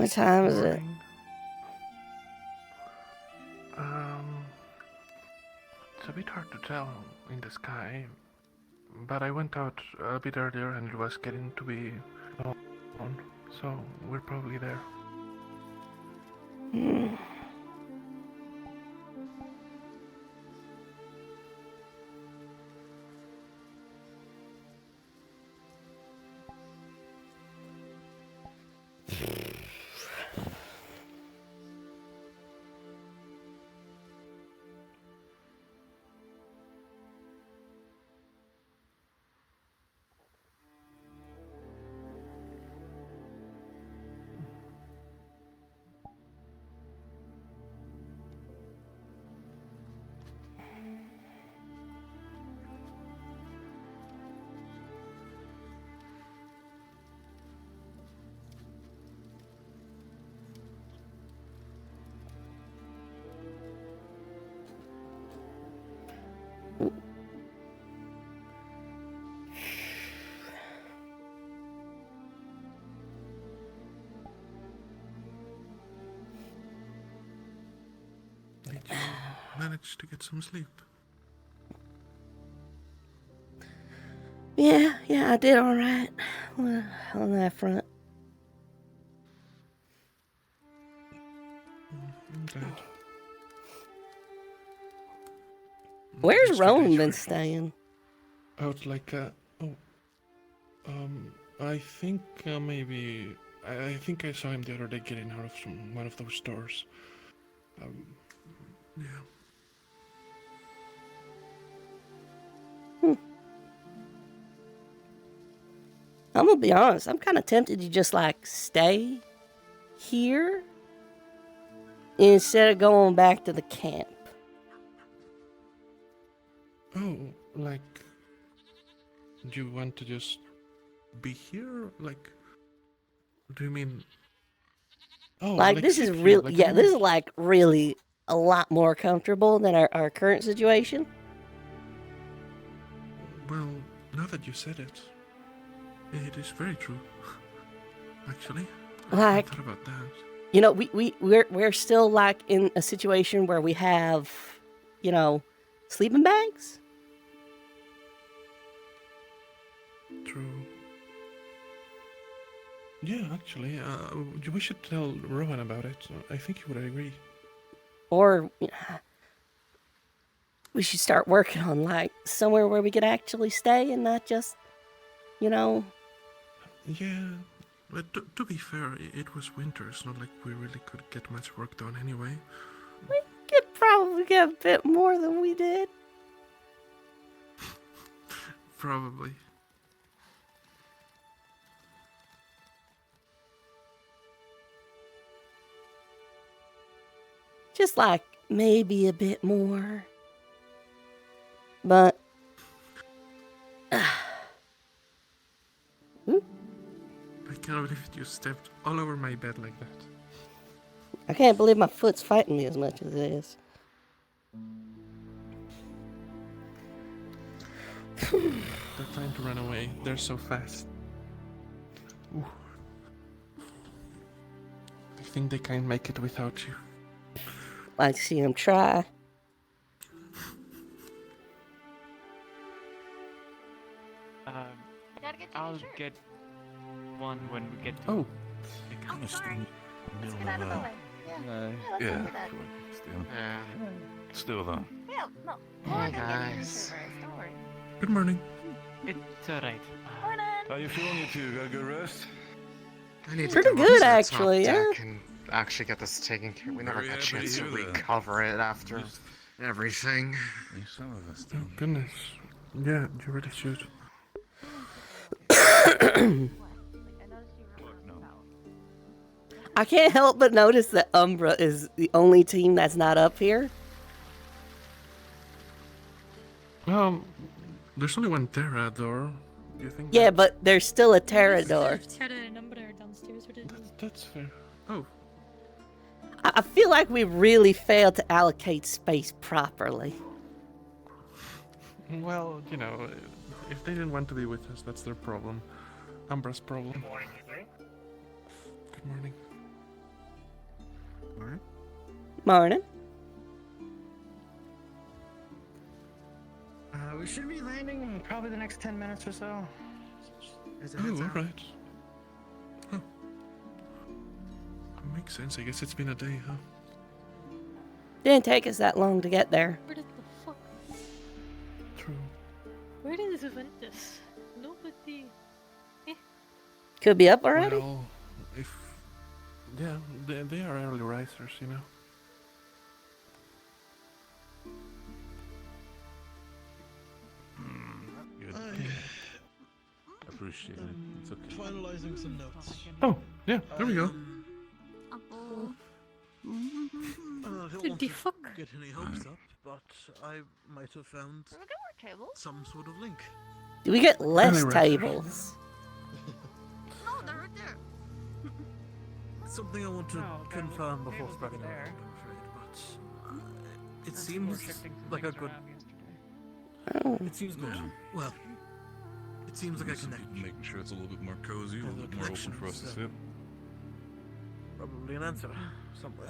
What time is it? Morning. It's a bit hard to tell in the sky, but I went out a bit earlier and it was getting to be dawn, so we're probably there. Hmm. Did you manage to get some sleep? Yeah, I did all right on that front. I'm glad. Where's Yesterday's Roman been really- staying? Out like I think maybe I think I saw him the other day getting out of one of those stores. Yeah. I'm gonna be honest. I'm kind of tempted to just like stay here instead of going back to the camp. Oh, like, do you want to just be here? Like, do you mean? Oh, Like this is sit here, real. like Yeah, this is normal- like really a lot more comfortable than our current situation. Well, now that you said it, it is very true. Actually, I Like, thought about that. you know, we're still like in a situation where we have, you know, sleeping bags. True. Yeah, actually, we should tell Rowan about it. I think he would agree. Or we should start working on like somewhere where we could actually stay and not just, you know. Yeah, but to be fair, it was winter. It's not like we really could get much work done anyway. We could probably get a bit more than we did. Probably. Just like maybe a bit more. But I can't believe you stepped all over my bed like that. I can't believe my foot's fighting me as much as it is. They're trying to run away. They're so fast. Ooh. I think they can't make it without you. Like to see him try. I'll get one when we get to Oh, Oh, sorry. Let's get out of the way. Yeah. Let's Yeah, do that. still, Yeah. still though. Yeah, no. Hey, We're gonna get guys. first. Don't worry. good morning. It's alright. Morning. How you feeling, you two? Got a good rest? I need to Pretty go up good, to the top actually, yeah. deck and actually get this taken care of. We never Very got a happy to chance to hear that. recover it after Just- everything. Yeah, some of us Oh, do. goodness. Yeah, you really should. Like, I noticed you were Look, no. south. I can't help but notice that Umbra is the only team that's not up here. There's only one Terra door. Do you think? Yeah, but there's still a Terrador. Terra and Umbra are downstairs. What did That's fair. Oh, I feel like we really failed to allocate space properly. well, you know, if they didn't want to be with us, that's their problem. Umbra's problem. Morning, you three. Good morning. Alright. Morning. We should be landing in probably the next 10 minutes or so. As a Oh, heads all up. right. Huh. Makes sense. I guess it's been a day, huh? Didn't take us that long to get there. Where did the fuck? True. Where did this event this? Nobody. Could be up already. Well, if yeah, they are early risers, you know. Good. Appreciate it. It's okay. Finalizing some notes. Oh, yeah. There we go. Apple. I don't Did want the to fuck? get any hopes up, but I might have found We're gonna work tables. some sort of link. Do we get less Early risers. tables? No, they're right there. Something I want to No, okay, confirm well, before tables spreading it, over I'm there. afraid, but it We're seems shifting some like a things good. around yesterday. Oh. It seems good. Well, it seems like a Some people connection. making sure it's a little bit more cozy, a There's little a bit more open for us to connection, sit. Probably an answer somewhere.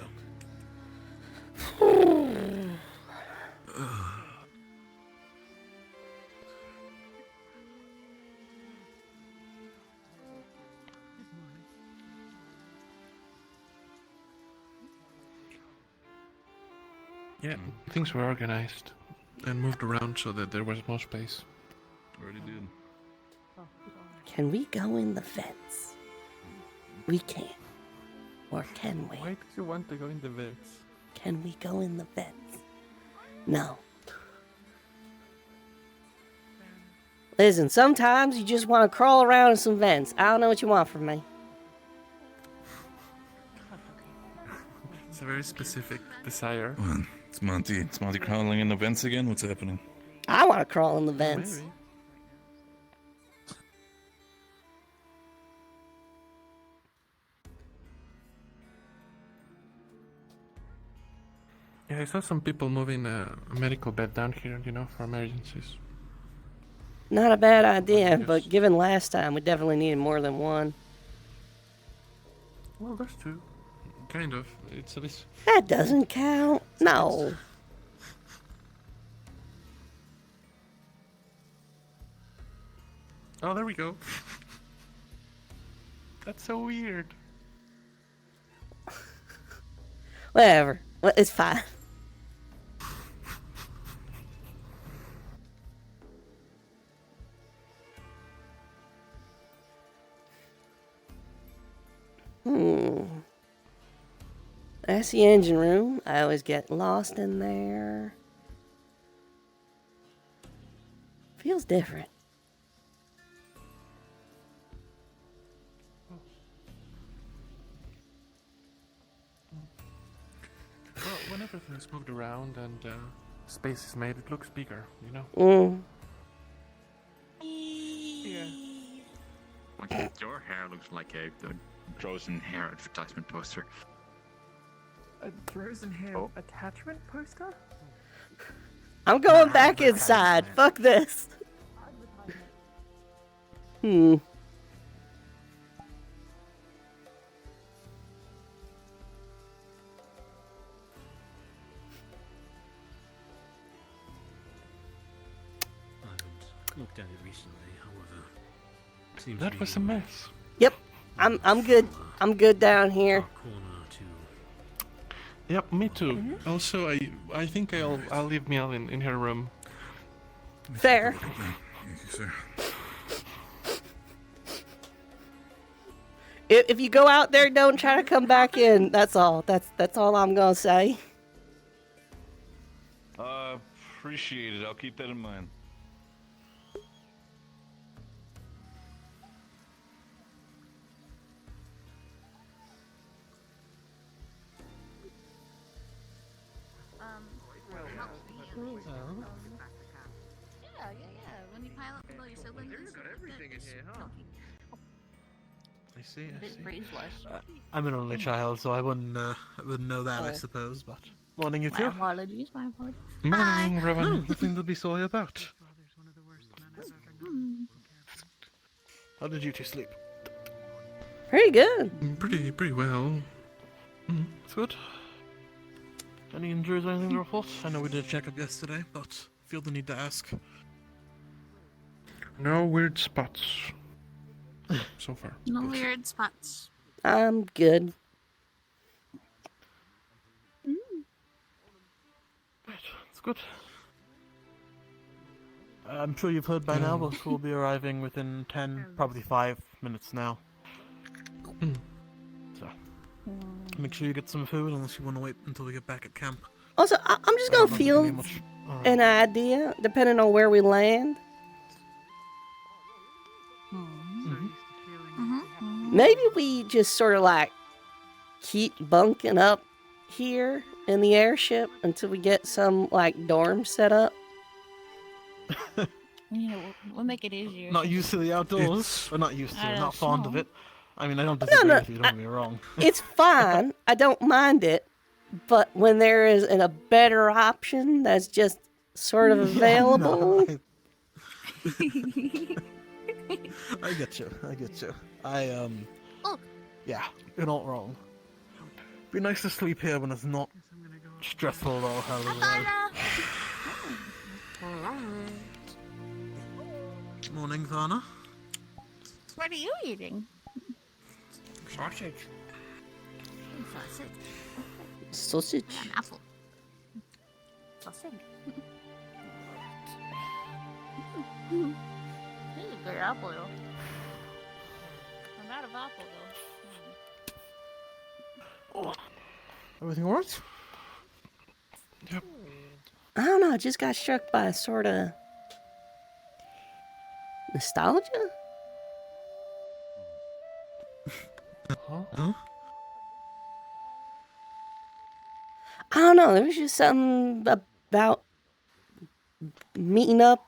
Yeah, things were organized and moved around so that there was more space. Already did. Can we go in the vents? We can't. Or can we? did you want to go in the vents? Can we go in the vents? No. Listen, sometimes you just want to crawl around in some vents. I don't know what you want from me. It's a very specific desire. Well, it's Monty. It's Monty crawling in the vents again. What's happening? I want to crawl in the vents. Maybe. Yeah, I saw some people moving a medical bed down here, you know, for emergencies. Not a bad idea, Yes. but given last time, we definitely needed more than one. Well, there's two. Kind of. It's a bit. That doesn't count. No. Oh, there we go. That's so weird. Whatever. Well, it's fine. That's the engine room. I always get lost in there. Feels different. Well, when everything's moved around and space is made, it looks bigger, you know? Yeah. Okay, your hair looks like a frozen hair advertisement poster. A frozen hair Oh. attachment poster? I'm going back inside. Fuck this. I haven't looked at it recently, however. Seems That to was be a mess. Yep. I'm good. I'm good down here. our corner to Yep, me too. Also, I think I'll leave Miel in her room. Fair. Thank you, sir. If you go out there, don't try to come back in. That's all. That's all I'm gonna say. Appreciate it. I'll keep that in mind. Help me. Yeah. When you pile up below your siblings, I see, I see. Brain's wash. I'm an only child, so I wouldn't know that, I suppose. But morning, you My two. apologies. My apologies. Morning, Revan. Nothing to be sorry about. How did you two sleep? Pretty good. Pretty well. It's good. Any injuries or anything to report? I know we did a checkup yesterday, but feel the need to ask. No weird spots so far. No weird spots. I'm good. It's good. I'm sure you've heard by now, but we'll be arriving within 10, probably 5 minutes now. So, make sure you get some food unless you want to wait until we get back at camp. Also, I'm just I gonna don't know if we can feel do much. an idea, depending on where we land. Maybe we just sort of like keep bunking up here in the airship until we get some like dorm set up. Yeah, we'll make it easier. Not used to the outdoors. It's- Or not used to I it, don't not fond of know. it. I mean, I don't disagree no, with you, don't get me wrong. It's fine. I don't mind it. But when there is a better option that's just sort of available. Yeah, I get you. Oh. Yeah, you're not wrong. Be nice to sleep here when it's not stressful though. Hell as well. Morning, Thana. What are you eating? Sausage. Sausage. Sausage. An apple. Sausage. This is a good apple, though. I'm out of apple, though. Everything alright? Yep. I don't know. I just got struck by a sort of nostalgia. Huh? I don't know. There was just something about meeting up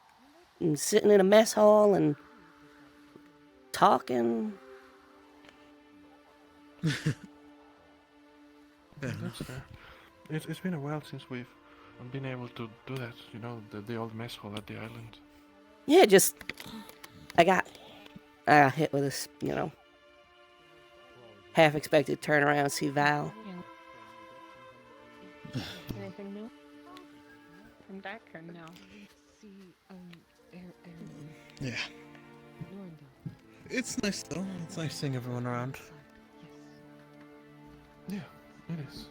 and sitting in a mess hall and talking. That's fair. It's been a while since we've been able to do that, you know, the old mess hall at the island. Yeah, just I got hit with this, half expected turn around and see Val. Anything new? From Dak or no? Yeah. It's nice though. It's nice seeing everyone around. Yeah, it is.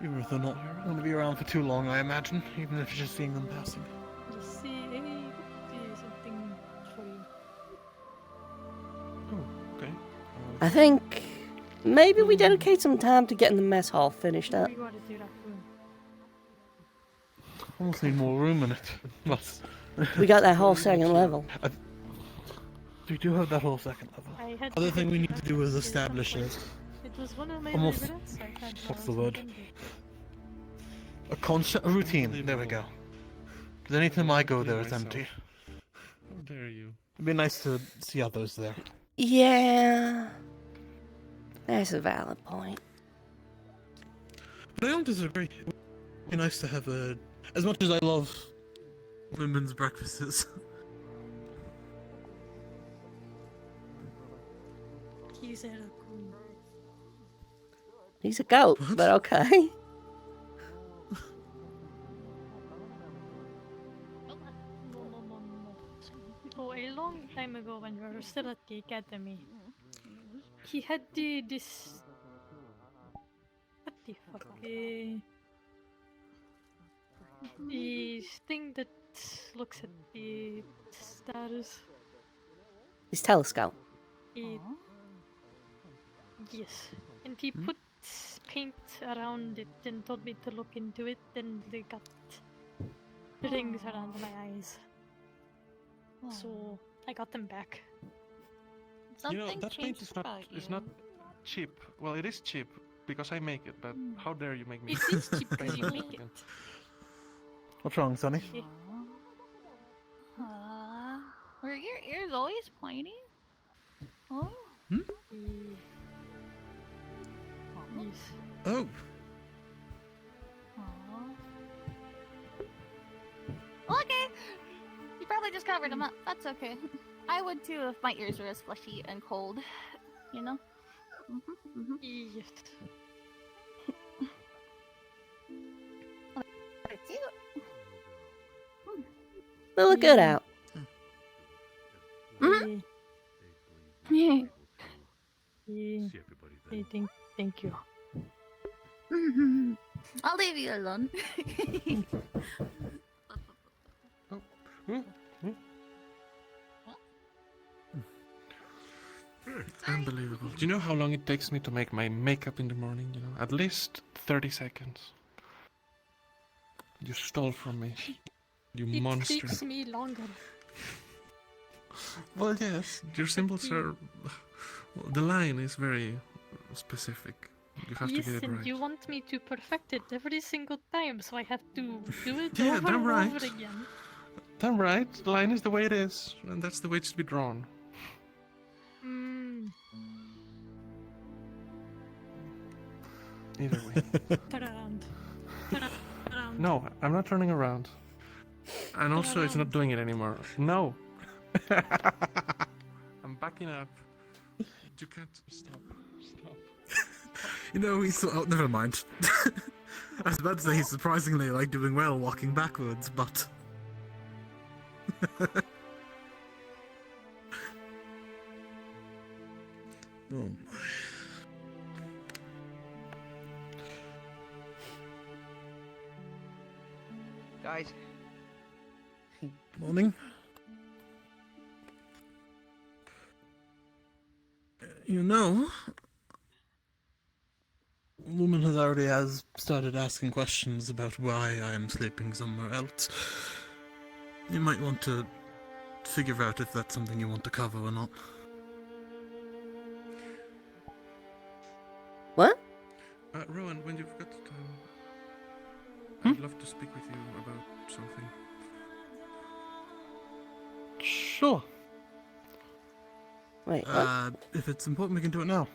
Even if they're not going to be around for too long, I imagine. Even if you're just seeing them passing. Just see something for you. Oh, okay. I think maybe we dedicate some time to getting the mess hall finished up. We gotta do that room. Almost need more room in it. But We got that whole second level. we do have that whole second level. I had Other to thing we get need to that do is at some establish point. it. It was one of my Almost- favorites. I had what's the something word? good. A concept, a routine. There we go. Because anytime I go there, it's myself. empty. How dare you? It'd be nice to see others there. Yeah, that's a valid point. But I don't disagree. It'd be nice to have a. As much as I love women's breakfasts. He's a raccoon. He's a goat, but okay. So a long time ago, when we were still at the academy, he had this. What the fuck? The thing that looks at the stars. His telescope. It, yes, and he put paint around it and told me to look into it, and they got rings around my eyes. So I got them back. You know, Something that paint changed is not, about it's you. not cheap. Well, it is cheap because I make it, but how dare you make me? It is cheap because paint you that make it. again? What's wrong, Sonny? Were your ears always pointy? Oh. Yes. Oh. Okay. You probably just covered them up. That's okay. I would too if my ears were as fleshy and cold. You know? Yes. Very cute. Well, look good out. Yeah. Yeah. Yeah. Hey, thank you. I'll leave you alone. Unbelievable. Do you know how long it takes me to make my makeup in the morning? You know, at least 30 seconds. You stole from me. You It monster. takes me longer. Well, yes, your symbols are. Well, the line is very specific. You have to Yes, get it and right. you want me to perfect it every single time, so I have to do it Yeah, over damn and right. over again. Damn right. The line is the way it is, and that's the way it should be drawn. Hmm. Either way. Turn around. Turn around. No, I'm not turning around. And also, it's not doing it anymore. No. I'm backing up. You can't stop. Stop. You know, he's oh, never mind. I was about to say he's surprisingly like doing well walking backwards, but oh. Guys, Morning. You know, woman has started asking questions about why I am sleeping somewhere else. You might want to figure out if that's something you want to cover or not. What? Rowan, when you've got time, I'd love to speak with you about something. Sure. Wait, what? If it's important, we can do it now.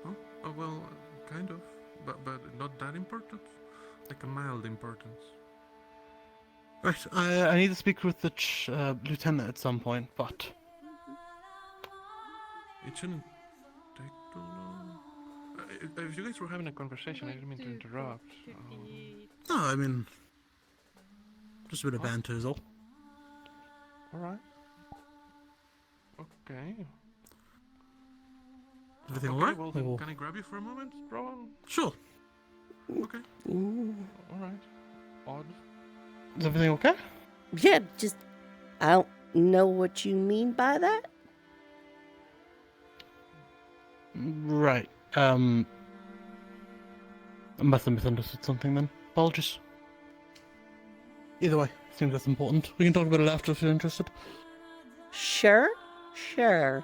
Huh? Oh, well, kind of. But not that important? Like a mild importance. Right, I need to speak with the lieutenant at some point, but It shouldn't take too long. If you guys were having a conversation, I didn't mean to interrupt. no, I mean, just a bit of banter is all. Alright. Okay. Everything Okay, alright? well then, can I grab you for a moment, Rowan? Sure. Okay. Alright. Odd. Is everything okay? Yeah, just I don't know what you mean by that. Right. I must have misunderstood something then. Apologies. Either way, seems that's important. We can talk about it after if you're interested. Sure, sure.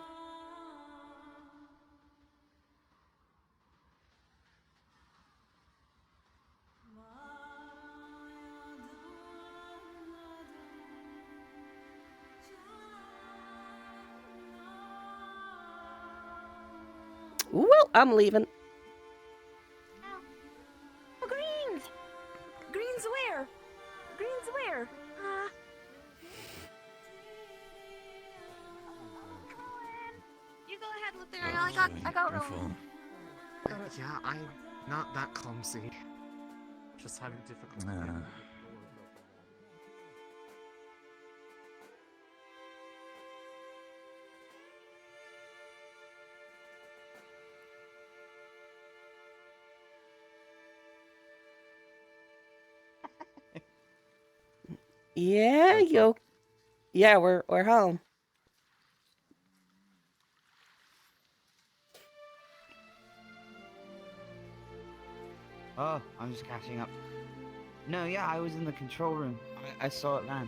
Well, I'm leaving. Oh, greens! Greens where? Greens where? You go ahead, look there. I got Rowan. yeah, I'm not that clumsy. Just having difficulty. Yeah, yo. Yeah, we're home. Oh, I'm just catching up. No, yeah, I was in the control room. I saw it land.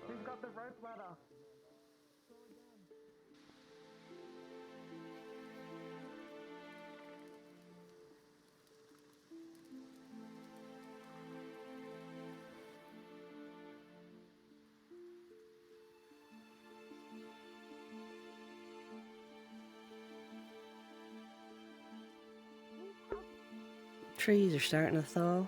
Who's got the rope ladder? trees are starting to thaw.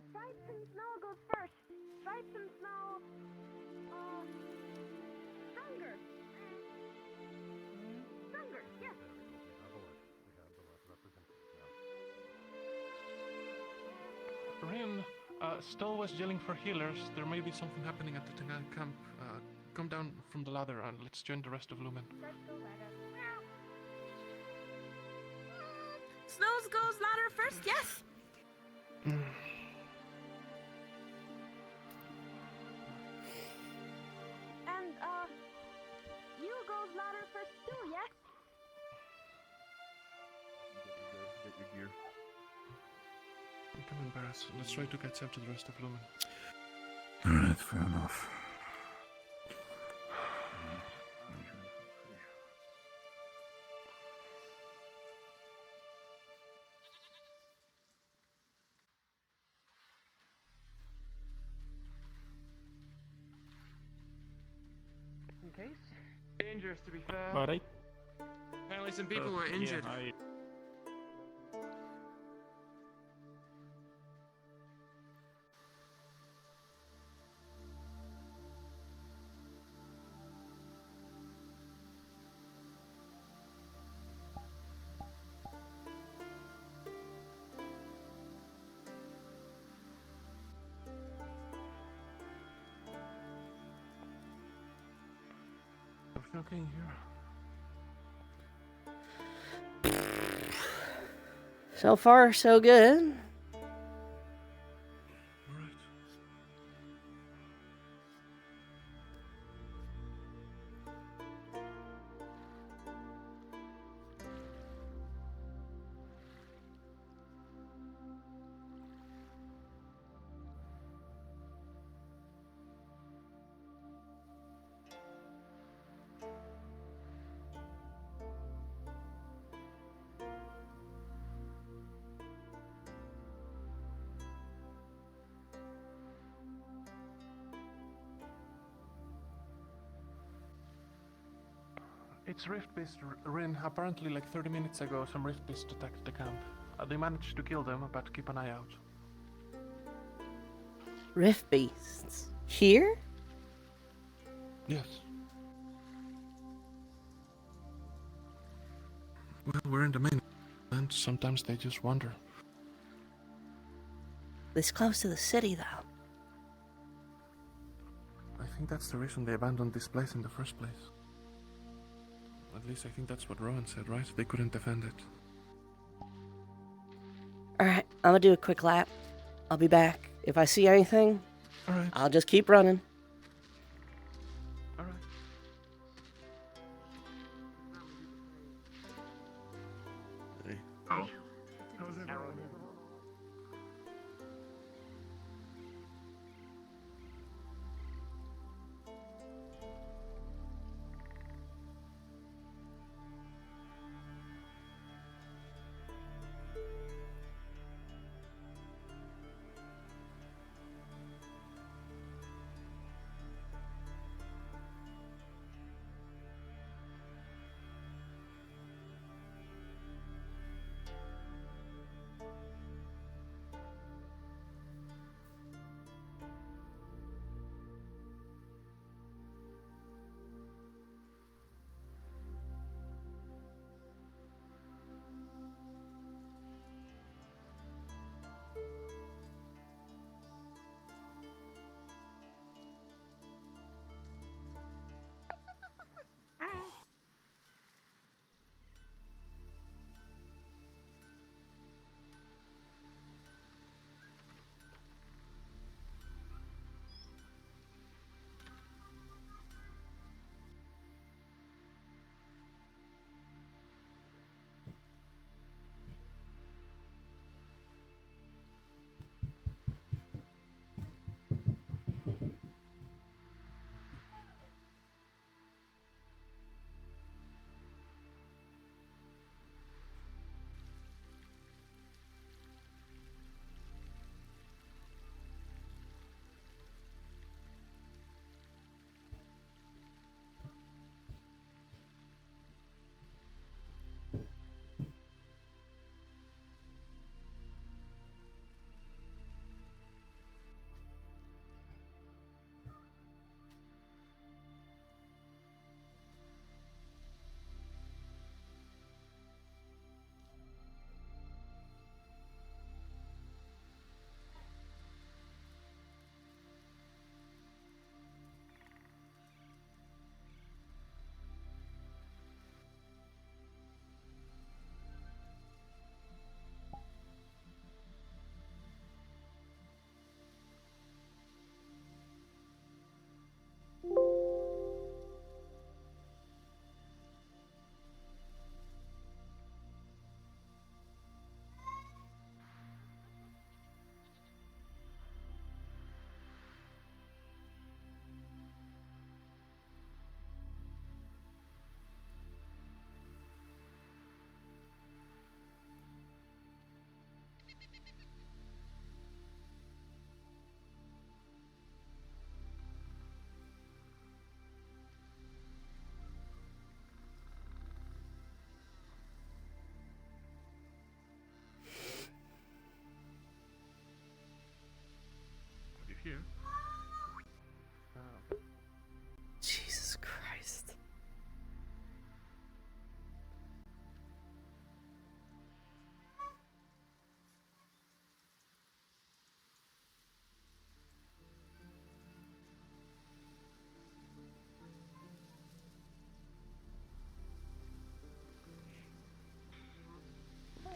Stripes and snow goes first. Stripes and snow. Stronger. Stronger, yes. Rin, Stoll was yelling for healers. There may be something happening at the Tengan camp. Come down from the ladder and let's join the rest of Lumen. Stripes go ladder. Snows goes ladder first, yes. And, you goes ladder first too, yes? Get your gear. Come on, Barris. Let's try to catch up to the rest of Lumen. Alright, fair enough. In case. Dangerous, to be fair. Alright. Apparently some people were injured. Everything okay in here? So far, so good. Alright. It's Rift Beast, Rin. Apparently, like 30 minutes ago, some Rift Beasts attacked the camp. They managed to kill them, but keep an eye out. Rift beasts. Here? Yes. Well, we're in the mainland. Sometimes they just wander. This close to the city, though. I think that's the reason they abandoned this place in the first place. At least I think that's what Rowan said, right? They couldn't defend it. Alright, I'm gonna do a quick lap. I'll be back. If I see anything, Alright. I'll just keep running. Alright. Hey. Oh.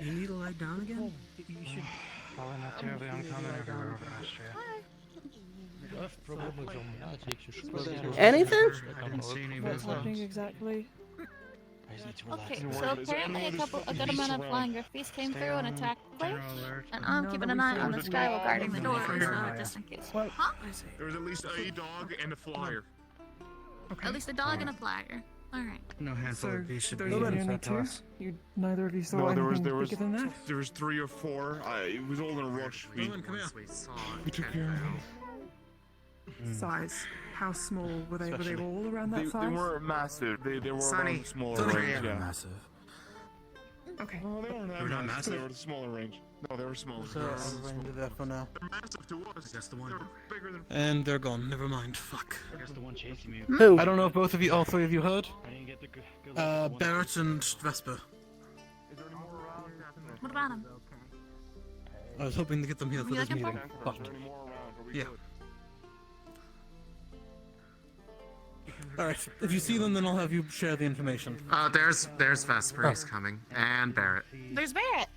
You need to lie down again? You should. Probably not terribly uncommon everywhere over Austria. Anything? I didn't see any What's happening movements. exactly? Okay, so apparently a good amount of flying griffies came through and attacked the place, and I'm keeping an eye on the sky while guarding the doors, just in case. Huh? There was at least a dog and a flyer. At least a dog and a flyer. Alright. No handful of these should be There's only used two? Neither of you saw No, anything there was bigger than that? there was 3 or 4. It was all in a rush. Roman, come here. We took care of it. Size. How small were they? Were they all around that They size? weren't massive. They were around the smaller Sonny. range. Yeah. Massive. Okay. No, they weren't that They're not massive. They massive? were the smaller range. No, they were smaller. So They were I'll smaller. range there for now. They're massive to us. That's the one. They're bigger than. And they're gone. Never mind. Fuck. That's the one chasing me. Who? I don't know if both of you, all three of you heard. I didn't get the good look at the one. Barrett and Vesper. Is there any more around? Captain? What about him? I was hoping to get them here for You this looking for meeting, Is but there any more around? Are we yeah. good? Alright, if you see them, then I'll have you share the information. There's Vesper, he's coming, and Barrett. There's Barrett.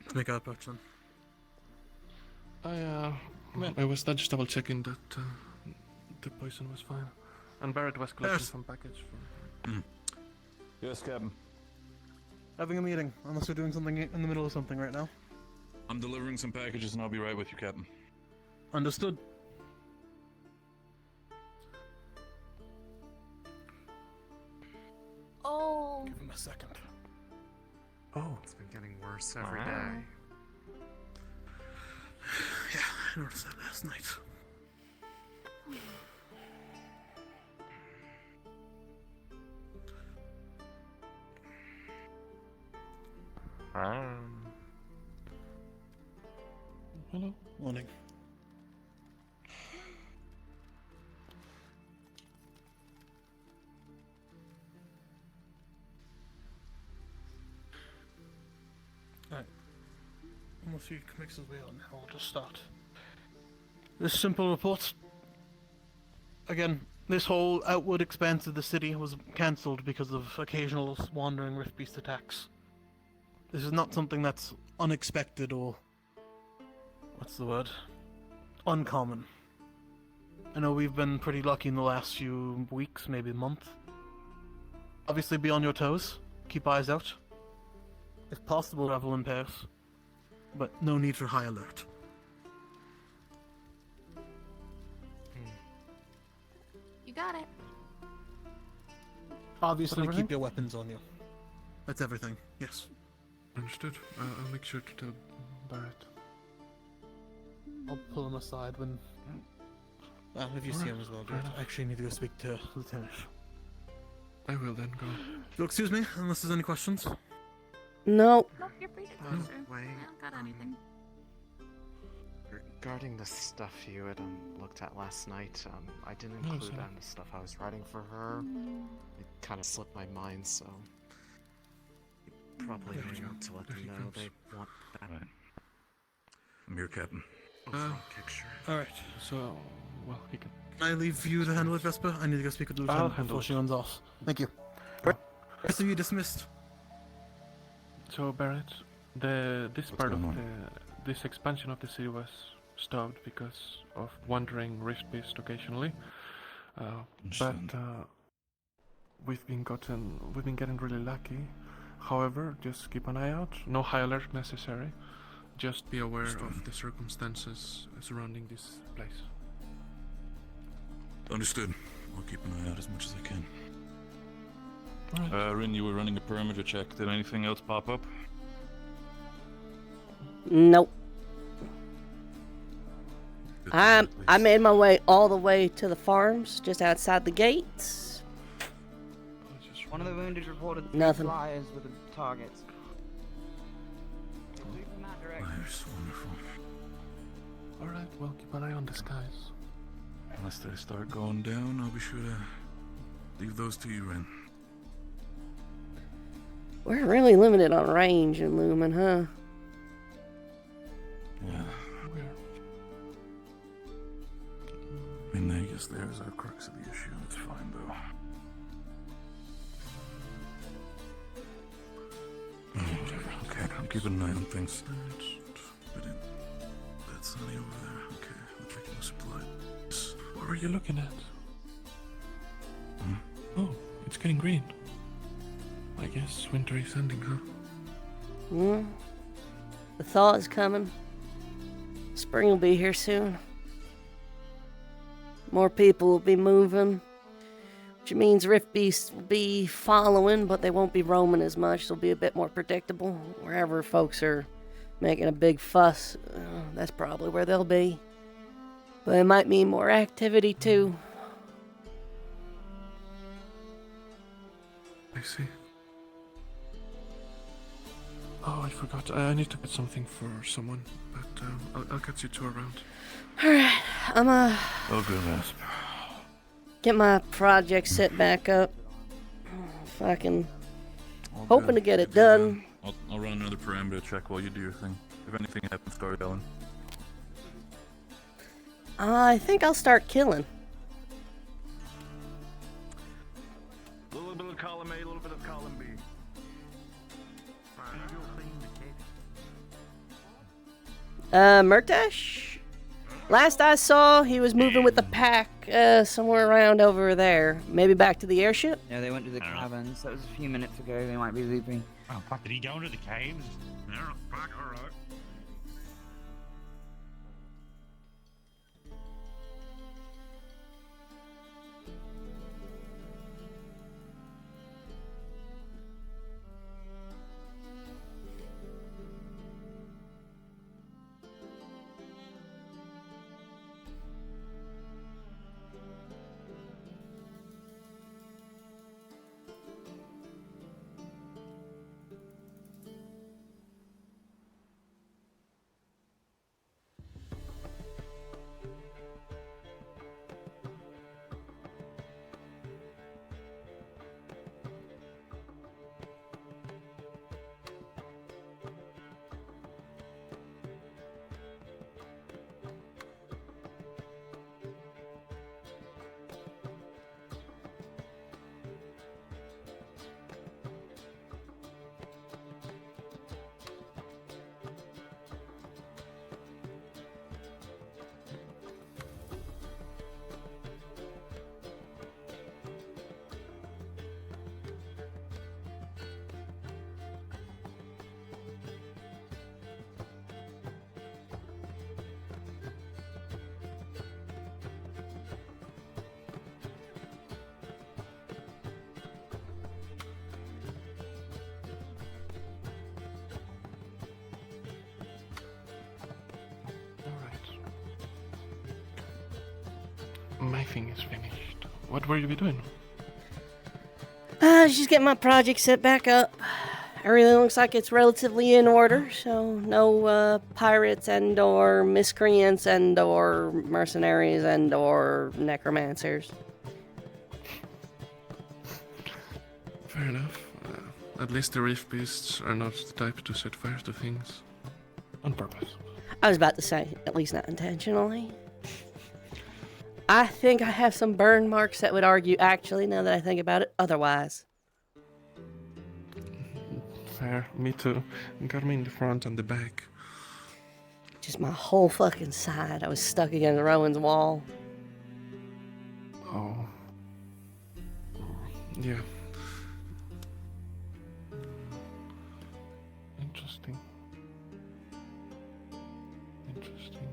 Let's make our approach then. I was just double checking that the poison was fine. And Barrett was collecting Yes. some package from. Yes, Captain. Having a meeting, unless we're doing something in the middle of something right now. I'm delivering some packages and I'll be right with you, Captain. Understood. Oh. Give him a second. Oh. It's been getting worse every day. Yeah, I noticed that last night. Hello. Morning. Alright. Unless he makes his way out now, I'll just start. This simple report. Again, this whole outward expanse of the city was cancelled because of occasional wandering Rift Beast attacks. This is not something that's unexpected or... what's the word? Uncommon. I know we've been pretty lucky in the last few weeks, maybe a month. Obviously be on your toes. Keep eyes out. If possible, travel in pairs. But no need for high alert. You got it. Obviously everything? keep your weapons on you. That's everything, yes. Understood. I'll make sure to tell Barrett. I'll pull him aside when... well, if you see him as well, do it. I actually need to go speak to Lieutenant. I will then go. So excuse me, unless there's any questions. No. Nope, you're free to go, sir. Wait. I don't got anything. Regarding the stuff you had looked at last night, I didn't No, include sorry. that in the stuff I was writing for her. It kind of slipped my mind, so you probably There you want go. to let There them he know comes. they want that Right. I'm your captain. front picture. Alright. So, well, he can. Can I leave you to handle it, Vesper? I need to go speak with the I'll Lieutenant handle before it. she runs off. Thank you. Rest of you dismissed. So Barrett, this part of going this expansion of the city was stopped because of wandering Rift Beast occasionally. But Understand. we've been getting really lucky. However, just keep an eye out. No high alert necessary. Just be aware of the circumstances surrounding this place. Understood. I'll keep an eye out as much as I can. Alright. Rin, you were running a perimeter check. Did anything else pop up? Nope. Good to know, at I least. made my way all the way to the farms, just outside the gates. One of the wounded reported 3 Nothing. flyers with the targets. Leave in that direction. Flyers, wonderful. Alright, well, keep an eye on the skies. Unless they start going down, I'll be sure to leave those to you, Ren. We're really limited on range in Lumen, huh? Yeah. I mean, I guess there's our crux of the issue. It's fine, though. keeping an eye on things. But that's honey over there. Okay, looks like no supply. What were you looking at? Hmm? Oh, it's getting green. I guess winter is ending, huh? The thaw is coming. Spring will be here soon. More people will be moving, which means rift beasts will be following, but they won't be roaming as much. They'll be a bit more predictable. Wherever folks are making a big fuss, that's probably where they'll be. But it might mean more activity too. I see. Oh, I forgot. I need to get something for someone, but I'll get you two around. Alright, I'm Okay, Asp. get my project set back up. Fucking hoping to get it done. I'll run another parameter check while you do your thing. If anything happens, start yelling. I think I'll start killing. A little bit of column A, a little bit of column B. Murtash? Last I saw, he was moving with the pack somewhere around over there. Maybe back to the airship? Yeah, they went to the caverns. That was a few minutes ago. They might be looping. Oh, fuck, did he go into the caves? Yeah, fuck, alright. My thing is finished. What were you doing? Just getting my project set back up. Everything looks like it's relatively in order, so no pirates and or miscreants and or mercenaries and or necromancers. Fair enough. At least the reef beasts are not the type to set fire to things. On purpose. I was about to say, at least not intentionally. I think I have some burn marks that would argue, actually, now that I think about it, otherwise. Fair, me too. Got me in the front and the back. Just my whole fucking side. I was stuck against Rowan's wall. Oh. Yeah. Interesting. Interesting.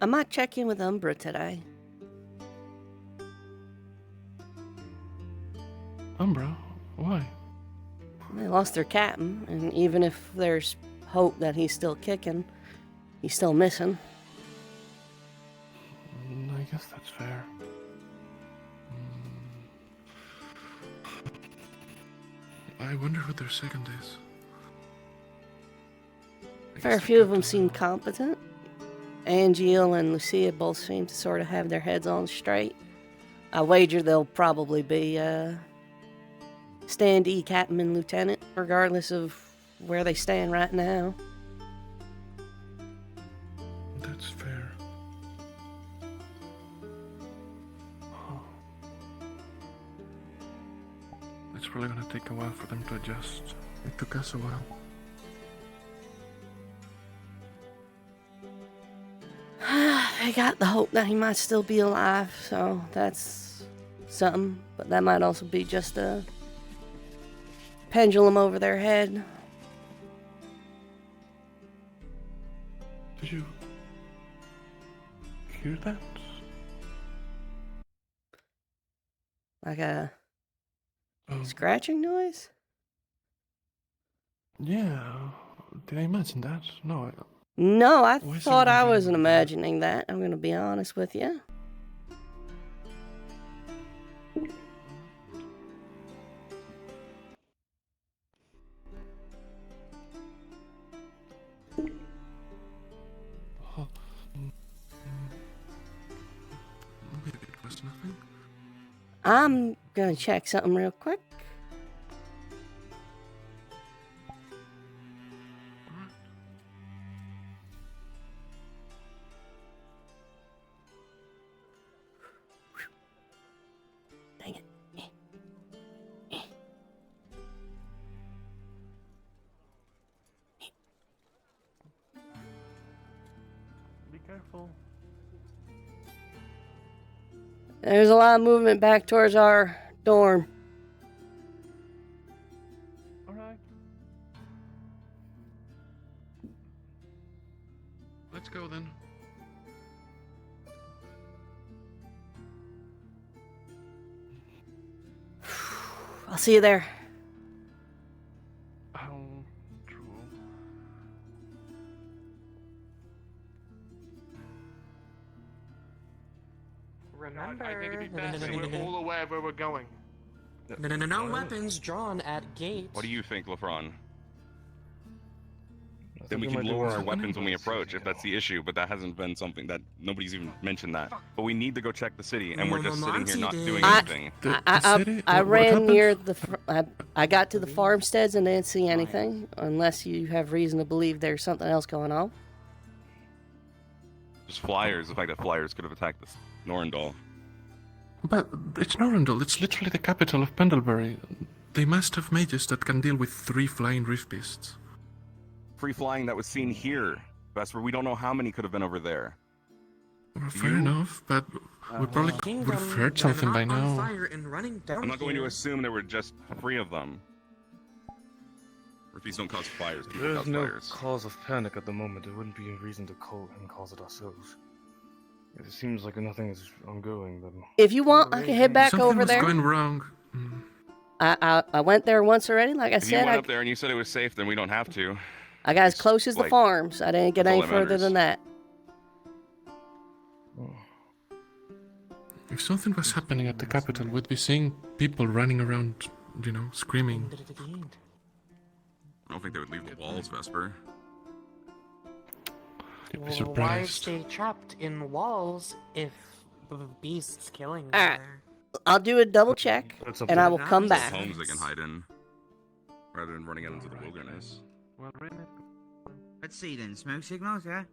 I might check in with Umbra today. Umbra? Why? They lost their captain, and even if there's hope that he's still kicking, he's still missing. I guess that's fair. I wonder who their second is. A fair few of them seem competent. Angeal and Lucia both seem to sort of have their heads on straight. I wager they'll probably be standee captain and lieutenant, regardless of where they stand right now. That's fair. It's probably gonna take a while for them to adjust. It took us a while. I got the hope that he might still be alive, so that's something. But that might also be just a pendulum over their head. Did you hear that? Like a scratching noise? Yeah. Did I imagine that? No. No, I Why is thought I everyone wasn't doing that? imagining that. I'm gonna be honest with you. Oh, maybe it was nothing. I'm gonna check something real quick. Dang it. Be careful. There's a lot of movement back towards our dorm. Alright. Let's go then. I'll see you there. True. Remember, I think it'd be best that we're all aware of where we're going. no weapons drawn at gate. What do you think, LeFron? I Then think we we can might do lower our something weapons when we else. approach, if that's the issue, but that hasn't been something that nobody's even mentioned that. But we need to go check the city, and we're just sitting here not doing anything. I ran near I got to the farmsteads and didn't see anything, unless you have reason to believe there's something else going on. Just flyers, the fact that flyers could have attacked this Norendal. But it's Norendal. It's literally the capital of Pendlebury. They must have mages that can deal with 3 flying rift beasts. Free flying that was seen here, Vesper. We don't know how many could have been over there. Well, fair enough, but we probably would have heard something by now. I'm not going to assume there were just 3 of them. Rifties don't cause fires. People There's cause no fires. cause of panic at the moment. There wouldn't be a reason to call and cause it ourselves. If it seems like nothing is ongoing, then... If you want, I can head back Something over was there. going wrong. I went there once already, like I If you said. went up there and you said it was safe, then we don't have to. I got as close as the like, farms. I didn't get that's all any that further matters. than that. If something was happening at the capital, we'd be seeing people running around, screaming. I don't think they would leave the walls, Vesper. You'd be Why surprised. stay trapped in walls if the beast's killing All right. there? I'll do a double check, and I will come back. Homes they can hide in, rather than running out into the wilderness. Let's see then. Smoke signals, yeah?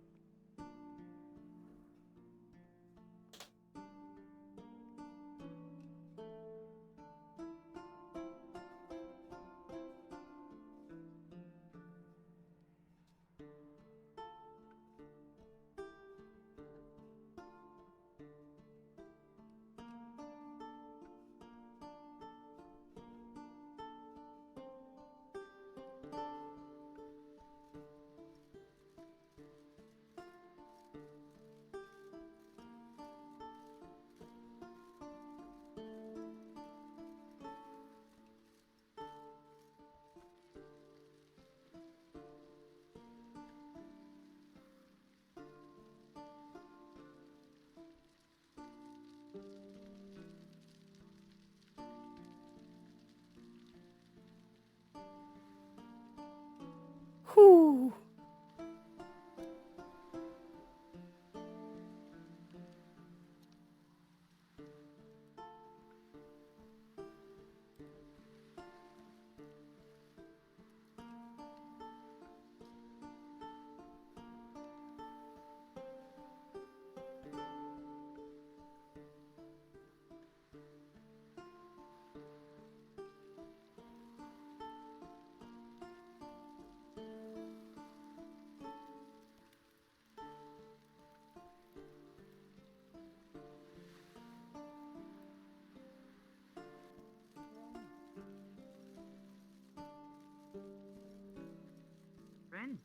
When?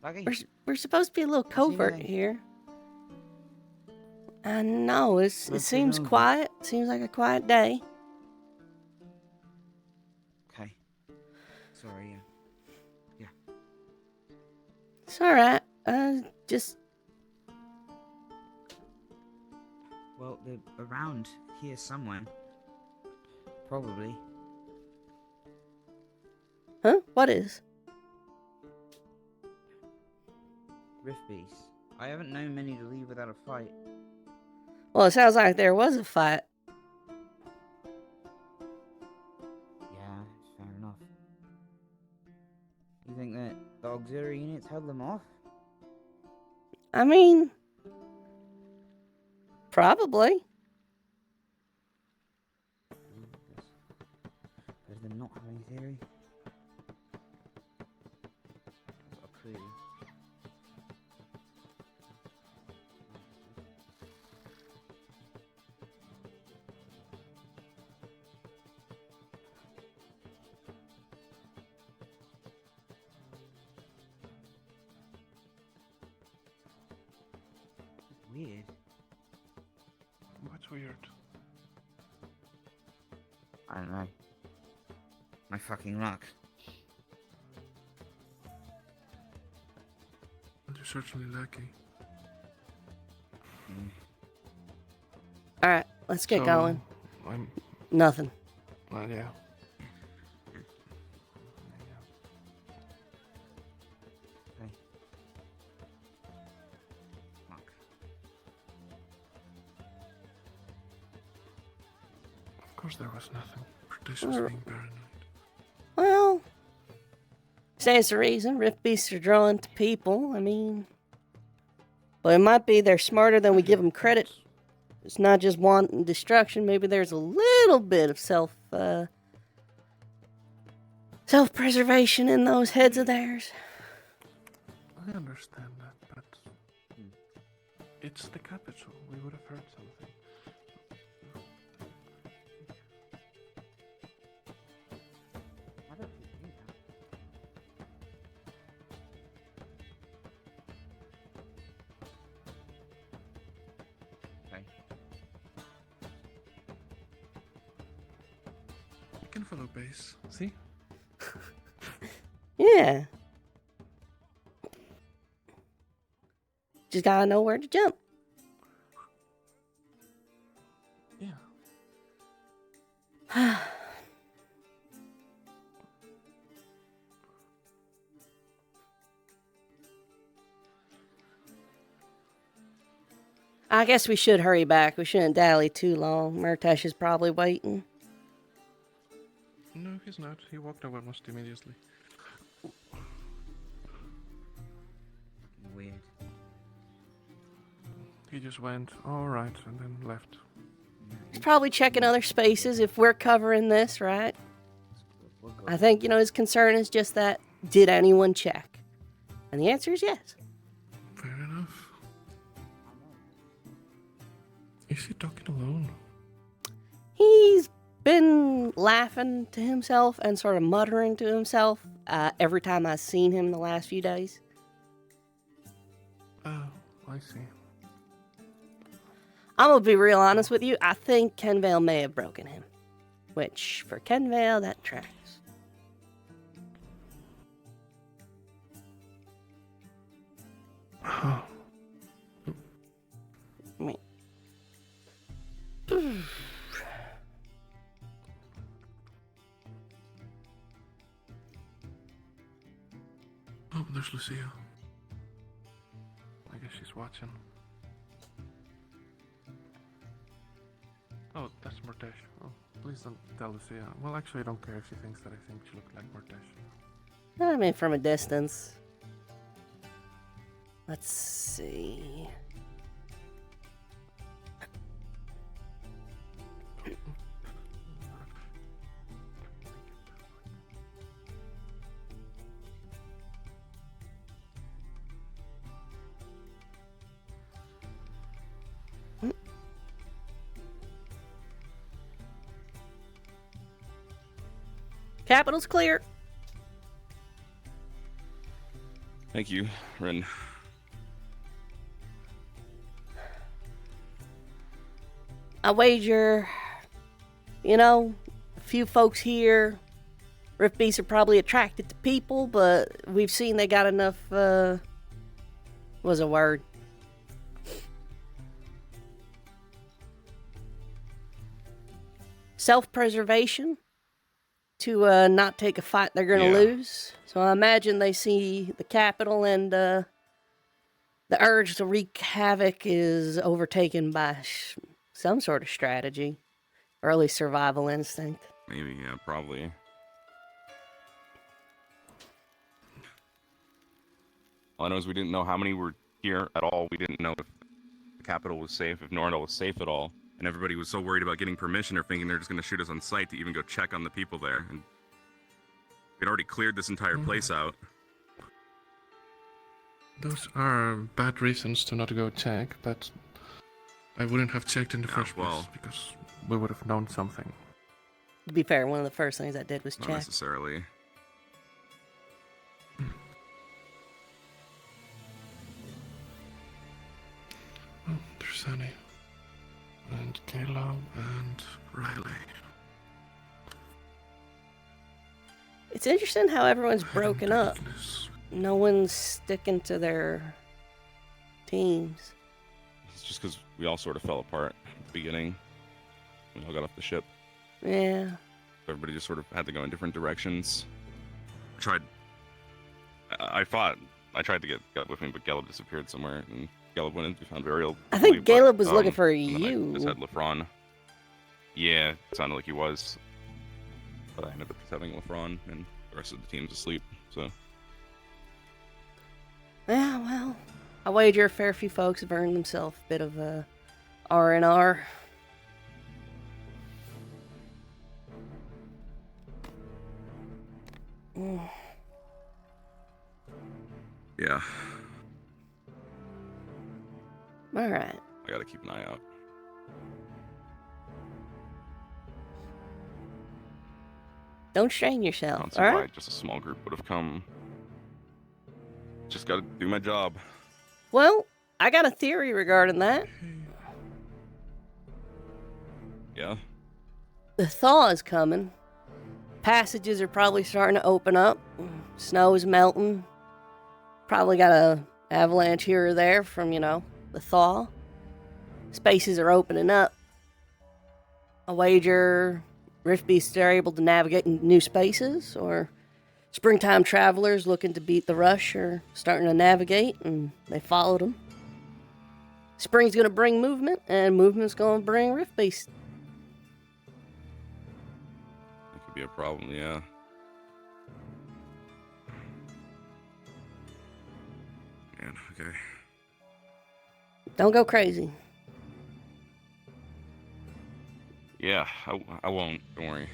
Lucky. We're supposed to be a little What's he covert doing? here. I know, it Let's seems get over. quiet. Seems like a quiet day. Okay. Sorry, yeah. It's alright. Just... Well, they're around here somewhere. Probably. Huh? What is? Rift beasts. I haven't known many to leave without a fight. Well, it sounds like there was a fight. Yeah, fair enough. You think that the auxiliary units held them off? I mean... Probably. Better than not having theory. Got a clue. Weird. What's weird? I don't know. My fucking luck. You're certainly lucky. Alright, let's get So, going. I'm... Nothing. Well, yeah. Okay. Fuck. Of course there was nothing. This was being paranoid. Well... Stands to reason. Rift beasts are drawn to people. I mean... But it might be they're smarter than we give them credit. It's not just wanton destruction. Maybe there's a little bit of self-preservation in those heads of theirs. I understand that, but it's the capital. We would have heard something. I don't think that. Okay. You can follow base. See? Yeah. Just gotta know where to jump. Yeah. I guess we should hurry back. We shouldn't dally too long. Murtash is probably waiting. No, he's not. He walked away almost immediately. Weird. He just went, alright, and then left. He's probably checking other spaces if we're covering this, right? I think, his concern is just that, did anyone check? And the answer is yes. Fair enough. Is he talking alone? He's been laughing to himself and sort of muttering to himself every time I've seen him the last few days. Oh, I see. I'm gonna be real honest with you. I think Kenvale may have broken him. Which, for Kenvale, that tracks. I mean... Oh, there's Lucia. I guess she's watching. Oh, that's Murtash. Oh, please don't tell Lucia. Well, actually, I don't care if she thinks that I think she looked like Murtash. I mean, from a distance. Let's see... Capital's clear. Thank you, Ren. I wager, you know, a few folks here, Rift Beasts are probably attracted to people, but we've seen they got enough, was a word. Self-preservation to not take a fight they're going to lose. So I imagine they see the capital and the urge to wreak havoc is overtaken by some sort of strategy, or at least survival instinct. Maybe, yeah, probably. All I know is we didn't know how many were here at all. We didn't know if the capital was safe, if Norendal was safe at all. And everybody was so worried about getting permission or thinking they're just going to shoot us on sight to even go check on the people there. And we'd already cleared this entire place out. Those are bad reasons to not go check, but I wouldn't have checked in the first place because we would have known something. To be fair, one of the first things I did was Not check. necessarily. Oh, there's Annie. And Caleb and Riley. It's interesting how everyone's broken up. No one's sticking to their teams. It's just because we all sort of fell apart at the beginning. We all got off the ship. Yeah. Everybody just sort of had to go in different directions. I tried to get Gelb with me, but Gelb disappeared somewhere, and Gelb went and we found Varial. I think Caleb was looking for and then you. I just had Lefron. Yeah, it sounded like he was. But I ended up just having Lefron, and the rest of the team's asleep, so. Yeah, well, I wager a fair few folks have earned themselves a bit of R&R. Yeah. All right. I gotta keep an eye out. Don't strain yourself, Not all why right? just a small group would have come. Just gotta do my job. Well, I got a theory regarding that. Yeah? The thaw is coming. Passages are probably starting to open up. Snow is melting. Probably got a avalanche here or there from, the thaw. Spaces are opening up. I wager Rift Beasts are able to navigate in new spaces, or springtime travelers looking to beat the rush are starting to navigate, and they followed them. Spring's going to bring movement, and movement's going to bring Rift Beasts. That could be a problem, yeah. Man, okay. Don't go crazy. Yeah, I won't. Don't worry.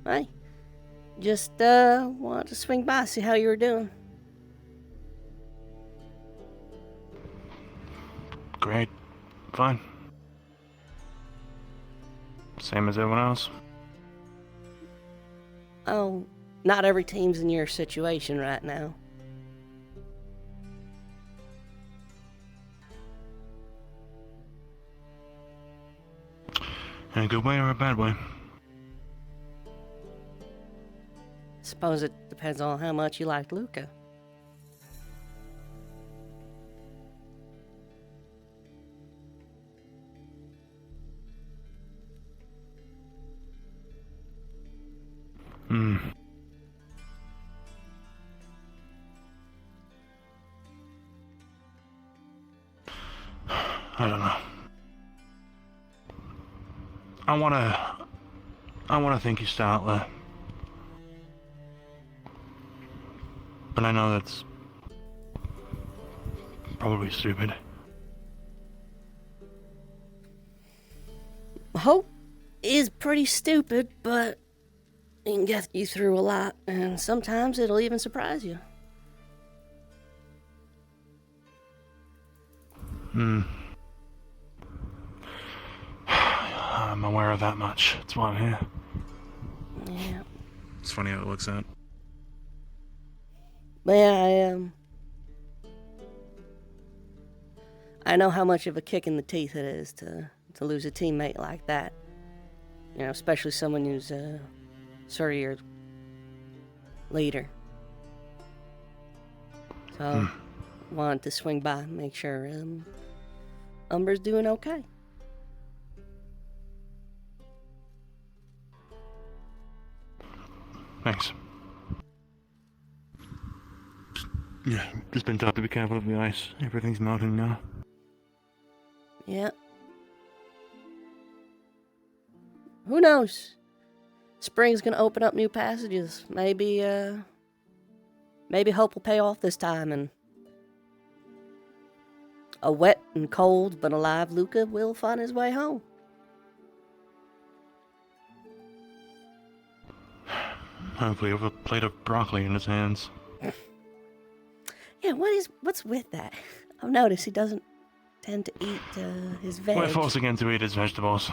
Hey, just wanted to swing by, see how you were doing. Great. Fine. Same as everyone else. Oh, not every team's in your situation right now. In a good way or a bad way? Suppose it depends on how much you like Luca. I don't know. I wanna think he's still out there. But I know that's probably stupid. Hope is pretty stupid, but it can get you through a lot, and sometimes it'll even surprise you. I'm aware of that much. That's why I'm here. Yeah. It's funny how it works out. But yeah, I know how much of a kick in the teeth it is to lose a teammate like that. You know, especially someone who's sort of your leader. So, wanted to swing by and make sure Umber's doing okay. Thanks. Yeah, just been told to be careful of the ice. Everything's melting now. Yeah. Who knows? Spring's gonna open up new passages. Maybe hope will pay off this time, and a wet and cold but alive Luca will find his way home. Hopefully with a plate of broccoli in his hands. Yeah, what's with that? I've noticed he doesn't tend to eat his veg. We're forcing him to eat his vegetables.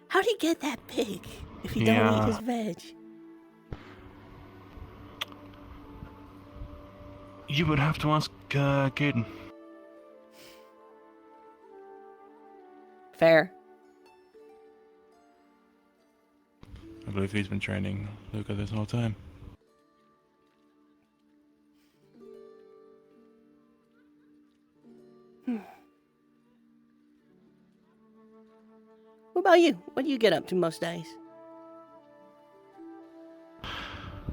How'd he get that big if he don't eat his veg? You would have to ask Caden. Fair. I believe he's been training Luca this whole time. What about you? What do you get up to most days?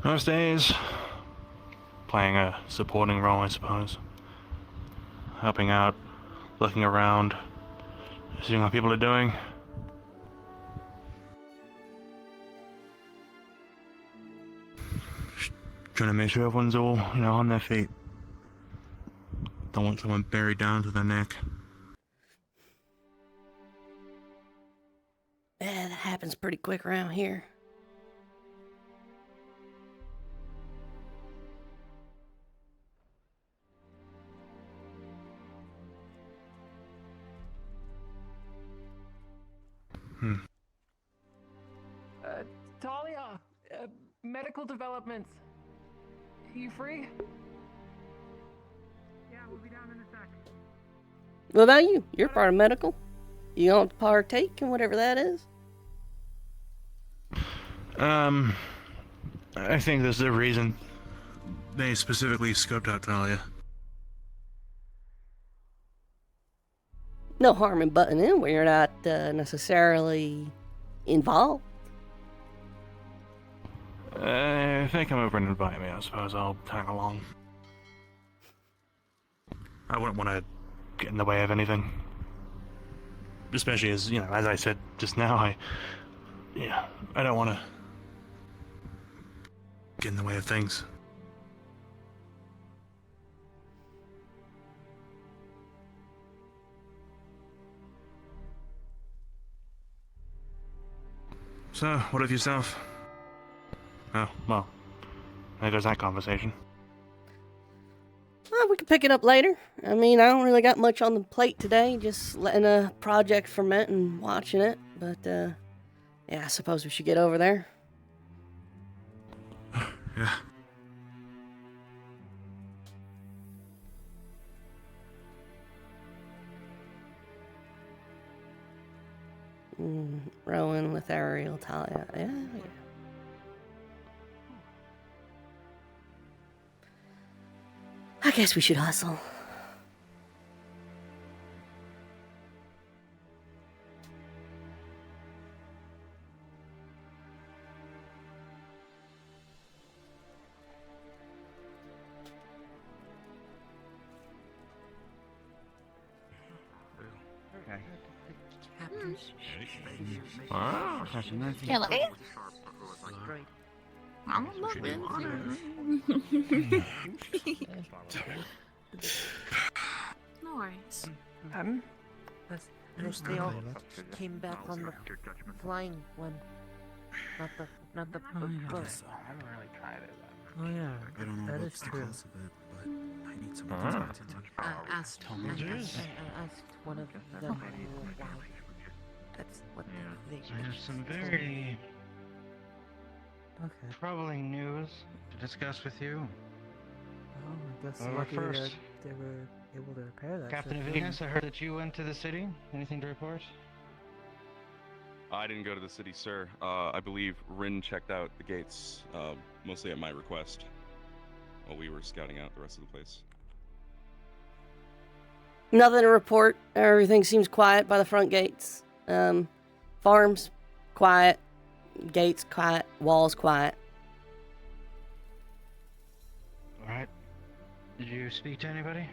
Most days, playing a supporting role, I suppose. Helping out, looking around, seeing what people are doing. Trying to make sure everyone's all, on their feet. Don't want someone buried down to their neck. Yeah, that happens pretty quick around here. Talia, medical developments. You free? Yeah, we'll be down in a sec. What about you? You're part of medical. You don't partake in whatever that is? I think there's a reason they specifically scoped out Talia. No harm in butting in where you're not necessarily involved. If they come over and invite me, I suppose I'll tag along. I wouldn't want to get in the way of anything. Especially as, as I said just now, I don't want to get in the way of things. So, what of yourself? Oh, well, there goes that conversation. Well, we can pick it up later. I mean, I don't really got much on the plate today, just letting a project ferment and watching it. But, yeah, I suppose we should get over there. Yeah. Rowan with Ariel, Talia. Yeah. I guess we should hustle. Hello. I'm looking. No worries. Unless they all came back on the flying one, not the bus. I haven't really tried it. Oh yeah, I don't know that what's is the true. cause of it, but I need someone to talk to. I asked one of them why. That's what they. I have some very troubling news to discuss with you. Oh, I guess Well, lucky first, that they were able to repair that. Captain ship. Avinas, I heard that you went to the city. Anything to report? I didn't go to the city, sir. I believe Rin checked out the gates, mostly at my request, while we were scouting out the rest of the place. Nothing to report. Everything seems quiet by the front gates. Farms, quiet. Gates, quiet. Walls, quiet. Alright. Did you speak to anybody?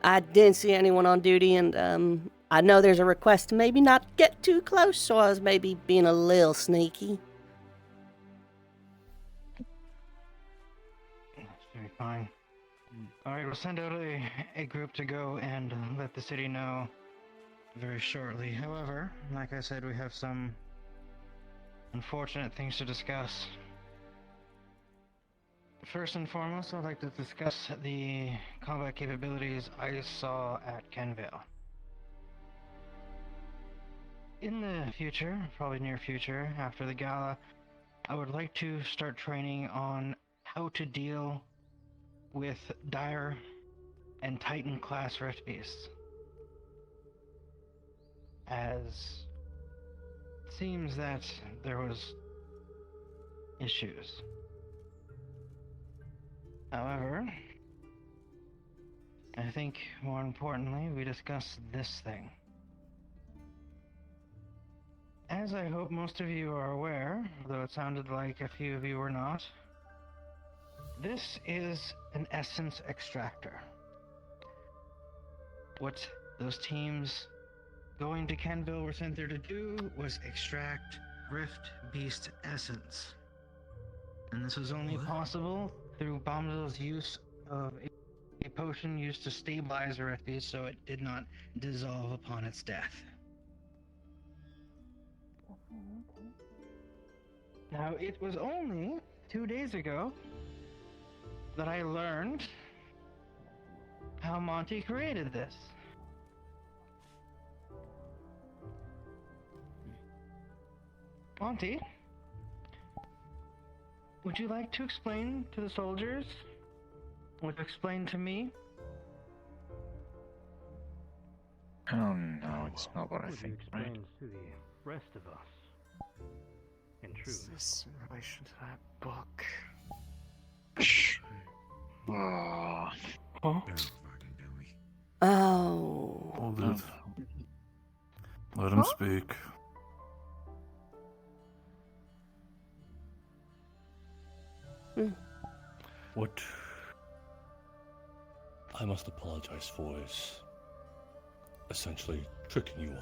I didn't see anyone on duty, and I know there's a request to maybe not get too close, so I was maybe being a little sneaky. That's very fine. Alright, we'll send out a group to go and let the city know very shortly. However, like I said, we have some unfortunate things to discuss. First and foremost, I'd like to discuss the combat capabilities I saw at Kenvale. In the future, probably near future, after the gala, I would like to start training on how to deal with Dire and Titan class Rift Beasts. As it seems that there was issues. However, I think more importantly, we discuss this thing. As I hope most of you are aware, though it sounded like a few of you were not, this is an essence extractor. What those teams going to Kenville were sent there to do was extract Rift Beast essence. And this was only possible through Bombadil's use of a potion used to stabilize a Rift Beast so it did not dissolve upon its death. Now, it was only 2 days ago that I learned how Monty created this. Monty, would you like to explain to the soldiers? Would you explain to me? Oh no, it's not what I think, right? To the rest of us. In truth. Is this in relation to that book? Huh? Oh. Hold it. Let him speak. What I must apologize for is essentially tricking you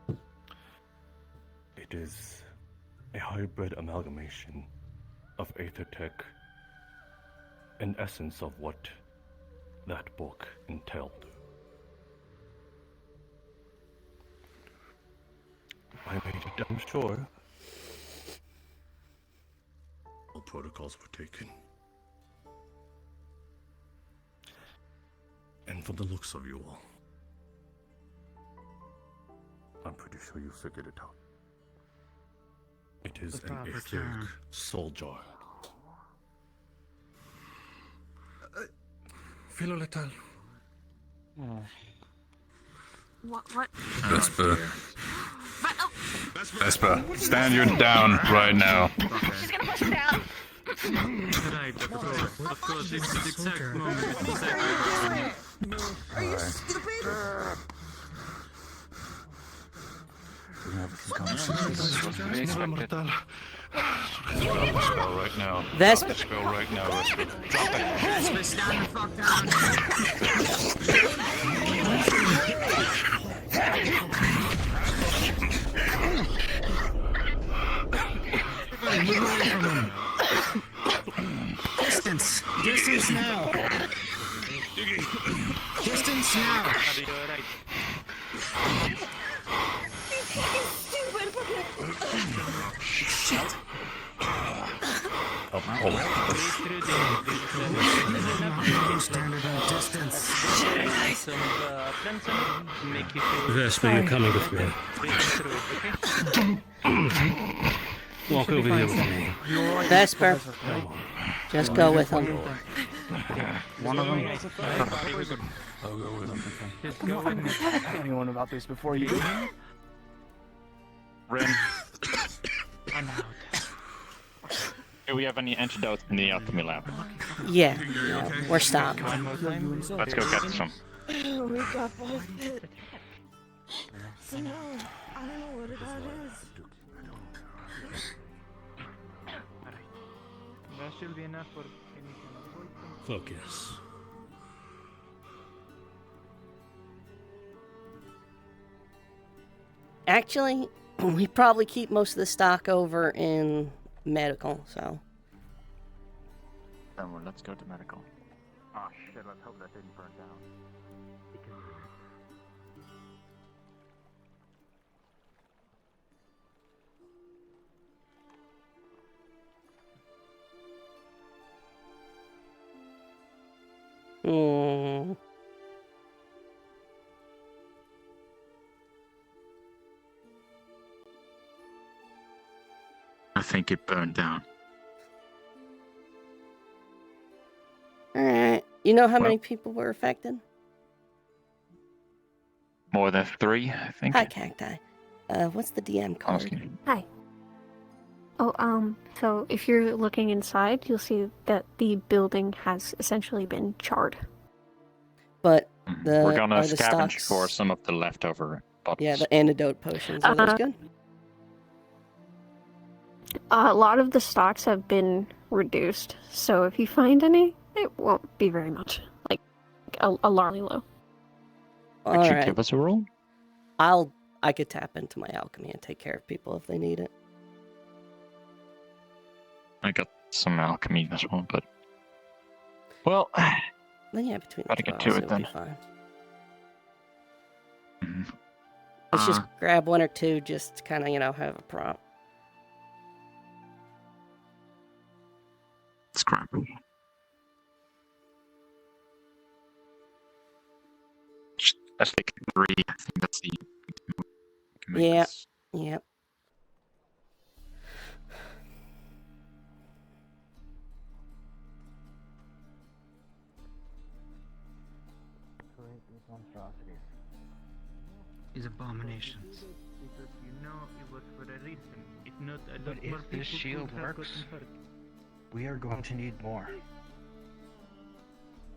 all. It is a hybrid amalgamation of Aethertech and essence of what that book entailed. I made it, I'm sure. All protocols were taken. And from the looks of you all, I'm pretty sure you figured it out. It is The an proper etheric term. soul jar. Filo letal. What? Vesper. Vesper, stand your down right now. She's gonna push him down. Right, of course, it's the exact moment. Are you stupid? We have conversations. Drop the spell right now. Vesper. Drop the spell right now, Vesper. Drop it. Vesper, stand the fuck down. Everybody, move away from him. Distance. Distance now. Distance now. Shit. Standard distance. Vesper, you're coming with me. Walk over here with me. Vesper, just go with him. One of them. I'll go with him. I'm not going to talk to anyone about this before you do. Ren, I'm out. do we have any antidotes in the alchemy lab? Yeah, we're stopped. Let's go get some. Oh, we got busted. No, I don't know what that is. That should be enough for anything. Focus. Actually, we probably keep most of the stock over in medical, so. Then let's go to medical. Oh shit, let's hope that didn't burn down. Hmm. I think it burned down. Alright. You know how many people were affected? More than 3, I think. Hi, Cacti. What's the DM card? Hi. Oh, so if you're looking inside, you'll see that the building has essentially been charred. But the We're gonna are the scavenge stocks... for some of the leftover bottles. Yeah, the antidote potions. Are those good? A lot of the stocks have been reduced, so if you find any, it won't be very much. Like, alarmingly low. Could you Alright. give us a roll? I could tap into my alchemy and take care of people if they need it. I got some alchemy as well, but... Well... Then yeah, between gotta the get two to of it us, it'll then. be fine. Let's just grab 1 or 2, just to kind of, have a prop. Let's grab it. That's like 3, I think that's the... Yeah, yep. These abominations. Because it was for a reason. If not, a But lot more if this people shield could have works, gotten hurt. we are going to need more.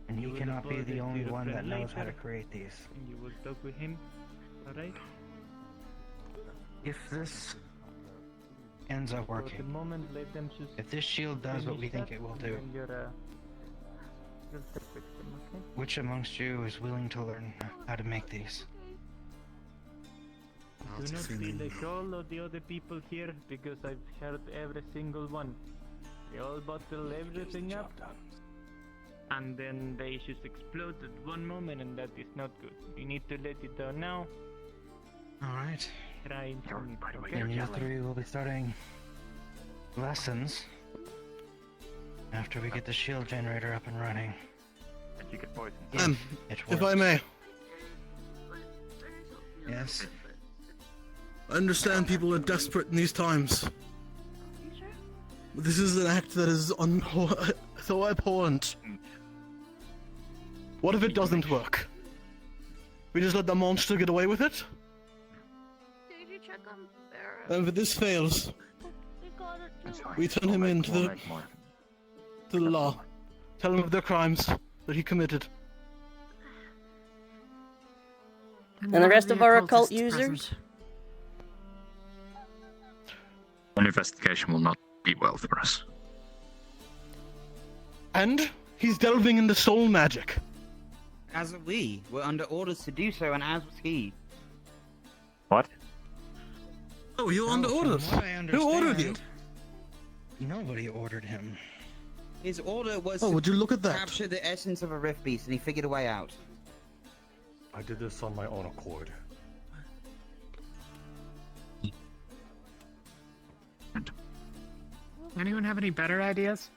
And he You will cannot be report the it only to your one that friend knows how to later, create these. And you will talk with him, alright? If this ends up For the working, moment, let them just if this shield does what we finish think that, it will and do, then you'll take with them, okay? which amongst you is willing to learn how to make these? Do not feel like all of the other people here, because I've heard every single one. They all bottle everything up, and then they just explode at one moment, and that is not good. You need to let it down now. Alright. Try to okay? And you three will be starting lessons after we get the shield generator up and running. And she could poison. If I may. Yes. I understand people are desperate in these times. But this is an act that is so abhorrent. What if it doesn't work? We just let the monster get away with it? Did you check on Barrett? And if this fails, we turn him into the law. Tell him of the crimes that he committed. And the rest of our occult users? An investigation will not be well for us. And he's delving into soul magic. As are we. We're under orders to do so, and as was he. What? Oh, you're under orders. Who ordered you? Nobody ordered him. His order was would you look at that? Capture the essence of a rift beast, and he figured a way out. I did this on my own accord. Anyone have any better ideas?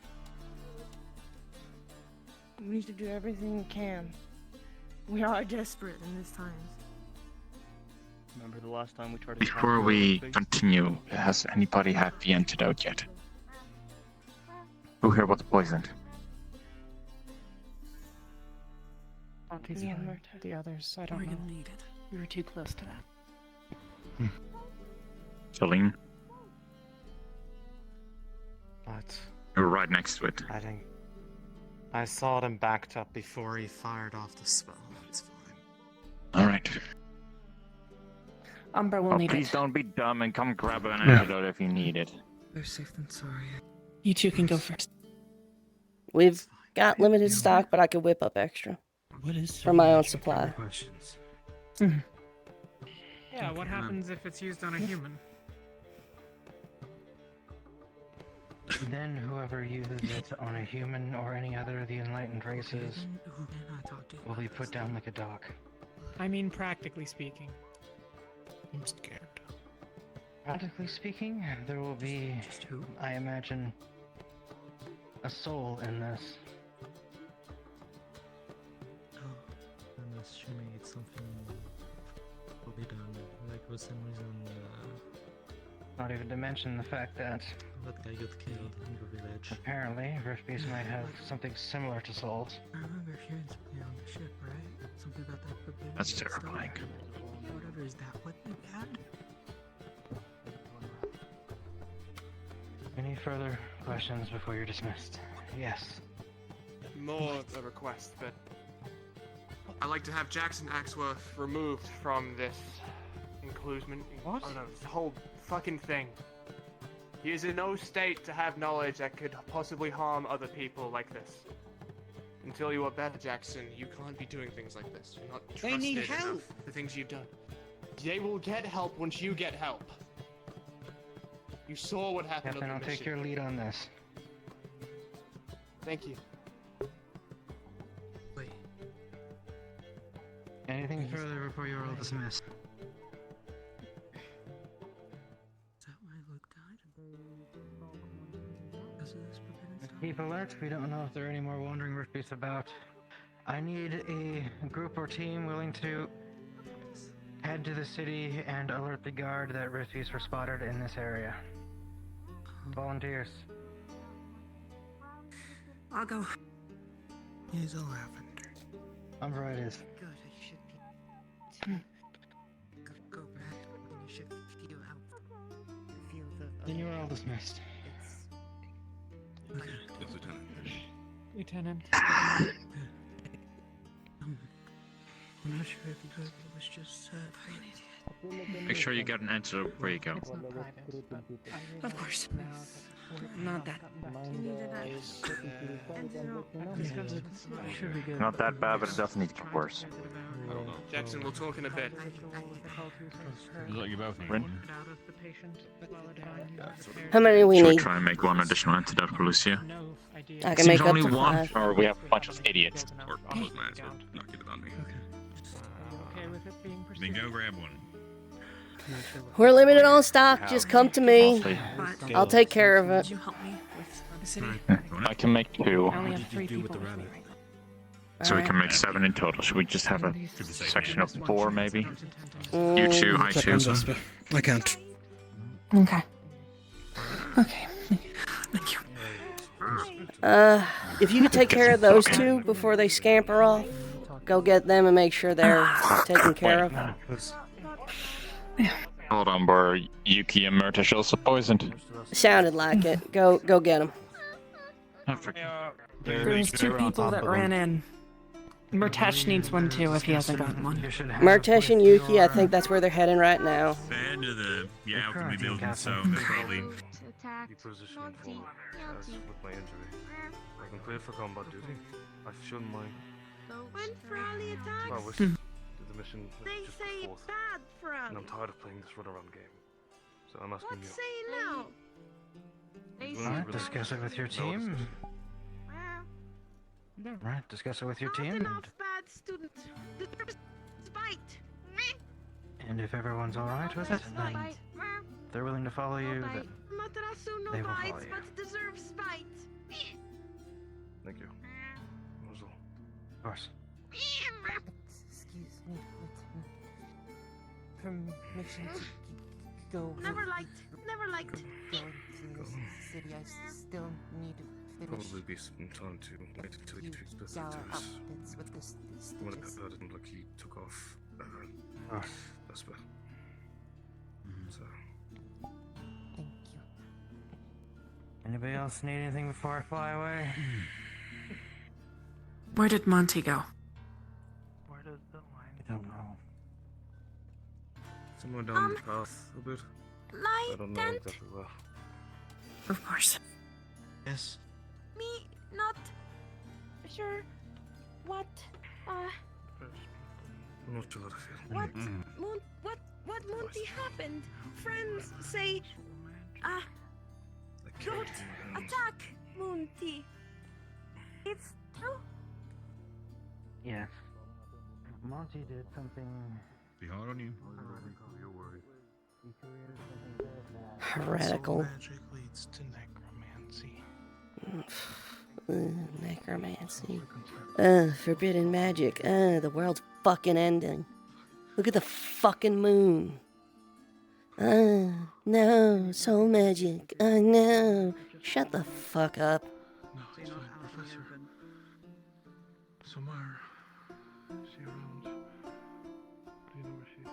We need to do everything we can. We are desperate in these times. Remember the last time we tried to... Before we continue, has anybody had the antidote yet? Who here was poisoned? Me and the others, I don't know. Need it. We were too close to that. Jolene? But You were right next to it. I think I saw them backed up before he fired off the spell. That's fine. Alright. Umbra will need Please it. don't be dumb and come grab an antidote if you need it. Better safe than sorry. You two can go first. We've got limited stock, but I could whip up extra. What is for my own supply. Questions. Yeah, what happens if it's used on a human? Then whoever uses it on a human or any other of the enlightened races will be put down like a dog. I mean, practically speaking. I'm scared. Practically speaking, there will be, I imagine, a soul in this. I'm assuming it's something will be done. Like for some reason, Not even to mention the fact that that guy got killed in your village. apparently Rift Beast might have something similar to souls. I remember hearing something on the ship, right? Something about that forbidden That's stuff. terrifying. Whatever, is that what we had? Any further questions before you're dismissed? Yes. More of a request, but I'd like to have Jackson Axworth removed from this inclusion. What? Oh no, this whole fucking thing. He is in no state to have knowledge that could possibly harm other people like this. Until you are better, Jackson, you can't be doing things like this. You're not They trusted need enough help. for the things you've done. They will get help once you get help. You saw what happened Captain, on I'll the take mission. your lead on this. Thank you. Anything further before you're all dismissed? Is that why Luke died? Because of this forbidden stuff? Keep alert. We don't know if there are any more wandering Rift Beasts about. I need a group or team willing to head to the city and alert the guard that Rift Beasts were spotted in this area. Volunteers. I'll go. He's a lavender. Umbra it is. Good, I should be. Go back. You should feel out. Feel the. Then you are all dismissed. Okay. Yes, Lieutenant. Lieutenant. I'm not sure if you heard what was just said. Make sure you get an antidote before you go. Of course. Not that. Not that bad, but it does need to get worse. I don't know. Jackson, we'll talk in a bit. Look, you both need Rin? one. How many we Should we need? try and make one additional antidote for Lucia? I can make up only to one, 5. or we have a bunch of idiots. Or close my answer. Not get it on me. Okay with it being Then go grab one. We're limited on stock. Just come to me. But- I'll take care of it. Could you help me with the city? I can make 2. I only have 3 do with people the with me rabbit? right So we can Alright. make 7 in total. Should we just have a section of 4, maybe? Mm. You 2, I Check 2. on Vesper. I can't. Okay. Okay. Thank you. If you could take care of those two before they scamper off, go get them and make sure they're taken care of. Hold on, were Yuki and Murtish also poisoned? Sounded like it. Go get them. There was 2 people that ran in. Murtesh needs one too if he hasn't gotten one. Murtesh and Yuki, I think that's where they're heading right now. Fan to the alchemy building, so they're probably. Be positioned for as with my injury. I can clear for combat duty. I shouldn't mind. When Frolly attacks, I wish the mission was they just say forced. bad Frolly. And I'm tired of playing this runaround game. So I'm asking What's you. saying now? They say Alright, discuss it with your team. Right, discuss it with your team. enough bad students deserves spite. And if everyone's alright with it, then they're willing to follow you, then Matarasu no they will follow bites, you. but deserves spite. Thank you. That was all. Of course. Excuse me, but permission to go. Never liked Go to the city. I still need to finish. Probably be some time to wait until he fixed this Gala to us. outfits with this One of stitches. the didn't look he took off Vesper. So Thank you. Anybody else need anything before I fly away? Where did Monty go? Where does the line? I don't know. somewhere down the path a bit. I don't know Lieutenant, exactly where. Of course. Yes. me not sure what I'm not sure how to feel. what what Monty happened. Friends say don't attack Monty. It's true. Yes. Monty did something. Be hard on you. You're worried. He created something very bad. Heretical. Magic leads to necromancy. Necromancy. Forbidden magic. The world's fucking ending. Look at the fucking moon. No, soul magic. No. Shut the fuck up. No, it's fine, Professor. Somewhere. Is she around? Do you know where she is?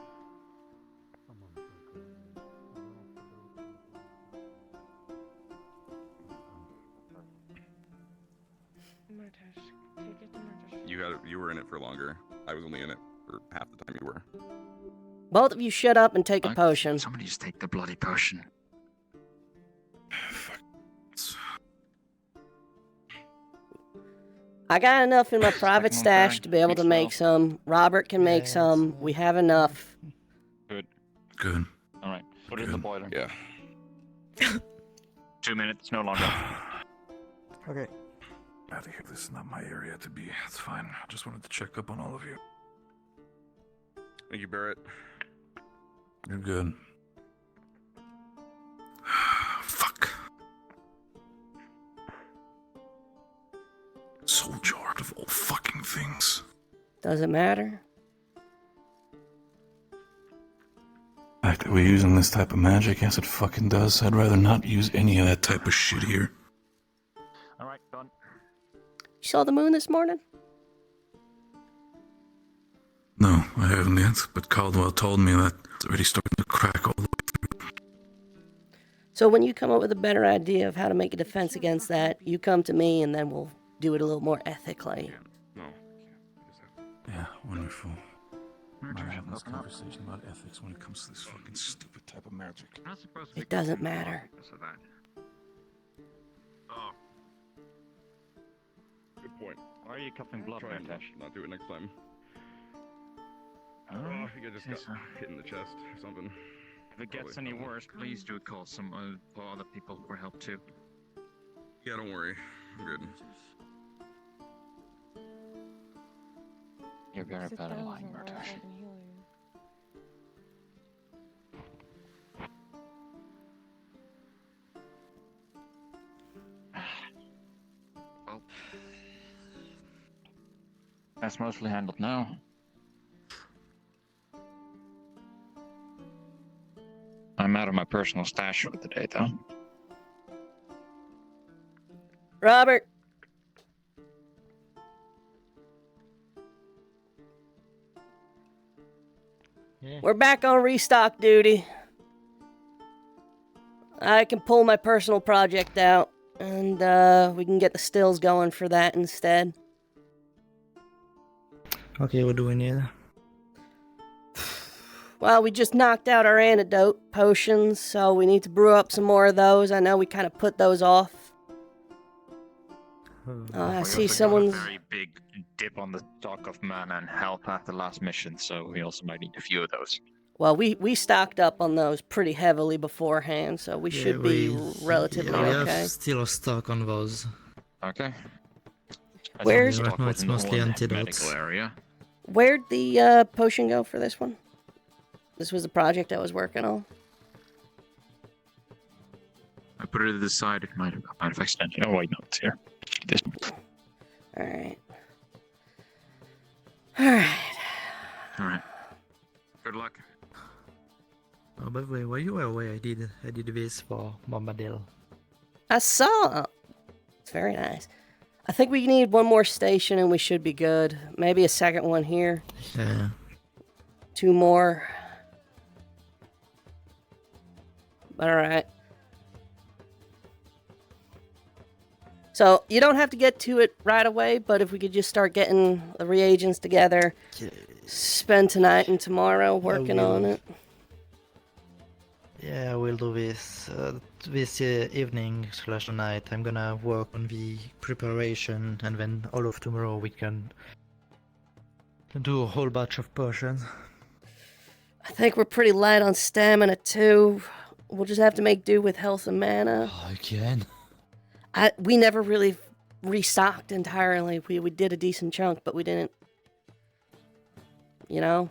You were in it for longer. I was only in it for half the time you were. Both of you shut up and take a potion. Somebody just take the bloody potion. I got enough in my private stash to be able to make some. Robert can make some. We have enough. Good. Good. Alright, put it in the boiler. Yeah. 2 minutes, no longer. Okay. Out of here. This is not my area to be. It's fine. I just wanted to check up on all of you. Thank you, Barrett. You're good. Fuck. Soul jar of all fucking things. Doesn't matter. The fact that we're using this type of magic, yes it fucking does. I'd rather not use any of that type of shit here. Alright, done. You saw the moon this morning? No, I haven't yet, but Caldwell told me that it's already starting to crack all the way. So when you come up with a better idea of how to make a defense against that, you come to me and then we'll do it a little more ethically. No. Yeah, wonderful. We're having this conversation about ethics when it comes to this fucking stupid type of magic. It doesn't matter. Oh. Good point. Why are you coughing blood, Try and Murtash? not do it next time. Oh, I think I just yes, got hit in the chest or something. If it gets any worse, please do call some other people for help too. Yeah, don't worry. I'm good. You're very bad at lying, Murtash. That's mostly handled now. I'm out of my personal stash for the day, though. Robert. Yeah. We're back on restock duty. I can pull my personal project out, and we can get the stills going for that instead. Okay, what do we need? Well, we just knocked out our antidote potions, so we need to brew up some more of those. I know we kind of put those off. I see someone's... Got a very big dip on the stock of mana and health after the last mission, so we also might need a few of those. Well, we stocked up on those pretty heavily beforehand, so we should be relatively we okay. have still a stock on those. Okay. Where's... Right now it's mostly antidotes. Medical area. Where'd the potion go for this one? This was the project I was working on. I put it to the side. It might have accidentally. Oh wait, no, it's here. This. All right. All right. All right. Good luck. Oh, by the way, while you were away, I did this for Bombadil. I saw. It's very nice. I think we need one more station and we should be good. Maybe a second one here. Yeah. 2 more. All right. So you don't have to get to it right away, but if we could just start getting the reagents together, spend tonight and tomorrow working on it. Yeah, I will do this this evening/night. I'm gonna work on the preparation, and then all of tomorrow we can do a whole batch of potions. I think we're pretty light on stamina too. We'll just have to make do with health and mana. Again? We never really restocked entirely. We did a decent chunk, but we didn't. You know?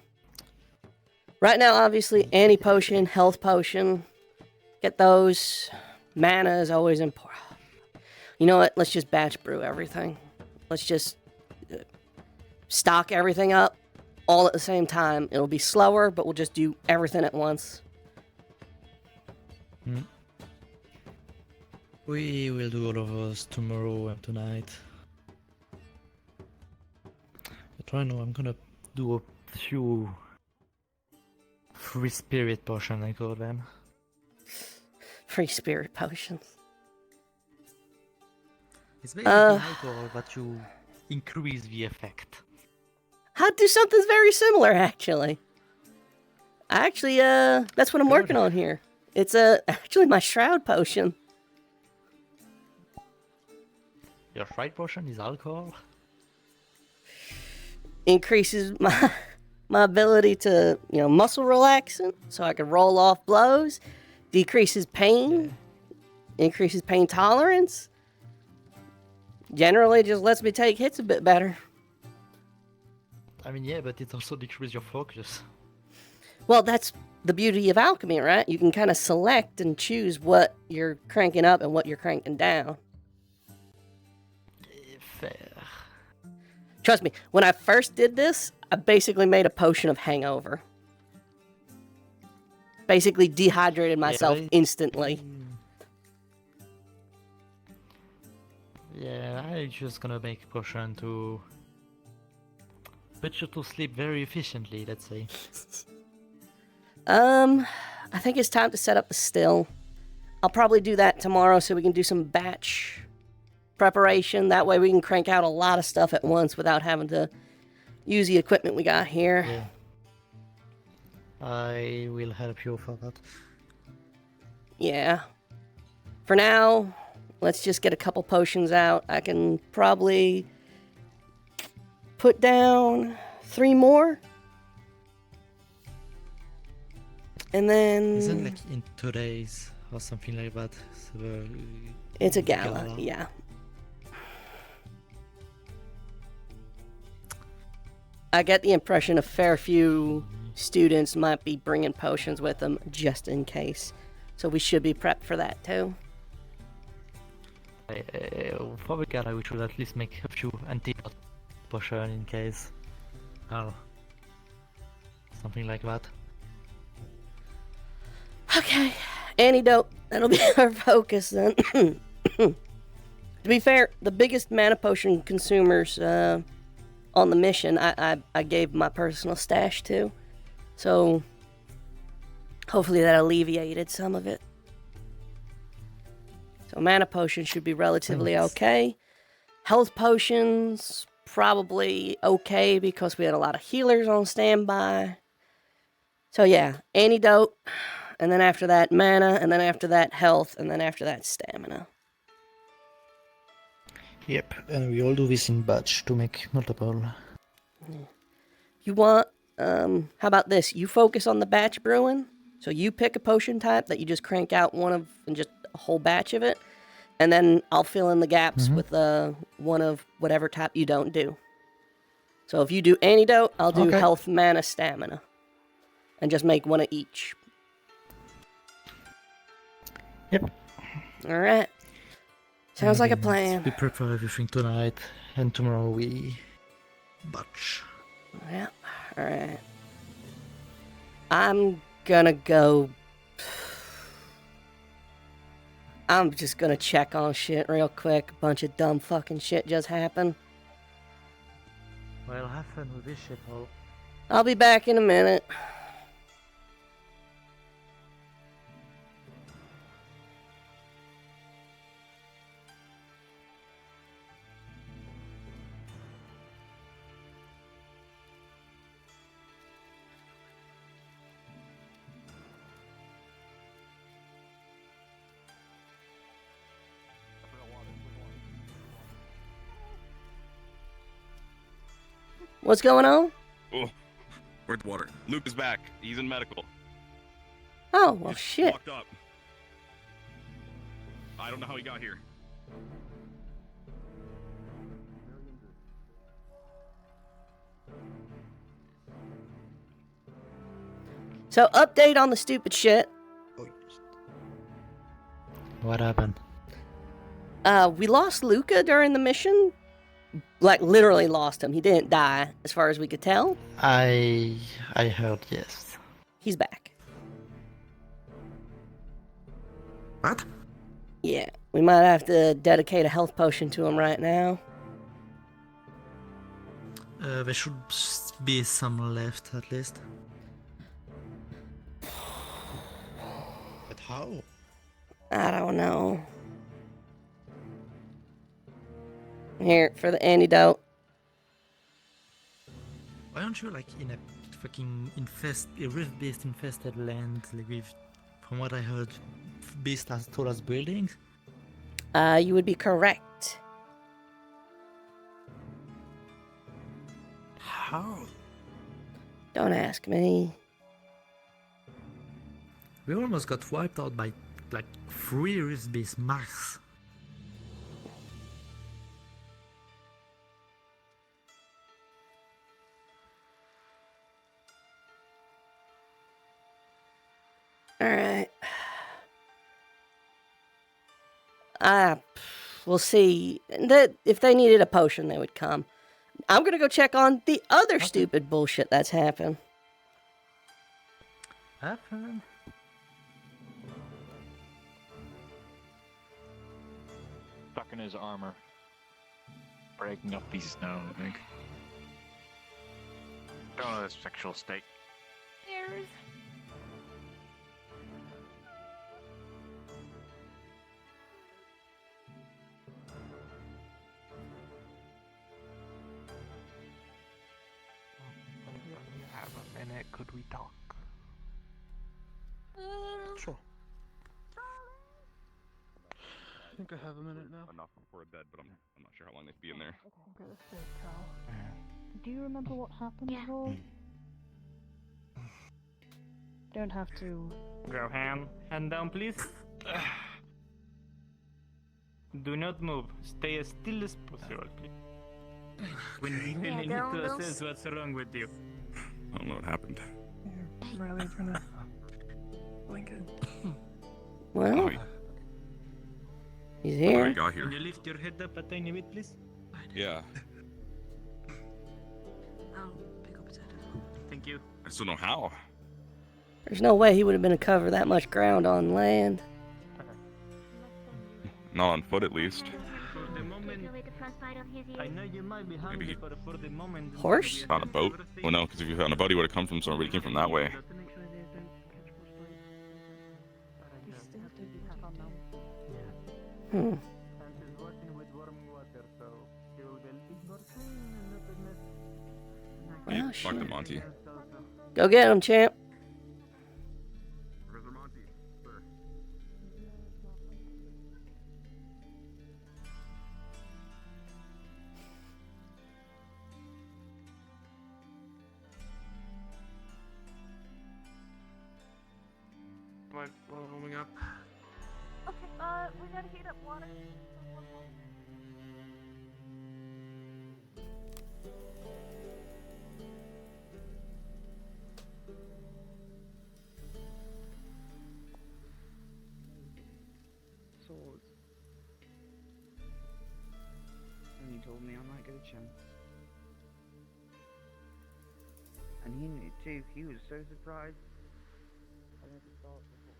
Right now, obviously, anti-potion, health potion. Get those. Mana is always important. You know what? Let's just batch brew everything. Let's just stock everything up all at the same time. It'll be slower, but we'll just do everything at once. We will do all of those tomorrow and tonight. But right now I'm gonna do a few free spirit potions, I call them. Free spirit potions. It's basically alcohol, but you increase the effect. I'd do something very similar, actually. Actually, that's what I'm working on here. It's actually my shroud potion. Your fright potion is alcohol? Increases my ability to, muscle relaxant, so I can roll off blows. Decreases pain. Increases pain tolerance. Generally, just lets me take hits a bit better. I mean, yeah, but it also decreases your focus. Well, that's the beauty of alchemy, right? You can kind of select and choose what you're cranking up and what you're cranking down. Fair. Trust me, when I first did this, I basically made a potion of hangover. Basically dehydrated myself instantly. Yeah, I'm just gonna make a potion to put you to sleep very efficiently, let's say. I think it's time to set up the still. I'll probably do that tomorrow so we can do some batch preparation. That way we can crank out a lot of stuff at once without having to use the equipment we got here. Yeah. I will help you for that. Yeah. For now, let's just get a couple potions out. I can probably put down 3 more. And then... Isn't like in 2 days or something like that? So, it's a gala, yeah. I get the impression a fair few students might be bringing potions with them just in case. So we should be prepped for that too. For the gala, we should at least make a few antidotes. potion in case. Oh. Something like that. Okay, antidote. That'll be our focus then. To be fair, the biggest mana potion consumers on the mission, I gave my personal stash to. So, hopefully that alleviated some of it. So mana potions should be relatively okay. Health potions, probably okay because we had a lot of healers on standby. So yeah, antidote, and then after that mana, and then after that health, and then after that stamina. Yep, and we all do this in batch to make multiple. You want, how about this? You focus on the batch brewing. So you pick a potion type that you just crank out one of, and just a whole batch of it. And then I'll fill in the gaps with one of whatever type you don't do. So if you do antidote, I'll do health, mana, stamina. And just make one of each. Yep. Alright. Sounds like a plan. We prepare everything tonight, and tomorrow we batch. Yeah, alright. I'm gonna go... I'm just gonna check on shit real quick. A bunch of dumb fucking shit just happened. Well, have fun with this shithole. I'll be back in a minute. What's going on? Oh, where's water? Luke is back. He's in medical. Oh, well, shit. Locked up. I don't know how he got here. So, update on the stupid shit. What happened? We lost Luca during the mission. Like, literally lost him. He didn't die, as far as we could tell. I heard yes. He's back. What? Yeah, we might have to dedicate a health potion to him right now. There should be some left, at least. But how? I don't know. Here, for the antidote. Why aren't you like in a fucking a rift-based infested land, like with, from what I heard, beast as tall as buildings? You would be correct. How? Don't ask me. We almost got wiped out by like 3 rift-based marks. Alright. We'll see. If they needed a potion, they would come. I'm gonna go check on the other stupid bullshit that's happened. Happened. Stuck in his armor. Breaking up pieces now, I think. Don't know his sexual state. There's... Have a minute, could we talk? Sure. I think I have a minute now. Enough before bed, but I'm not sure how long they'd be in there. Do you remember what happened at all? Don't have to. Grohan, hand down, please. Do not move. Stay as still as possible, please. When Nicholas says what's wrong with you. I don't know what happened. I'm really trying to blink it. Well, he's How here. he got here. Can you lift your head up a tiny bit, please? Yeah. I'll pick up his head as well. Thank you. I still don't know how. There's no way he would have been to cover that much ground on land. Not on foot, at least. For the moment, I know you might be hungry, but for the moment... Horse? On a boat? Well, no, because if he was on a boat, he would have come from somewhere, but he came from that way. Hmm. Hey, Well, fuck the shit. Monty. Go get him, champ. Professor Monty, sir. Am I warming up? Okay, we gotta heat up water. Swords. And you told me I might get a chance. And he knew too. He was so surprised. I never thought before.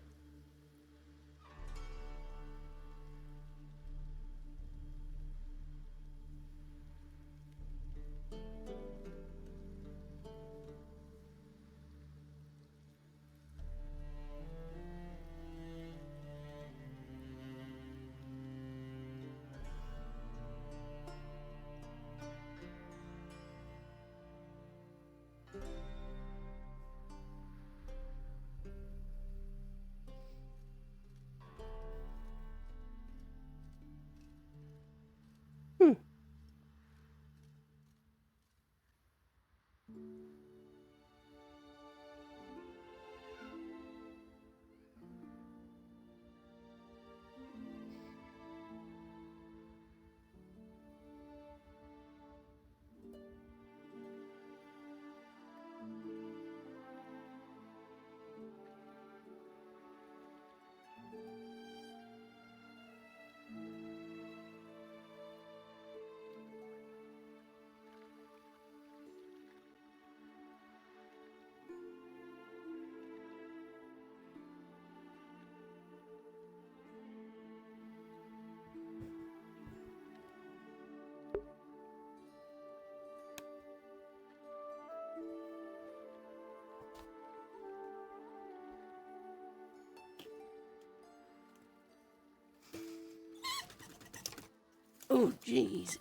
Oh, jeez.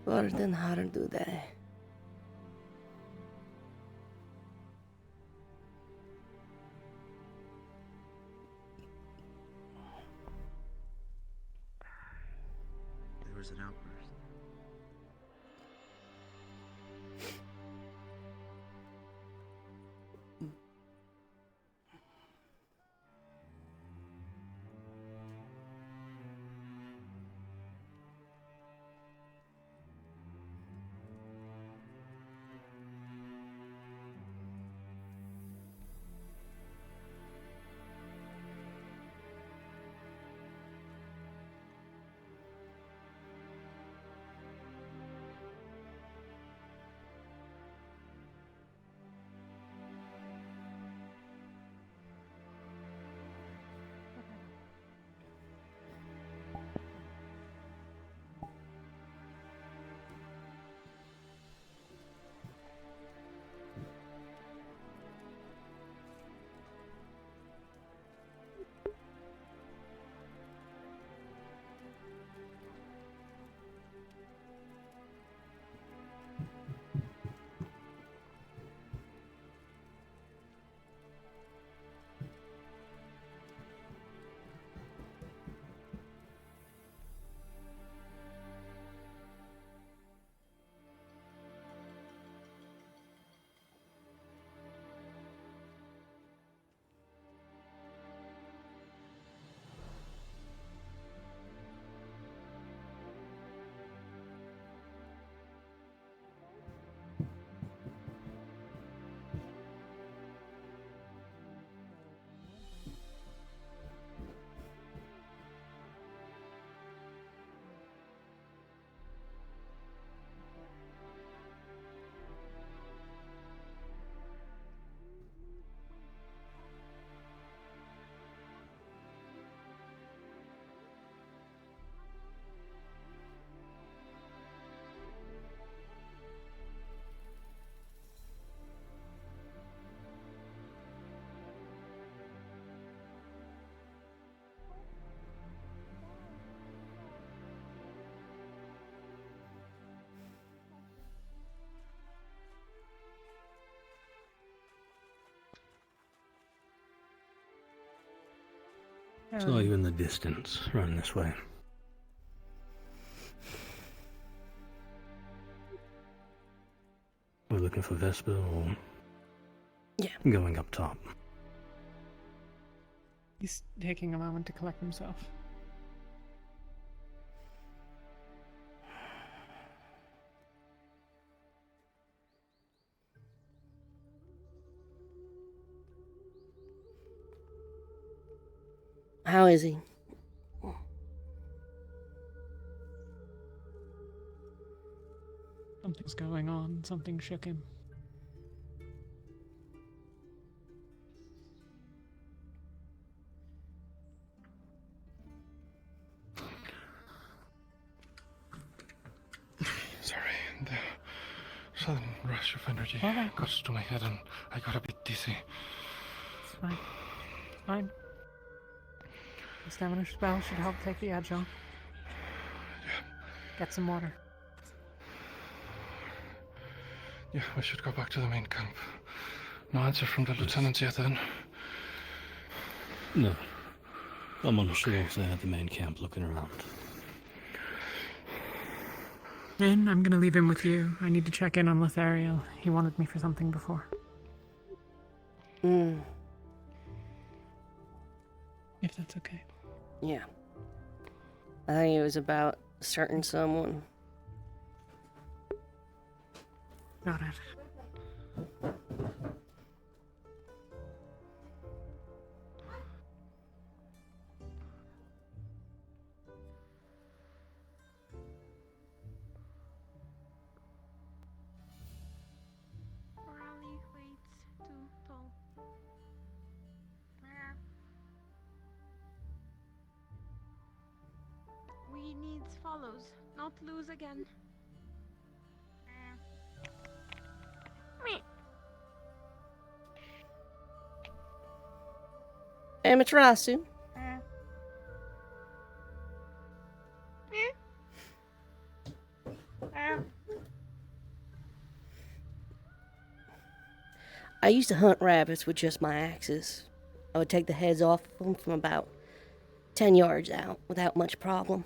Worden har du det? There was an outburst. Saw you in the distance, running this way. We're looking for Vesper or... Yeah. Going up top. He's taking a moment to collect himself. How is he? Something's going on. Something shook him. Sorry, the sudden rush of energy Alright. got to my head and I got a bit dizzy. It's fine. Fine. The stamina spell should help take the edge off. Get some water. Yeah, we should go back to the main camp. No answer from the lieutenants yet then? No. I'm unsure if they're at the main camp looking around. And I'm gonna leave him with you. I need to check in on Lothario. He wanted me for something before. Mm. If that's okay. Yeah. I think it was about starting someone. Got it. Raleigh waits too tall. We need follows, not lose again. Me. Amaterasu. I used to hunt rabbits with just my axes. I would take the heads off of them from about 10 yards out without much problem.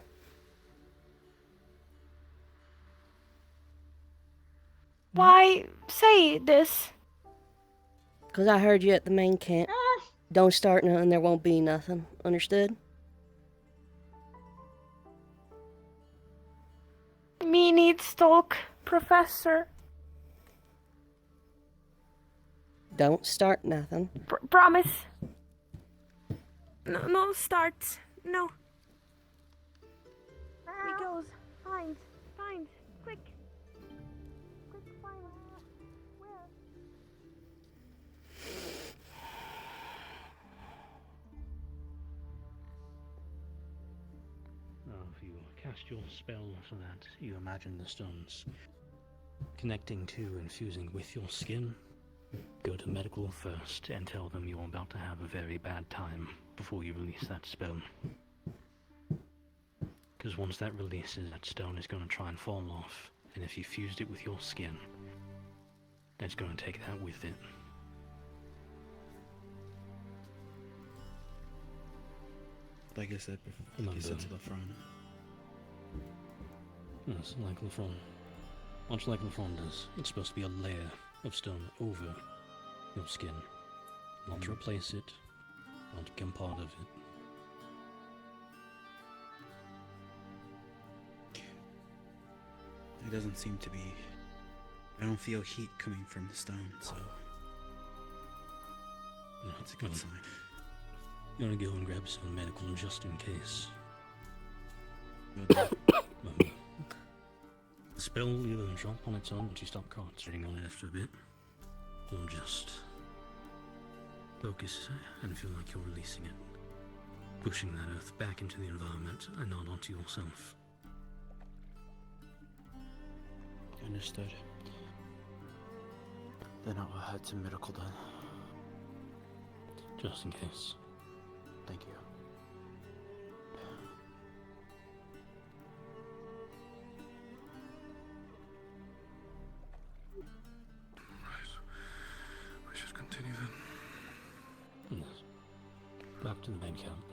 Why say this? 'Cause I heard you at the main camp. Don't start nothing, there won't be nothing. Understood? Me need stalk, Professor. Don't start nothing. Promise. No starts. No. We goes. Find. Quick. Find. Where? If you cast your spell so that you imagine the stones connecting to and fusing with your skin, go to medical first and tell them you're about to have a very bad time before you release that spell. Because once that releases, that stone is going to try and fall off, and if you fused it with your skin, that's going to take that with it. Like I said, like you said to the front. Yes, like Lafron. Much like Lafron does, it's supposed to be a layer of stone over your skin. Not to replace it, not to become part of it. It doesn't seem to be... I don't feel heat coming from the stone, so... No, it's a good sign. You want to go and grab some medical just in case. The spell will either drop on its own once you stop concentrating on it after a bit, or just focus and feel like you're releasing it, pushing that earth back into the environment and not onto yourself. Understood. Then I'll head to medical then. Just in case. Thank you. We should continue then. Yes. Back to the main camp.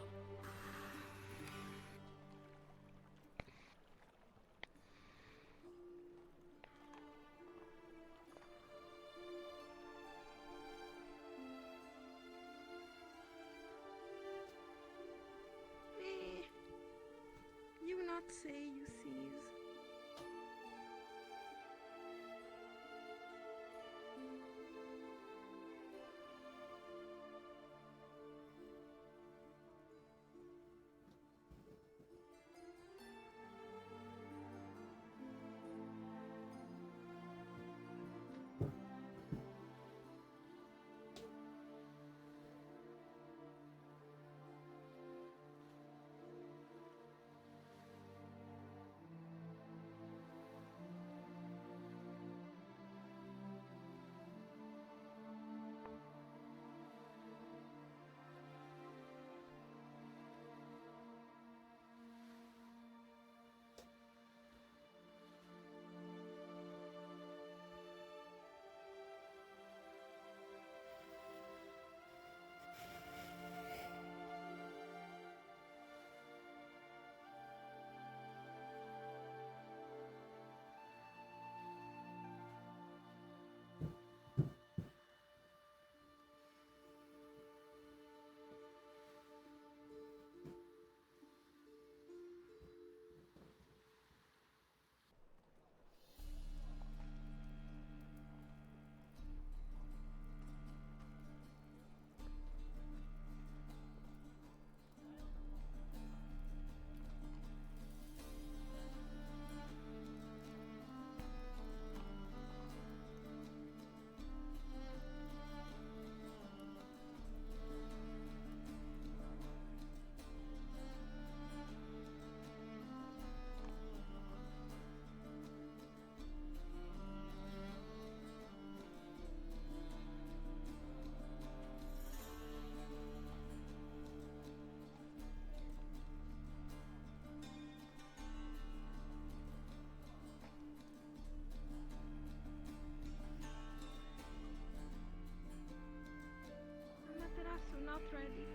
ready.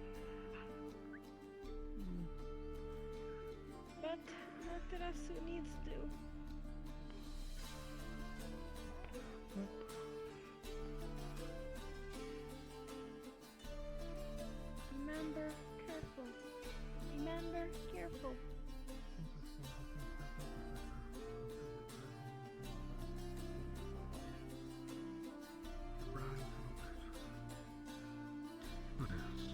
But Materasu needs to. Remember, careful. Remember, careful. What else?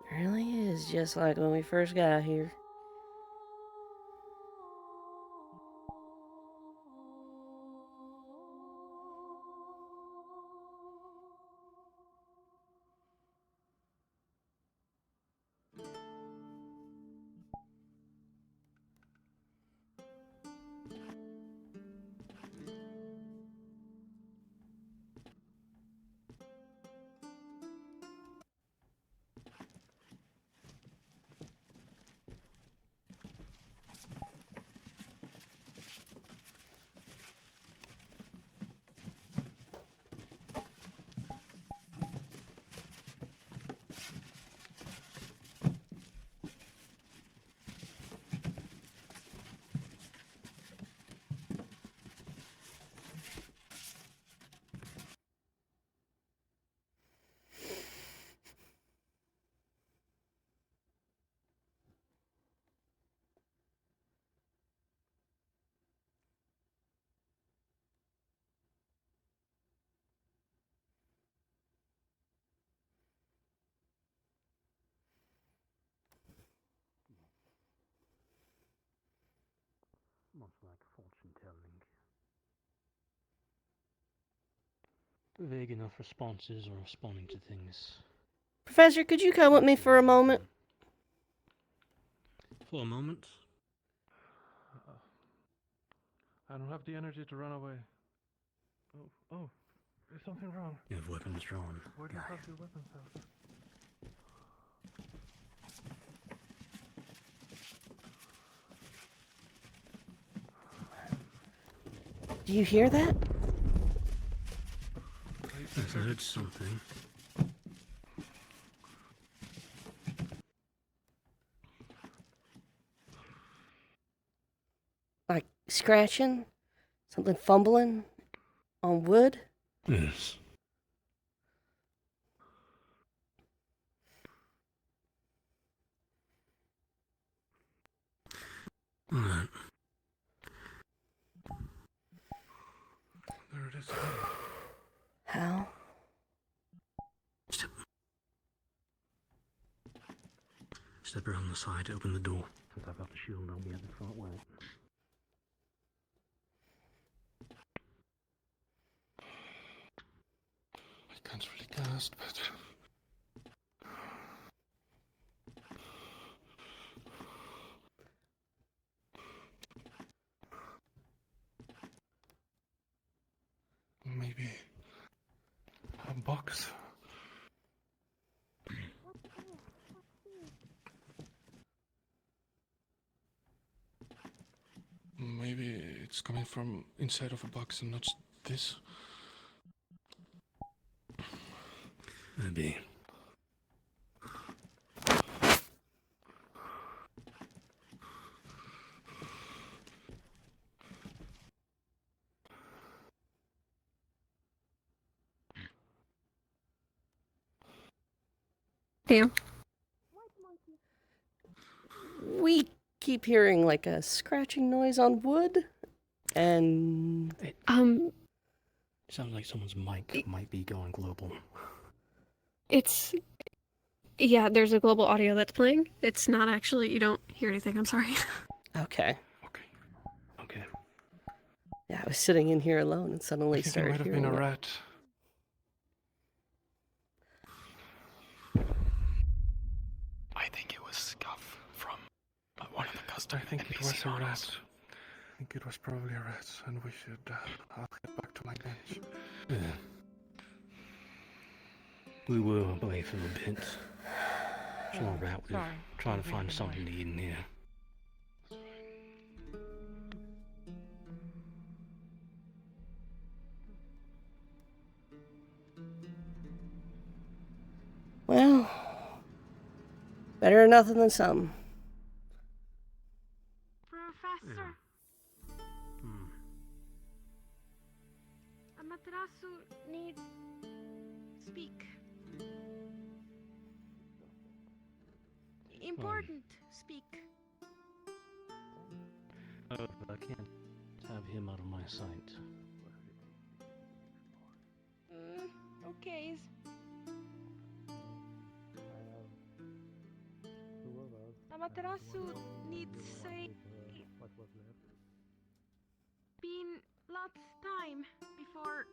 It really is just like when we first got here. Much like fortune telling. Vague enough responses or responding to things. Professor, could you come with me for a moment? For a moment? I don't have the energy to run away. Oh, there's something wrong. You have weapons drawn. Where do you have your weapons out? Do you hear that? I heard something. Like scratching? Something fumbling? On wood? Yes. Alright. There it is. How? Step around the side, open the door. Since I've got the shield, I'll be at the front way. I can't really cast, but... Maybe... a box? Maybe it's coming from inside of a box and not this. Maybe. Damn. We keep hearing like a scratching noise on wood, and Sounds like someone's mic might be going global. It's... Yeah, there's a global audio that's playing. It's not actually... You don't hear anything, I'm sorry. Okay. Okay. Yeah, I was sitting in here alone and suddenly I think it started might have hearing been a it. rat. I think it was scuff from one of the custom I think it NPC was a rat. models. I think it was probably a rat, and we should. I'll get back to my bench. Yeah. We were away for a bit. Saw a rat. We're trying to find something to eat in here. Well, better than nothing than some. Professor. Amaterasu needs speak. Important speak. Oh, but I can't have him out of my sight. Okay. Amaterasu needs say been lots time before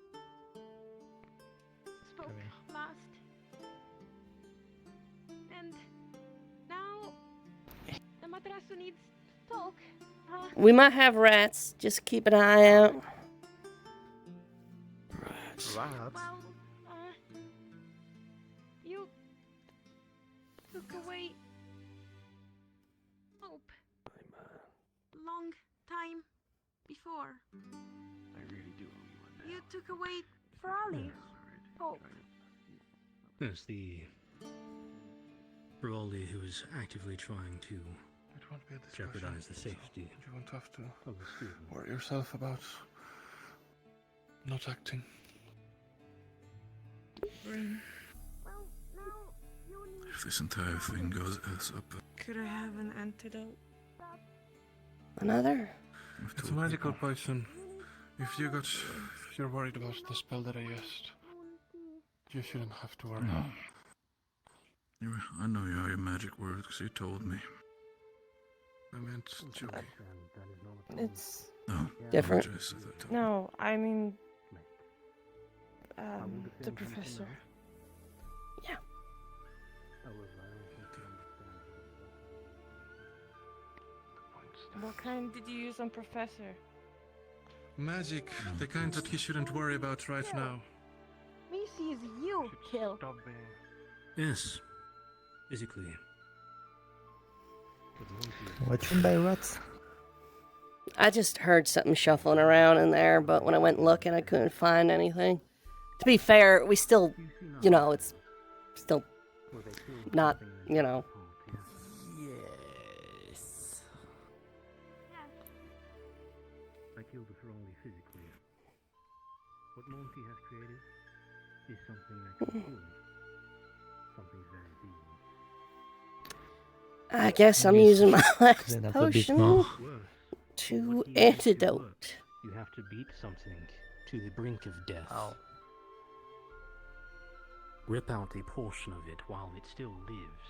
spoke last. And now Amaterasu needs talk. We might have rats. Just keep an eye out. Well, you took away hope long time before. I really do owe you one now. You took away Ferali hope. There's the Ferali who is actively trying to It won't be a discussion. jeopardize the safety You won't have to of the student. worry yourself about not acting. If this entire thing goes ass up, Could I have an antidote? Another? It's a magical poison. If you're worried about the spell that I used, you shouldn't have to worry. No. I know how your magic works, because you told me. I meant joking. It's No, different. apologize at that time. no, I mean, the professor. Yeah. What kind did you use on Professor? Magic, the kind that he shouldn't worry about right now. Me sees you kill. Yes, physically. What you mean by rats? I just heard something shuffling around in there, but when I went looking, I couldn't find anything. To be fair, we still, it's still not, Yes. I killed the Ferali physically. What Monty has created is something that can heal. Something very deep. I guess I'm using my last Then that's a bit potion more. to antidote. You have to beat something to the brink of death. Rip out a portion of it while it still lives.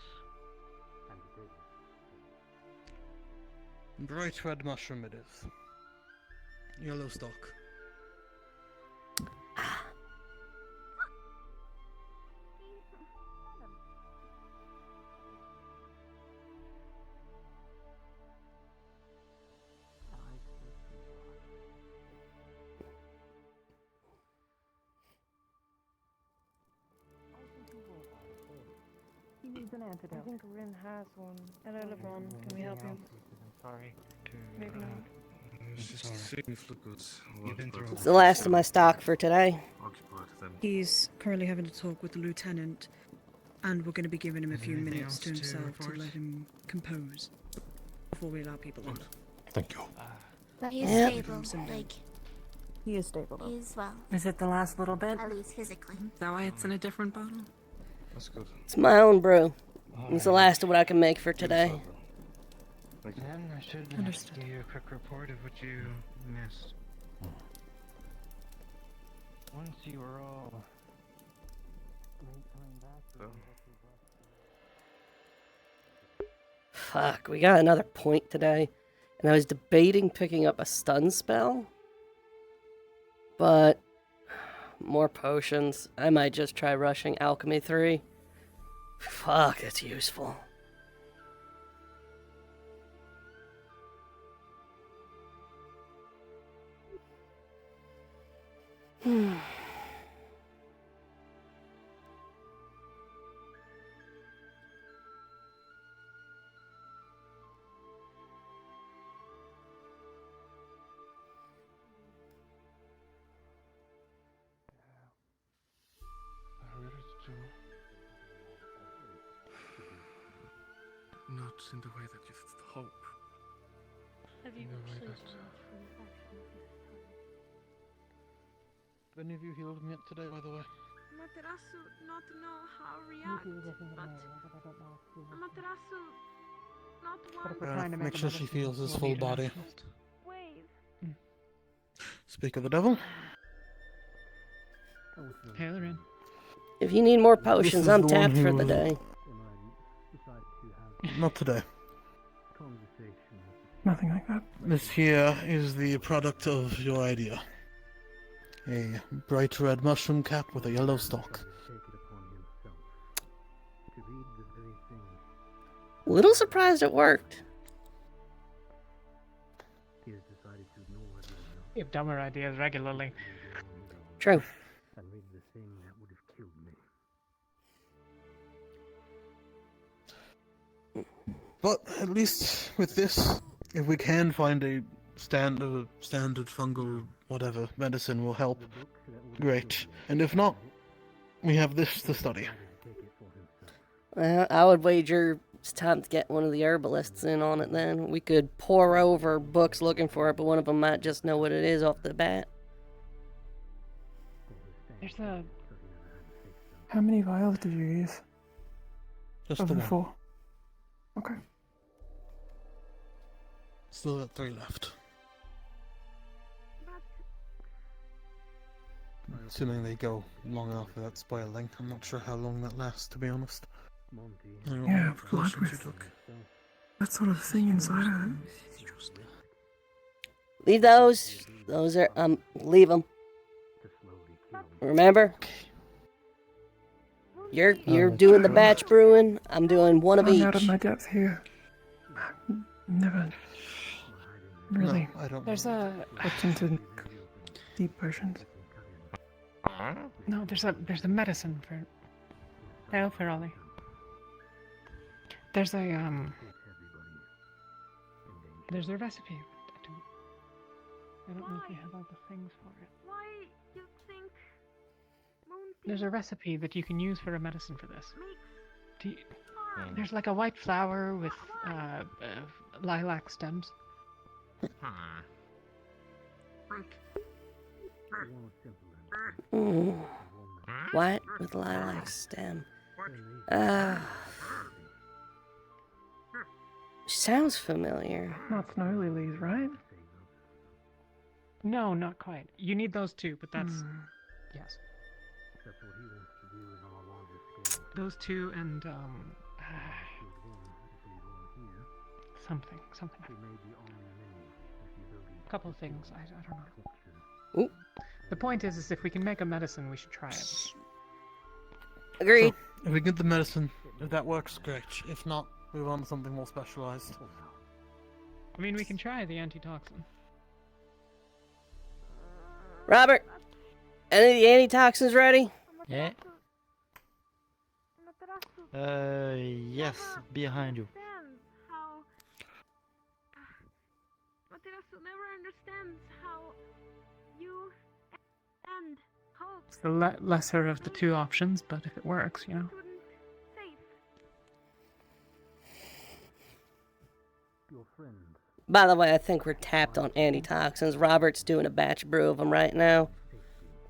Bright red mushroom it is. Yellow stalk. He needs an antidote. I think Rin has one. Hello, LeBron. Can we help him? Sorry. Maybe not. was just seeing if Luke was It's the last of my stock for today. occupied then. He's currently having to talk with the lieutenant, and we're going to be giving him a few Anything minutes else to to himself to report? let him compose before we allow people in. Thank you. But he's Yep. stable, like, He is stable, though. he's well, Is it the last little bit? at least physically. Is that why it's in a different bottle? That's good. It's my own brew. It's the last of what I can make for today. Then I should Understood. give you a quick report of what you missed. Once you were all coming back. Fuck, we got another point today. And I was debating picking up a stun spell. But more potions. I might just try rushing Alchemy 3. Fuck, it's useful. I really do. Not in the way that you hope. Have you In the way actually that Have any of you healed him yet today, by the way? Amaterasu not know how react, but Amaterasu not want. Fair enough. Make sure she feels his full body. Wave. Speak of the devil. Taylor in. If you need more This potions, is I'm the one tapped for who- the day. Not today. Nothing like that. This here is the product of your idea. A bright red mushroom cap with a yellow stalk. Little surprised it worked. You have dumber ideas regularly. True. But at least with this, if we can find a standard fungal whatever medicine will help, great. And if not, we have this to study. I would wager it's time to get one of the herbalists in on it then. We could pore over books looking for it, but one of them might just know what it is off the bat. There's a. How many vials did you use? Just Of the the one. 4. Okay. Still got 3 left. Assuming they go long enough without spoiling. I'm not sure how long that lasts, to be honest. I don't know Yeah, what precautions blood you with took. that sort of thing inside of it. Leave those. Those are, leave them. Remember? You're doing the batch brewing. I'm doing one of I'm each. out of my depth here. Never really No, I don't. There's a. looked into deep potions. No, there's a medicine for. Hail for Ollie. There's a There's a recipe. I don't know if you have all the things for it. Why you think There's a recipe that you can use for a medicine for this. Do you, harm? there's like a white flower with lilac stems. Mm. What? With lilac stem. Sounds familiar. Not snow lilies, right? No, not quite. You need those two, but that's yes. Those two and something. A couple of things. I don't know. Ooh. The point is if we can make a medicine, we should try it. Agreed. So, if we get the medicine, if that works, great. If not, move on to something more specialized. I mean, we can try the antitoxin. Robert, any of the antitoxins ready? Yeah. Yes, behind you. How Amaterasu never understands how you and hope It's the lesser of the two options, but if it works, you know. safe. Your friend. By the way, I think we're tapped on antitoxins. Robert's doing a batch brew of them right now.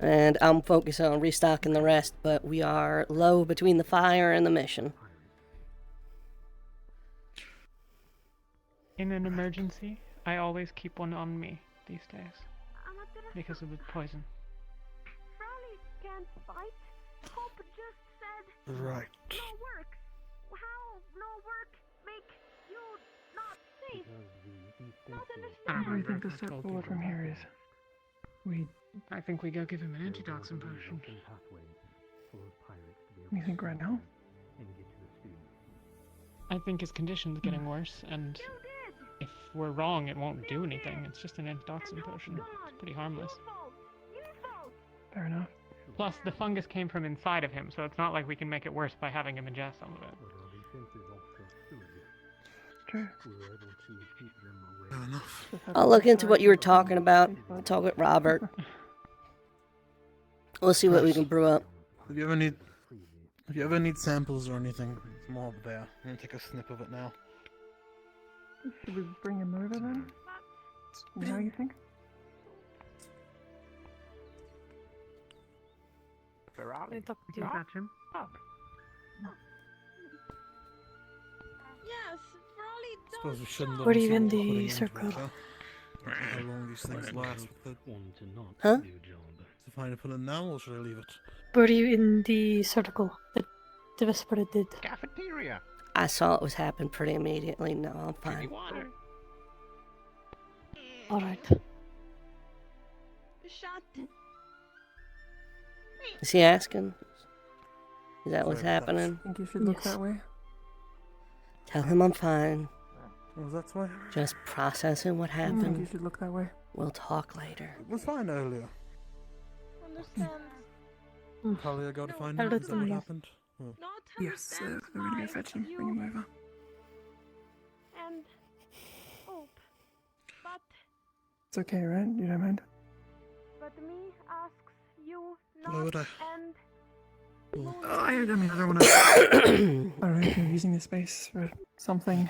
And I'm focusing on restocking the rest, but we are low between the fire and the mission. In an emergency, I always keep one on me these days. Because of the poison. Frolly can't fight. Hope just said Right. no work. How no work make you not safe? Not What do you think the understand. step forward from here is? I think we go give him an antitoxin potion. You think right now? I think his condition's getting worse, and if we're wrong, it won't do anything. It's just an antitoxin potion. It's pretty harmless. Fair enough. Plus, the fungus came from inside of him, so it's not like we can make it worse by having him ingest some of it. True. Fair enough. I'll look into what you were talking about. I'll talk with Robert. We'll see what we can brew up. If you ever need samples or anything, I'm all there. I'm gonna take a snip of it now. Should we bring him over then? You know what you think? Ferrari. Catch him up. Yes, Frolly Suppose we shouldn't What are you see in what we're the putting into circle? it, huh? How long these things last. Huh? Is it fine to put it now, or should I leave it? Were you in the circle that the Vesper did? Cafeteria. I saw it was happen pretty immediately. No, I'm fine. Water. Alright. Shut. Is he asking? Is that what's happening? I think you should look that way. Tell him I'm fine. Was that why? Just processing what I think you happened. should look that way. We'll talk later. It was fine earlier. Understand. Talia got to find I'll him. let Is that them what know. happened? Oh. Not Yes, we're gonna go fetch him. Bring him over. and hope. But It's okay, right? You don't mind? me asks you Why not would I? and I mean, I don't want to. I don't know if you're using this space for something.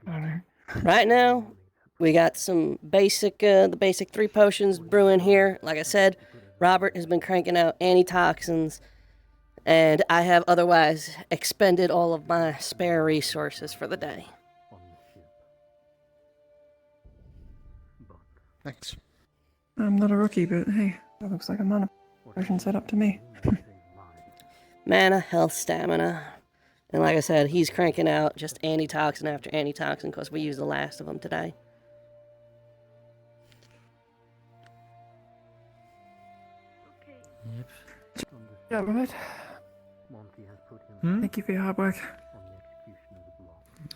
I don't know. Right now, we got some the basic 3 potions brewing here. Like I said, Robert has been cranking out antitoxins, and I have otherwise expended all of my spare resources for the day. Thanks. I'm not a rookie, but hey, that looks like a mana potion set up to me. Mana, health, stamina. And like I said, he's cranking out just antitoxin after antitoxin because we used the last of them today. Yep. Yeah, right. Thank you for your hard work.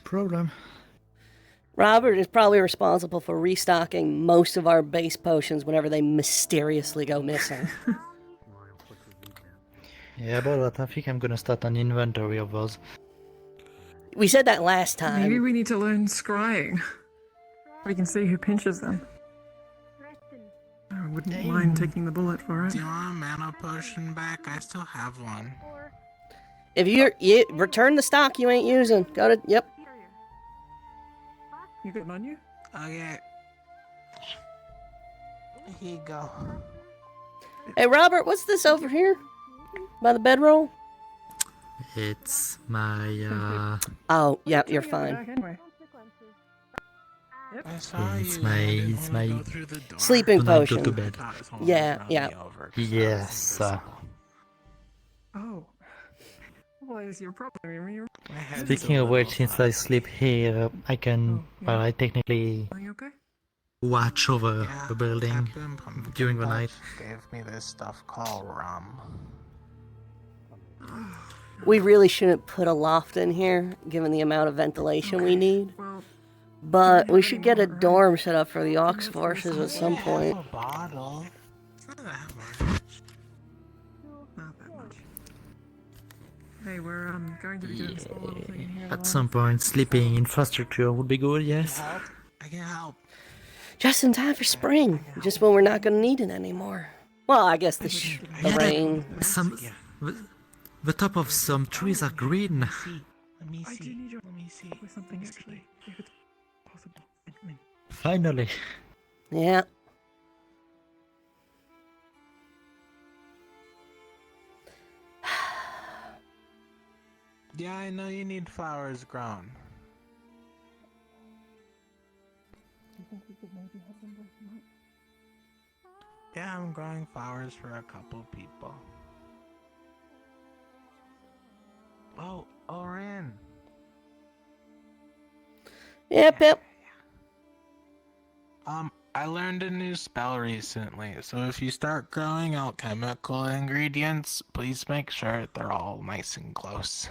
Problem. Robert is probably responsible for restocking most of our base potions whenever they mysteriously go missing. Yeah, but I think I'm gonna start an inventory of those. We said that last time. Maybe we need to learn scrying. We can see who pinches them. I wouldn't mind taking the bullet for it. Do you want a mana potion back? I still have one. If you return the stock you ain't using, go to yep. You got it on you? Okay. Here you go. Hey Robert, what's this over here? By the bedroll? It's my Oh, yeah, you're fine. Anyway. I saw it's you. my Go through the door. Sleeping when I potion. go to bed. Yeah, yeah. Yes. Oh. What is your problem? Speaking of which, since I sleep here, I can. Well, I technically Are you okay? watch over the building during the night. Gave me this stuff called rum. We really shouldn't put a loft in here, given the amount of ventilation we need. But we should get a dorm set up for the Aux forces at some point. A bottle. Not that much. Hey, we're going to be doing this whole little thing in here. At some point, sleeping infrastructure would be good. Yes. I can help. Just in time for spring. Just when we're not gonna need it anymore. Well, I guess the rain. The top of some trees are green. Let me see. With something actually, if it's possible. Finally. Yeah. Yeah, I know you need flowers grown. You think we could maybe have them break them up? Yeah, I'm growing flowers for a couple people. Oh, Oren. Yep. I learned a new spell recently, so if you start growing alchemical ingredients, please make sure they're all nice and close.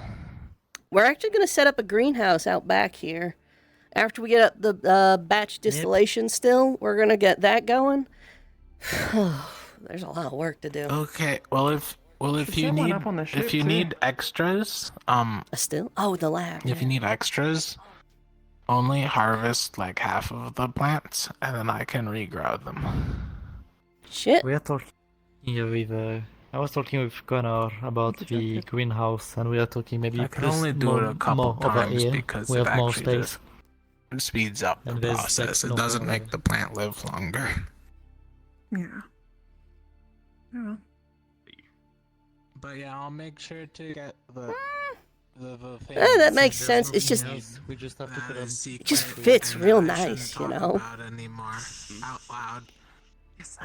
We're actually gonna set up a greenhouse out back here. After we get up the batch distillation still, we're gonna get that going. There's a lot of work to do. Okay, well if you need extras, a still? Oh, the lab. If you need extras, only harvest like half of the plants, and then I can regrow them. Shit. We are talking with. I was talking with Connor about the greenhouse, and we are talking maybe I can only do it a couple more over times here. because We it have more actually space. just speeds up the And there's, process. like, It no doesn't power. make the plant live longer. Yeah. Oh well. But yeah, I'll make sure to get the thing. That makes sense. It's just We just have to put them. it just fits real nice, you know. Anymore out loud.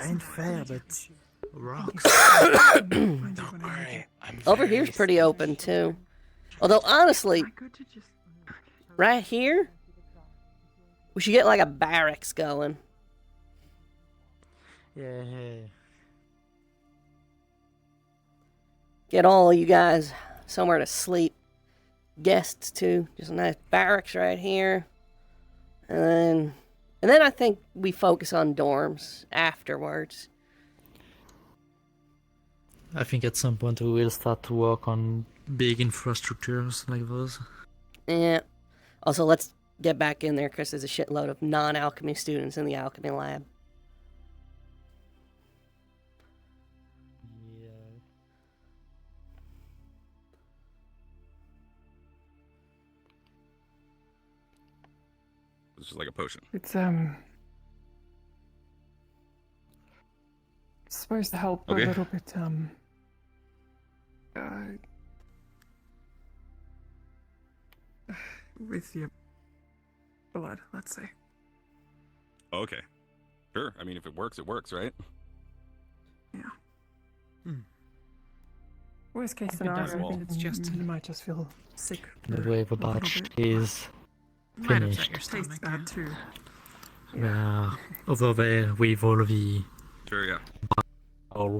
Ain't fair, but rocks. Don't worry. Over here's pretty open too. Although honestly, right here, we should get like a barracks going. Yeah. Get all you guys somewhere to sleep. Guests too. Just a nice barracks right here. And then I think we focus on dorms afterwards. I think at some point we will start to work on big infrastructures like those. Yeah. Also, let's get back in there because there's a shitload of non-alchemy students in the alchemy lab. This is like a potion. It's supposed to help Okay. a little bit With your blood, let's say. Okay. Sure. I mean, if it works, right? worst case If it doesn't, scenario. then it's just You might just feel sick. The way the batch is Might upset finished. your stomach, bad too. Yeah. Over there with all the Sure. Yeah. all.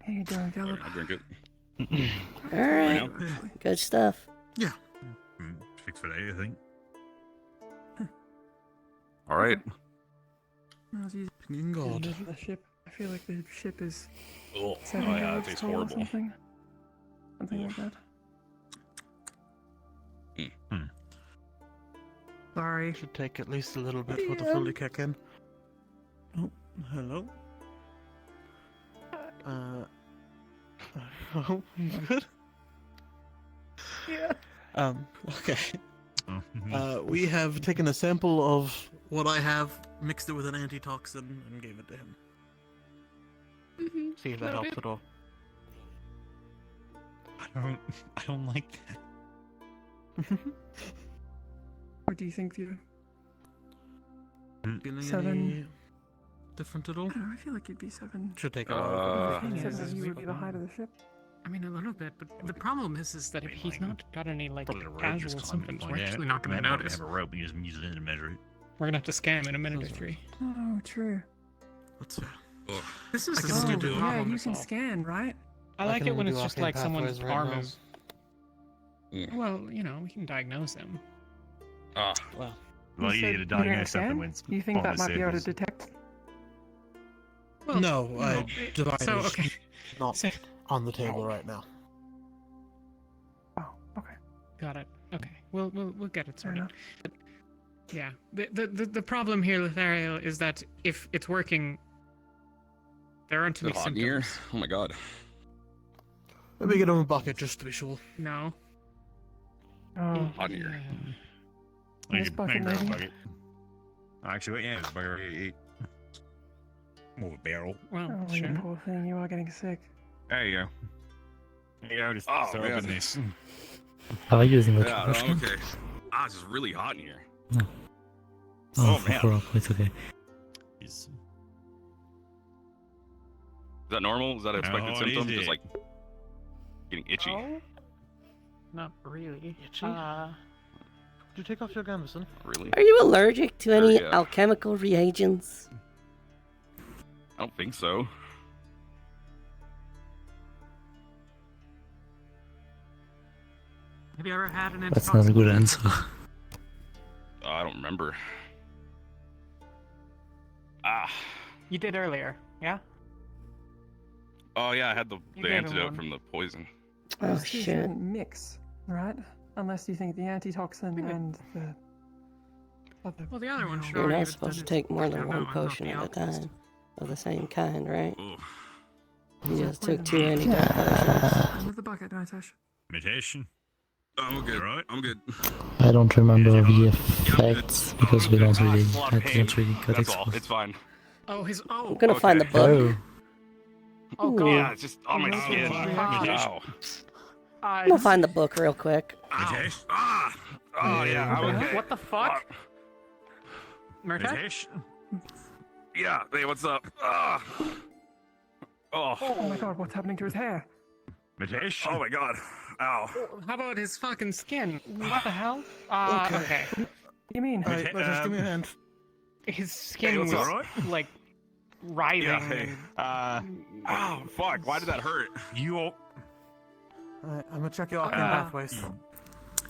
How you doing, Caleb? I'll drink it. All right. Good stuff. Yeah. Fix for today, I think. All right. God. The ship. I feel like the ship is. Oh, setting yeah, the it tastes toll or horrible. Something like that. Sorry. Should take at least a little bit for the fully kick in. Oh, hello. Oh, good. Yeah. Okay. Mm-hmm. We have taken a sample of what I have, mixed it with an antitoxin, and gave it to him. See if that That'll helps do. at all. I don't like that. What do you think, Theo? Feeling 7. any different at all? I don't know, I feel like it'd be 7. Should take a Uh, I think 7 of you would be the height of the ship. I mean, a little bit, but the problem is that if he's not got any like Put it in a rope, casual just climb it. symptoms, Like, we're yeah, actually not going to we have- notice. We have a rope, we just use it in to measure it. We're gonna have to scam in a minute or 3. Oh, true. What's that? This is I the can still stupid do it. problem. Yeah, you to can solve. scan, right? I I like can it when only it's do just arcane like someone's pathways right arm now. is. Well, you know, we can diagnose them. Ah. Well. Well, You you said need to you're diagnose gonna something scan? when it's You think that bonus might be able to samples. detect? Well, No, no, I divide so, it. okay. Not So- on the table right now. Oh, okay. Got it. Okay, we'll get it sorted. enough. But Yeah. The problem here, Lothario, is that if it's working, there aren't too Is it many hot in here? symptoms. Oh my god. Let me get him a bucket just to be sure. No. Oh, Hot in here. This bucket, maybe? Actually, yeah, it's better to eat. More of a barrel. Well, Oh, sure. you poor thing, you are getting sick. There you go. There you go, just Oh, throw man. up in this. Are you using the Yeah, trash no, can? okay. It's just really hot in here. Oh, man. for it's okay. Is that normal? Is that an expected How symptom? is Just it? like getting itchy. Oh? Not really. Itchy? Did you take off your gambeson? Really? Are you allergic to any yeah. alchemical reagents? I don't think so. Have you ever had an That's not a good answer. I don't remember. You did earlier, yeah? Oh yeah, I had the You gave him antidote one. from the poison. Oh, Those two shit. shouldn't mix, right? Unless you think the antitoxin and the other. Well, the other one You're not supposed to take more than one potion at a time of the same kind, right? You just took 2 antidote potions. With the bucket, Nitesh. Imitation. I'm good. Right? I'm good. I don't remember the effects because we don't really, It's a lot of I didn't pain. really get That's all. exposed. It's fine. Oh, his. Oh. I'm gonna find the book. Oh, God. Yeah, it's just on my Oh, skin. God. Ow. I'm gonna find the book real quick. Oh yeah. I'm okay. What the fuck? Murta? Yeah. Hey, what's up? Oh. Oh my god, what's happening to his hair? Oh my god. Ow. How about his fucking skin? What the hell? Okay. What do you mean? Alright, just give me a hand. His skin what's was up? like writhing. Yeah. Hey. and- Oh fuck. Why did that hurt? You all. Alright, I'm gonna check your arcane pathways.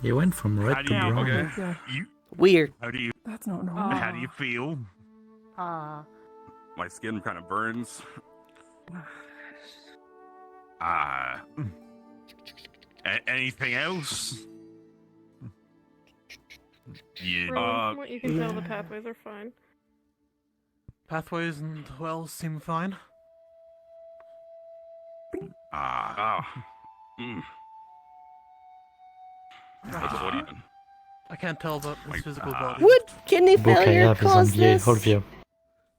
You went from How red do to you? brown. Okay. Yeah. You. Weird. How do you? That's not normal. How do you feel? My skin kind of burns. Anything else? Yeah. From what you can tell, the pathways are fine. Pathways and wells seem fine. What do you mean? I can't tell about his physical body. Would kidney The book I failure have is on cause the this? Olvia.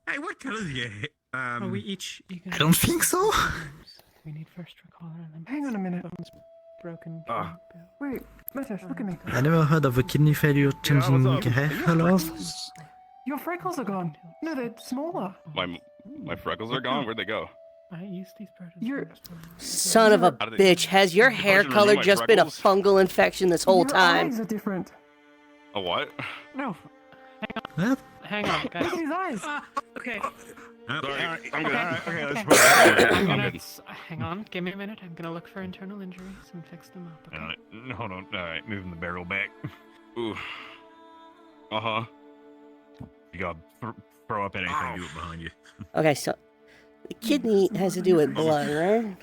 Hey, what colour is your hair? Are we each? I don't think so. We need first recall and then. Hang on a minute. Bones broken. Wait, Nitesh, look at me. I never heard of a kidney failure changing hair colors. Your freckles are gone. No, they're smaller. My freckles are gone. Where'd they go? I used these proteins. You're Son of a How do they- bitch, has your Did the hair potion color remove my just been a freckles? fungal infection this whole your time? eyes are different. A what? No. What? Hang on, Look guys. at his eyes. Okay. Sorry. I'm good. Okay, let's I'm I'm gonna. good. Hang on. Give me a minute. I'm gonna look for internal injuries and fix them up. Okay. Hold on. Alright, moving the barrel back. Ooh. Uh-huh. You gotta throw up anything you got behind you. Okay, so the kidney has to do with blood, right?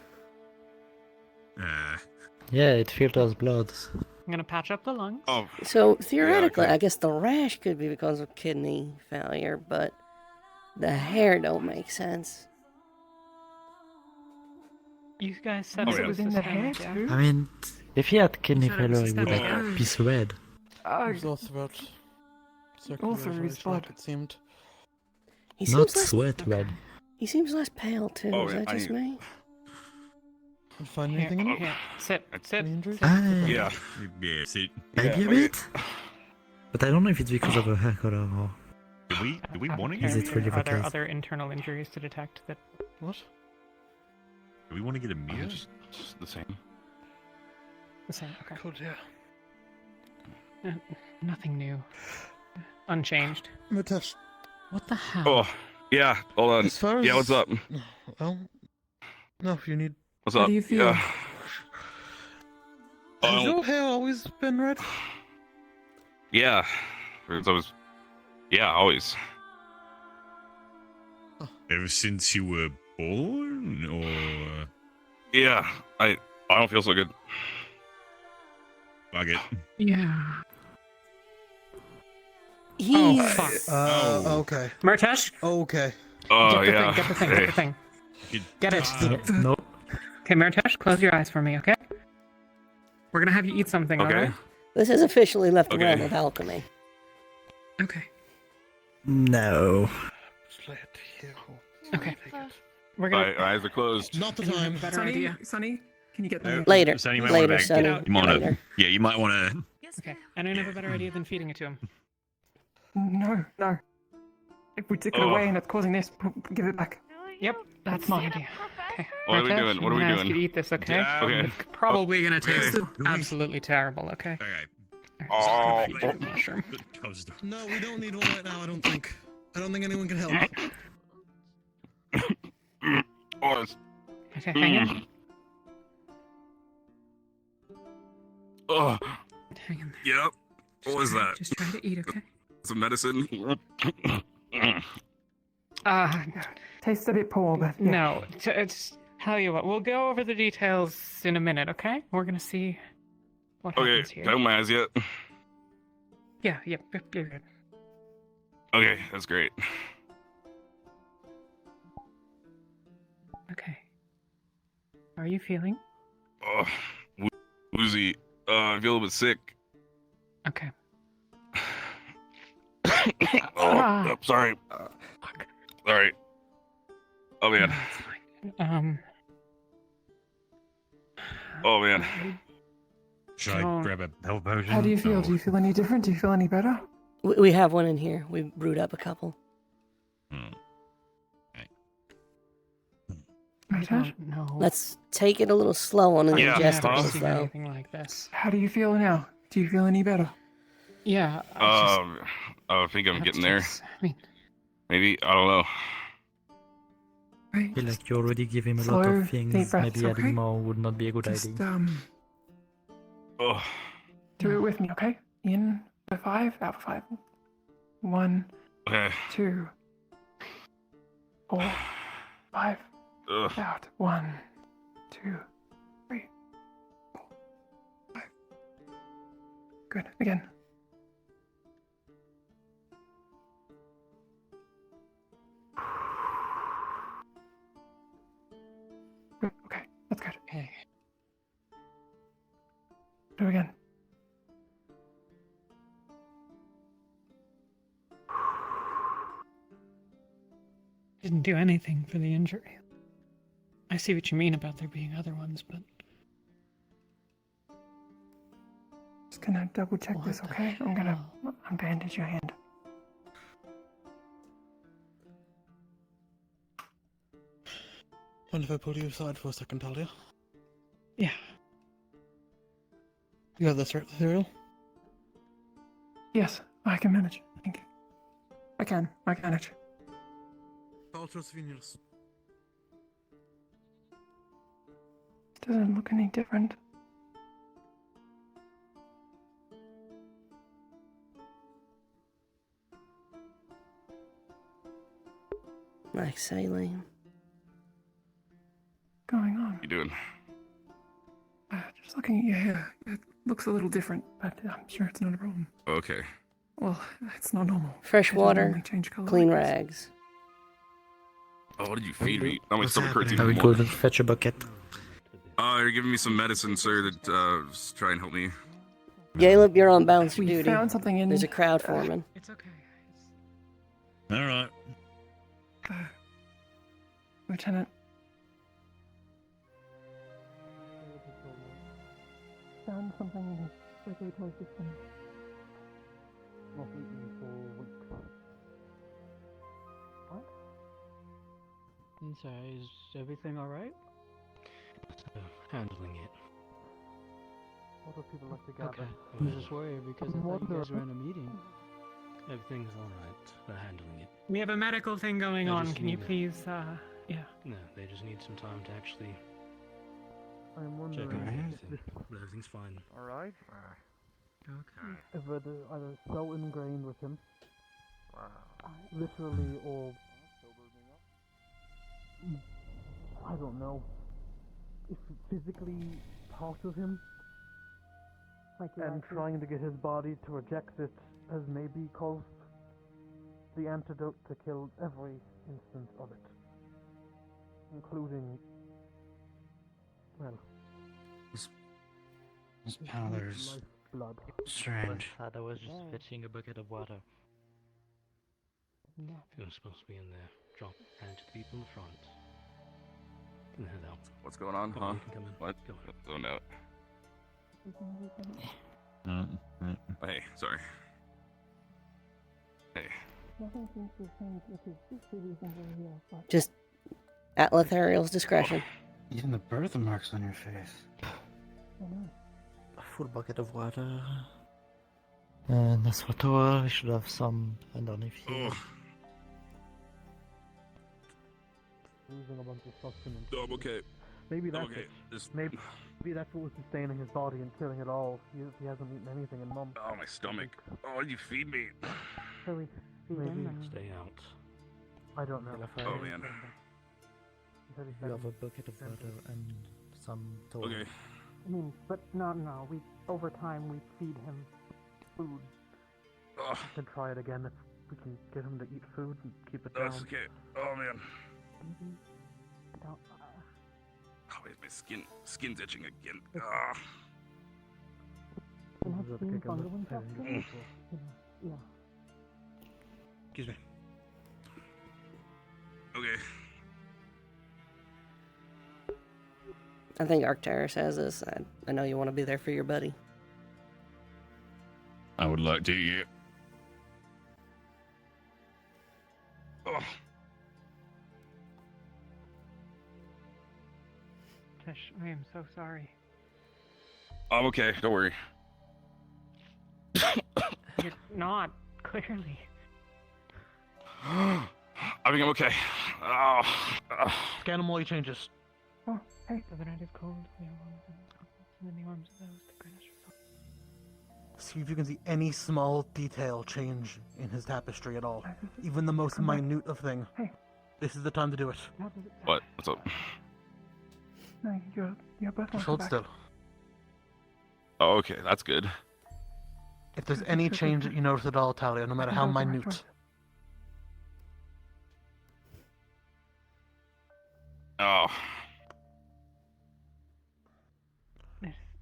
Yeah, it filters blood. I'm gonna patch up the lungs. Oh. So theoretically, okay. I guess the rash could be because of kidney failure, but the hair don't make sense. You guys said Oh, it yeah. was in the systemic, hair yeah? too? I mean, if he had kidney Said it was failure, he would systemic. like piece red. It was all throughout. All through his blood. It seemed. He Not seems less. sweat red. He seems less pale too. Oh, Is yeah, that I just need- me? Did you find Here, anything in it? here. Sit. Any injuries? Ah, Yeah. Yeah, see. maybe a Yeah, bit. But I don't know if it's because of her hair color or. Do we want to Is get? it really Are there because- other internal injuries to detect that? What? Do we want to get a mirror? Just the same. The same. Okay. Could, yeah. Nothing new. Unchanged. Nitesh, What the hell? Oh, yeah. Hold on. as far as. Yeah, what's up? Well, no, you need. What's How up? do you feel? Yeah. Has your hair always been red? Yeah. Because I was. Yeah, always. Ever since you were born, or Yeah. I don't feel so good. fuck it. Yeah. He's. Oh, fuck. Okay. Murtash? Okay. Oh, Get the yeah. thing, get the thing, get the thing. Get it. Nope. Okay, Murtash, close your eyes for me, okay? We're gonna have you eat something, Okay. alright? This has officially left the Okay. realm of alchemy. Okay. No. Okay. We're gonna. Eyes are closed. Not the I have time. a better Sonny, idea. Sonny, can you get them? Later. Sonny, you might Later, wanna Sonny. Get out. You wanna, Later. yeah, you might want to. Okay. And I have a better idea than feeding it to him. No, no. If we take it away and it's causing this, give it back. Yep, that's my idea. Okay. What are we Murtash, doing? What are I'm we gonna ask doing? you to eat this, okay? Okay. It's probably gonna taste Okay. absolutely terrible, okay? Okay. Oh. Feed you the mushroom. No, we don't need one right now, I don't think. I don't think anyone can help. Oh, it's... Okay, hang in. Oh. Hang in there. Yep. What was that? Just try to eat, okay? Some medicine? Tastes a bit poor, but yeah. No, it's tell you what, we'll go over the details in a minute, okay? We're gonna see what Okay, happens here. can I open my eyes yet? Yeah, yep, you're good. Okay, that's great. Okay. How are you feeling? Oh, woozy. I feel a little bit sick. Okay. Oh, sorry. Sorry. Oh, man. Oh, man. Should I grab a health potion? How do you feel? Do you feel any different? Do you feel any better? We have one in here. We brewed up a couple. No. Let's take it a little slow on the Yeah, ingestibles, seen though. anything like this. How do you feel now? Do you feel any better? Yeah. I think I'm getting there. I mean, Maybe, I don't know. I feel like you already give him a lot Slow, of things. deep breaths, Maybe okay? adding more would not be a good Just idea. Oh, do it with me, okay? In for 5, out for 5. 1, okay. 2, 4, 5. Ugh. Out. 1, 2, 3, 4, 5. Good. Again. Good. Okay, that's good. okay. Do it again. Didn't do anything for the injury. I see what you mean about there being other ones, but Just gonna double check this, okay? I'm gonna unbandage your hand. Mind if I pull you aside for a second, Talia? yeah. You have the cereal? Yes, I can manage. Thank you. I can manage. Doesn't look any different. Like saline. Going on? You doing? Just looking at your hair, it looks a little different, but I'm sure it's not a problem. Okay. Well, it's not normal. Fresh It doesn't water, normally change color clean like this. rags. Oh, what did you feed me? Oh, my What's stomach hurts I even will more. go and fetch a bucket. You're giving me some medicine, sir, that just try and help me. Caleb, you're on bouncer We duty. found something in. There's a crowd forming. It's okay. All right. Lieutenant. Found something in his circulatory system. Not eaten for weeks. What? I'm sorry, is everything alright? Handling it. What do people like to gather? Okay. I was just worried because I thought you guys were in a Wonder- meeting. Everything's alright. We're handling it. We have a medical thing going I on. just Can you need please, yeah. No, they just need some time to actually I'm check wondering on if everything. this But everything's fine. alright. Okay. If it is either so ingrained with him, literally, or I don't know, if physically part of him, and trying to get his body to reject it has maybe caused the antidote to kill every instance of it, including, well, This powder's blood. strange. I was just fetching a bucket of water. If you're supposed to be in there, drop hand to the people in the front. And head out. What's going on, Go huh? you can come in. What? Go Oh no. Hey, sorry. Hey. Nothing seems to change with his cities and where he is, but Just at Lothariel's discretion. Even the birthmarks on your face. A full bucket of water. And that's what we should have some underneath here. Losing a bunch of sustenance. I'm okay. Maybe that's okay. it. Just... Maybe that's what was sustaining his body and killing it all. He hasn't eaten anything in months. Oh, my stomach. Oh, you feed me. Maybe. Stay out. I don't know. Oh, man. You have a bucket of water and some towels. Okay. I mean, but no. We over time we feed him food. Oh, We can try it again if we can get him to eat food and keep it down. that's okay. Oh, man. Maybe I don't. Oh, wait, my skin's itching again. Ah. Can have Is that seen kicking fungal the infection. pain? Yeah. Excuse me. Okay. I think Arcturus has this. I know you want to be there for your buddy. I would like to, yeah. Oh. Tish, I am so sorry. I'm okay, don't worry. You're not, clearly. I think I'm okay. Oh. Scanamoli changes. Oh, hey. The night is cold. We are warm in the arms of those that grant us repose. See if you can see any small detail change in his tapestry at all. Even the most minute of thing. Hey. This is the time to do it. What? What's up? No, your breath won't Hold come still. back. Oh, okay, that's good. If there's any change that you notice at all, Talia, no matter how minute. Oh.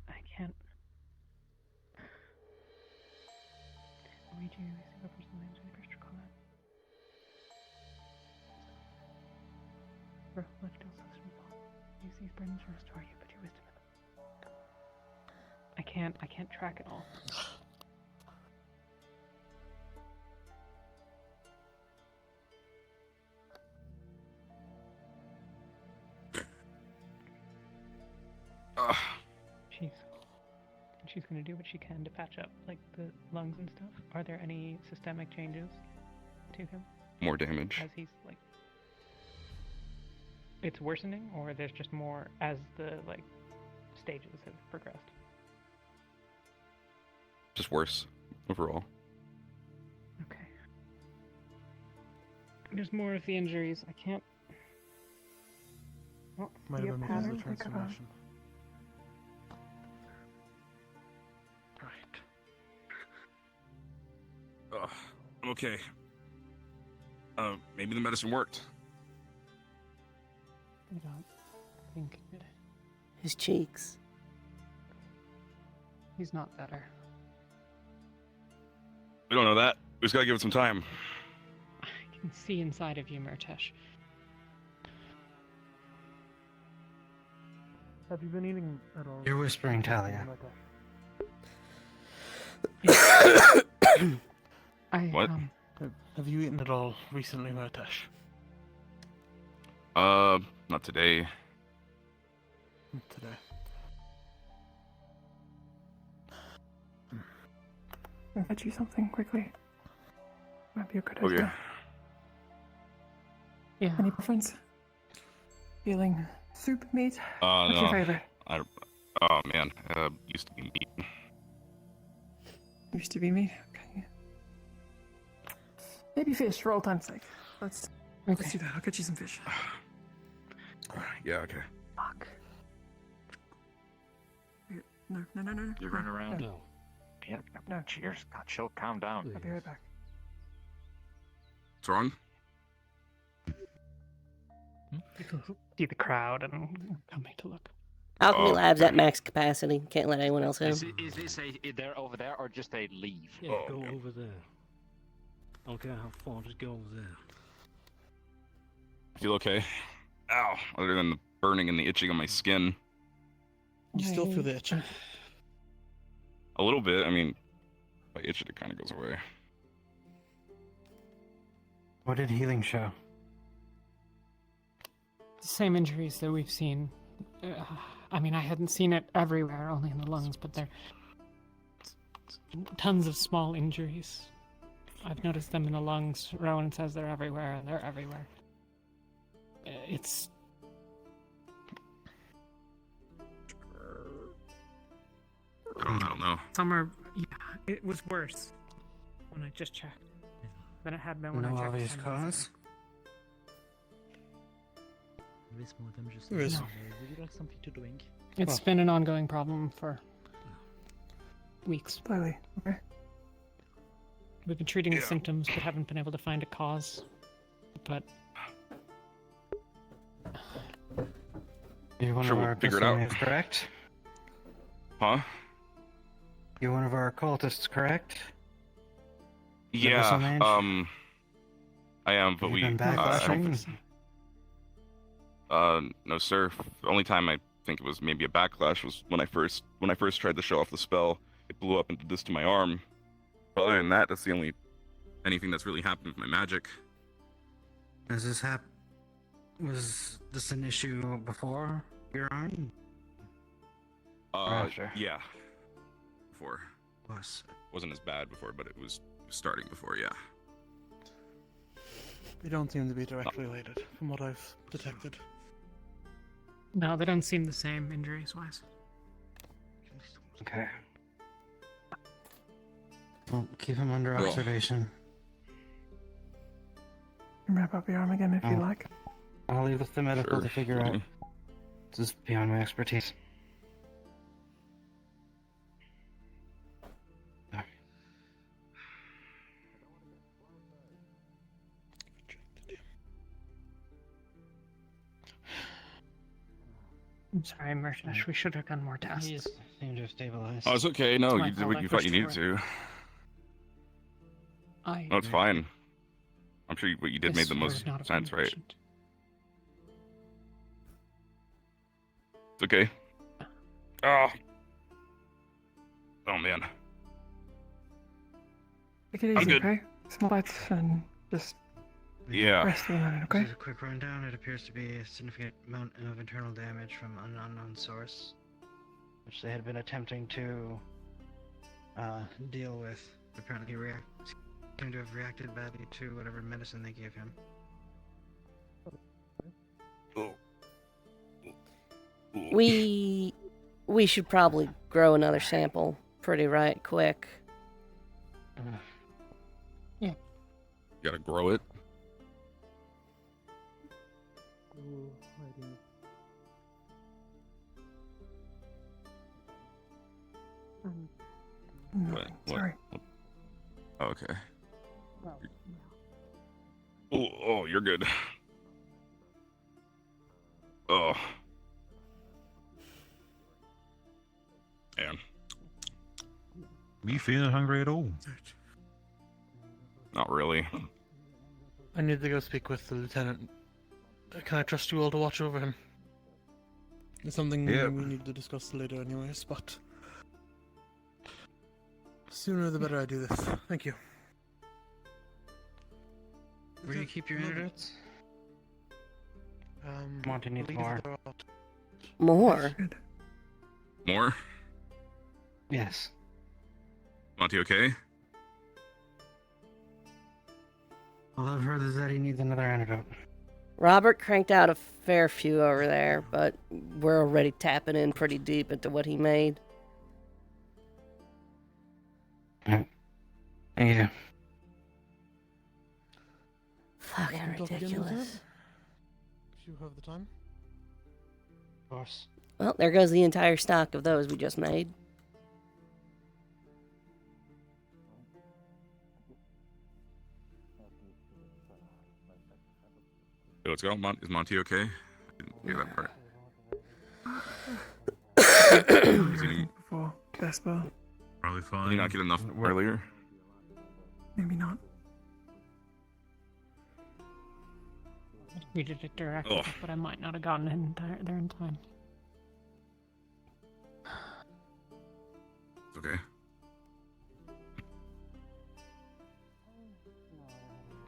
I can't. We do single person names in the Christian comment. Lift also use these burdens to restore you, but your wisdom in them. I can't track it all. She's gonna do what she can to patch up, like the lungs and stuff. Are there any systemic changes to him? More damage. As he's like, it's worsening, or there's just more as the like stages have progressed. Just worse overall. Okay. There's more of the injuries. I can't. Well, Might see a have been because of pattern. the transformation. I'm okay. Maybe the medicine worked. I don't think it. His cheeks. He's not better. We don't know that. We just gotta give it some time. I can see inside of you, Murtesh. Have you been eating at all? You're whispering, Talia. What? Have you eaten at all recently, Murtesh? Not today. Today. I'll fetch you something quickly. Might be a good Okay. idea. Yeah. Any preference? Feeling soup, meat? What's No. your favorite? Oh man, used to be meat. Used to be meat. Okay. Maybe fish for old time's sake. Let's do that. I'll get you some fish. Yeah, okay. Fuck. No. You're running around? No. Yeah, no, cheers. God, chill, calm down. I'll be right back. What's wrong? See the crowd and coming to look. Alchemy Oh, Lab's okay. at max capacity. Can't let anyone else in. Is this they're over there or just a leave? Yeah, go over there. I don't care how far, just go over there. Feel okay? Ow! Other than the burning and the itching on my skin. You still feel the itching? A little bit. I mean, if I itch it, it kind of goes away. What did healing show? The same injuries that we've seen. I mean, I hadn't seen it everywhere, only in the lungs, but there tons of small injuries. I've noticed them in the lungs. Rowan says they're everywhere, and they're everywhere. It's... I don't know. Somewhere, yeah, it was worse when I just checked than it had been when I checked. No obvious 10 minutes cause? ago. There is. Would you like something to drink? It's been an ongoing problem for weeks. Slightly. Okay. We've been treating the symptoms, but haven't been able to find a cause. But You're one Sure, of we'll our figure it out. custodians, correct? Huh? You're one of our cultists, correct? Yeah. Mage? I am, but Have we. you been backlashing? No, sir. The only time I think it was maybe a backlash was when I first tried to show off the spell. It blew up into this to my arm. But other than that, that's the only anything that's really happened with my magic. Does this was this an issue before your arm? After? Yeah. Before. Was. Wasn't as bad before, but it was starting before, yeah. They don't seem to be directly related, from what I've detected. no, they don't seem the same injuries-wise. Okay. Well, keep him under Well. observation. Wrap up your arm again if you like. I'll leave with the medical Sure. to figure out. This is beyond my expertise. I'm sorry, Murtash. We should have done more tests. He seemed to have stabilized. Oh, it's okay. No, It's my you did fault. what I you thought you pushed needed for it. to. No, it's fine. I'm sure what you did made This the most would not have sense, been right? efficient. It's okay. Oh. Oh man. Take it I'm easy, good. okay? Small bites and just Yeah. rest for a minute, okay? This is a quick rundown. It appears to be a significant amount of internal damage from an unknown source, which they had been attempting to deal with. Apparently, he seemed to have reacted badly to whatever medicine they gave him. We should probably grow another sample pretty quick. Yeah. You gotta grow it. What? Sorry. Oh, okay. Oh, you're good. Oh. Man. Me feeling hungry at all? Not really. I need to go speak with the lieutenant. Can I trust you all to watch over him? It's something Yep. we need to discuss later anyways, but... Sooner the better I do this. Thank you. Where do you keep your antidotes? I Monty needs believe more. they're out. More? More? Yes. Monty, okay? All I've heard is that he needs another antidote. Robert cranked out a fair few over there, but we're already tapping in pretty deep into what he made. Thank you. Fucking Welcome to talk again, ridiculous. Lieutenant. If you have the time. Of course. Well, there goes the entire stock of those we just made. Hey, let's go. Is Monty okay? I didn't hear that part. Is he, Before Vesper. Probably fine. did he not get enough earlier? Maybe not. We did it directly, Ugh. but I might not have gotten in there in time. Okay.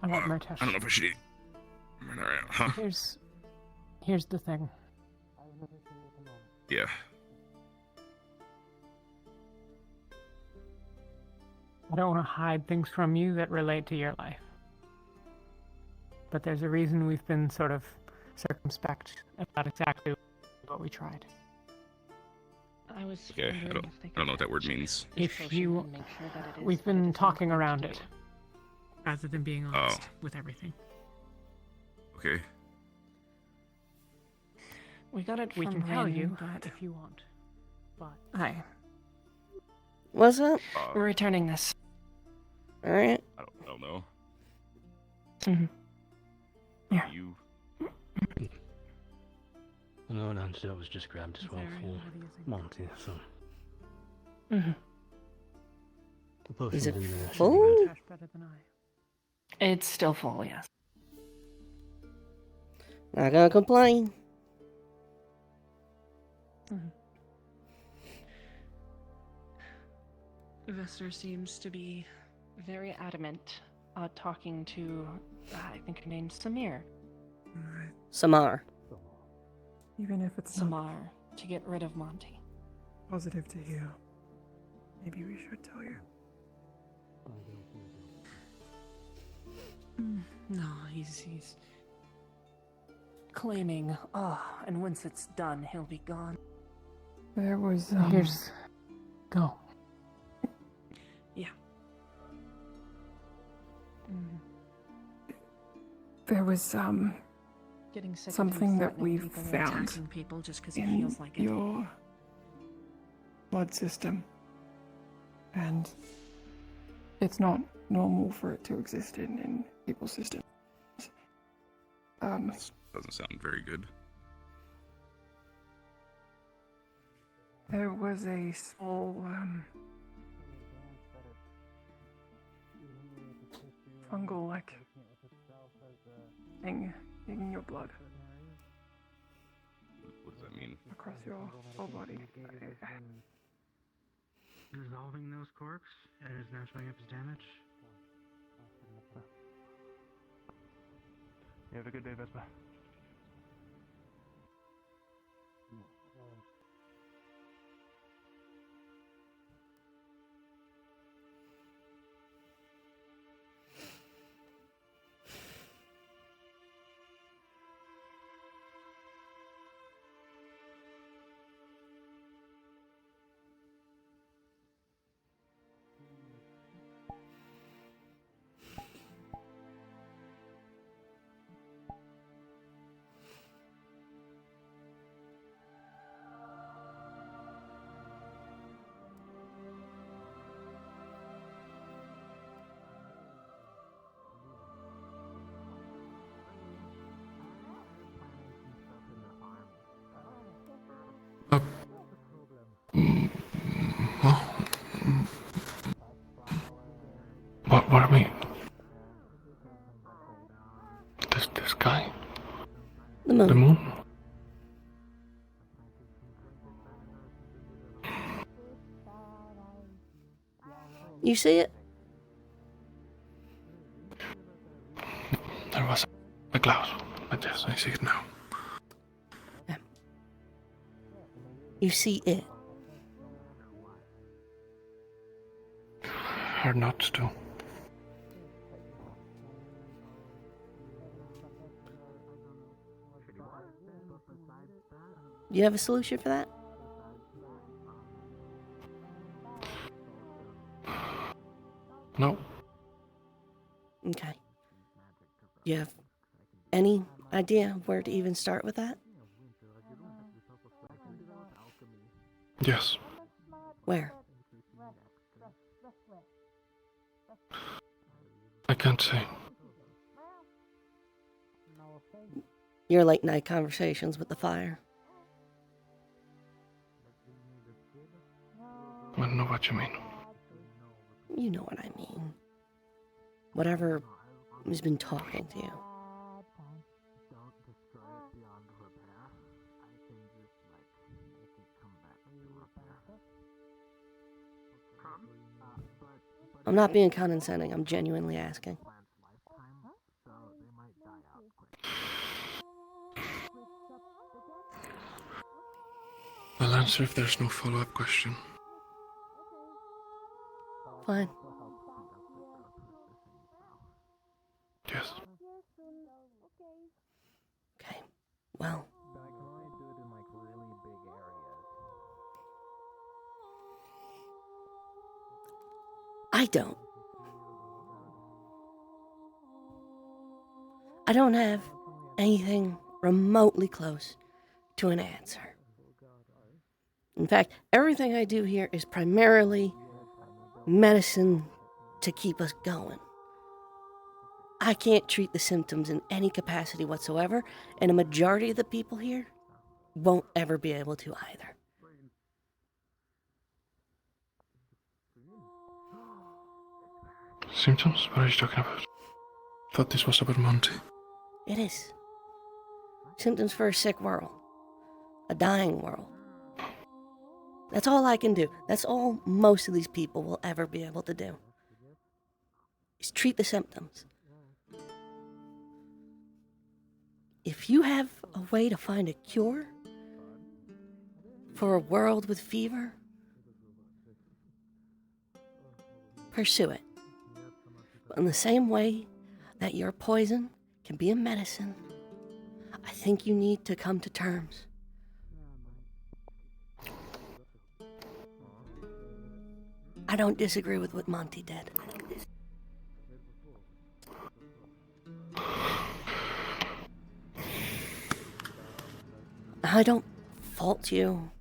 I want Murtash. I don't know if I should eat. Alright, huh? Here's the thing. Yeah. I don't want to hide things from you that relate to your life. But there's a reason we've been sort of circumspect about exactly what we tried. I was Okay, I don't know what that word means. If you... We've been talking around it. Rather than being honest with everything. Okay. We got it We from can tell Rin, you but if you want. But... Hi. What's up? We're returning this. Alright. I don't know. Mm-hmm. Yeah. You... No, Nancy, that was just grabbed as well for Monty, so... Mm-hmm. The potion's Is it in there. full? Better than I. It's still full, yes. Not gonna complain. Vester seems to be very adamant talking to, I think her name's Samir. Samar. Even if it's not Samar, to get rid of Monty. positive to hear, maybe we should tell you. No, he's claiming, and once it's done, he'll be gone. There was, Here's... Go. Yeah. There was, Getting sick of something him that threatening we've people and found attacking people just 'cause he in feels like it. your blood system. And it's not normal for it to exist in people's systems. Doesn't sound very good. There was a small, fungal-like thing in your blood What does that mean? across your whole body. Resolving those quirks and is now showing up as damage. You have a good day, Vespa. What I mean? This guy? The moon. The moon? You see it? There was a cloud, but yes, I see it now. You see it. Hard not to. Do you have a solution for that? No. Okay. Do you have any idea where to even start with that? Yes. Where? I can't say. Your late night conversations with the fire. I don't know what you mean. You know what I mean. Whatever has been talking to you. I'm not being condescending, I'm genuinely asking. I'll answer if there's no follow-up question. Fine. Yes. Okay, well. I don't. I don't have anything remotely close to an answer. In fact, everything I do here is primarily medicine to keep us going. I can't treat the symptoms in any capacity whatsoever, and a majority of the people here won't ever be able to either. Symptoms? What are you talking about? I thought this was about Monty. It is. Symptoms for a sick world. A dying world. That's all I can do. That's all most of these people will ever be able to do. Is treat the symptoms. If you have a way to find a cure for a world with fever, pursue it. But in the same way that your poison can be a medicine, I think you need to come to terms. I don't disagree with what Monty did. I don't fault you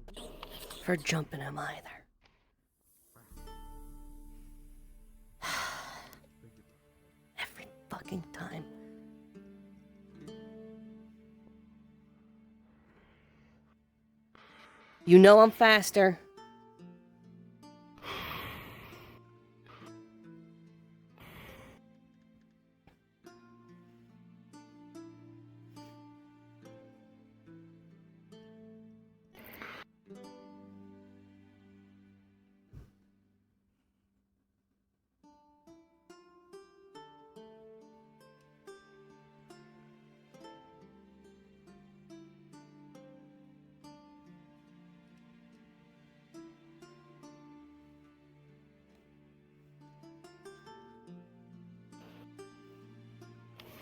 for jumping him either. Every fucking time. You know I'm faster.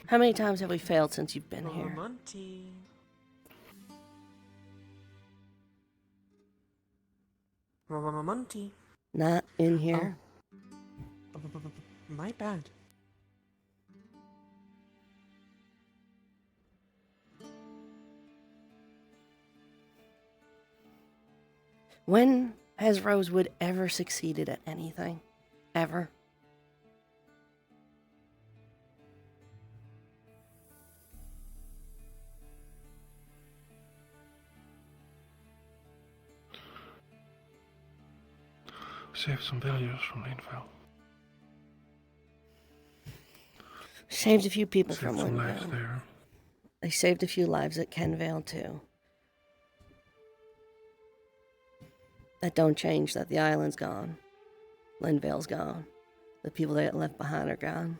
How many times have we failed since you've been here? Monty. Monty. Not in here. Oh. My bad. When has Rosewood ever succeeded at anything? Ever? Save some villagers from Linville. Saved a few people Saved from some lives Linvale. there. They saved a few lives at Kenvale too. That don't change that the island's gone. Linvale's gone. The people that got left behind are gone.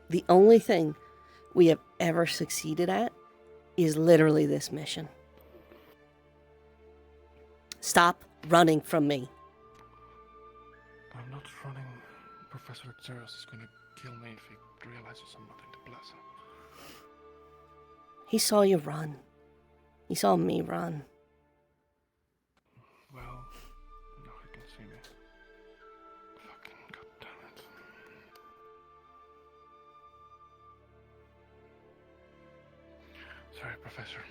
The only thing we have ever succeeded at is literally this mission. Stop running from me. I'm not running. Professor Xeros is gonna kill me if he realizes I'm not in the plaza. He saw you run. He saw me run. Well, now he can see me. Fucking goddammit. Sorry, Professor.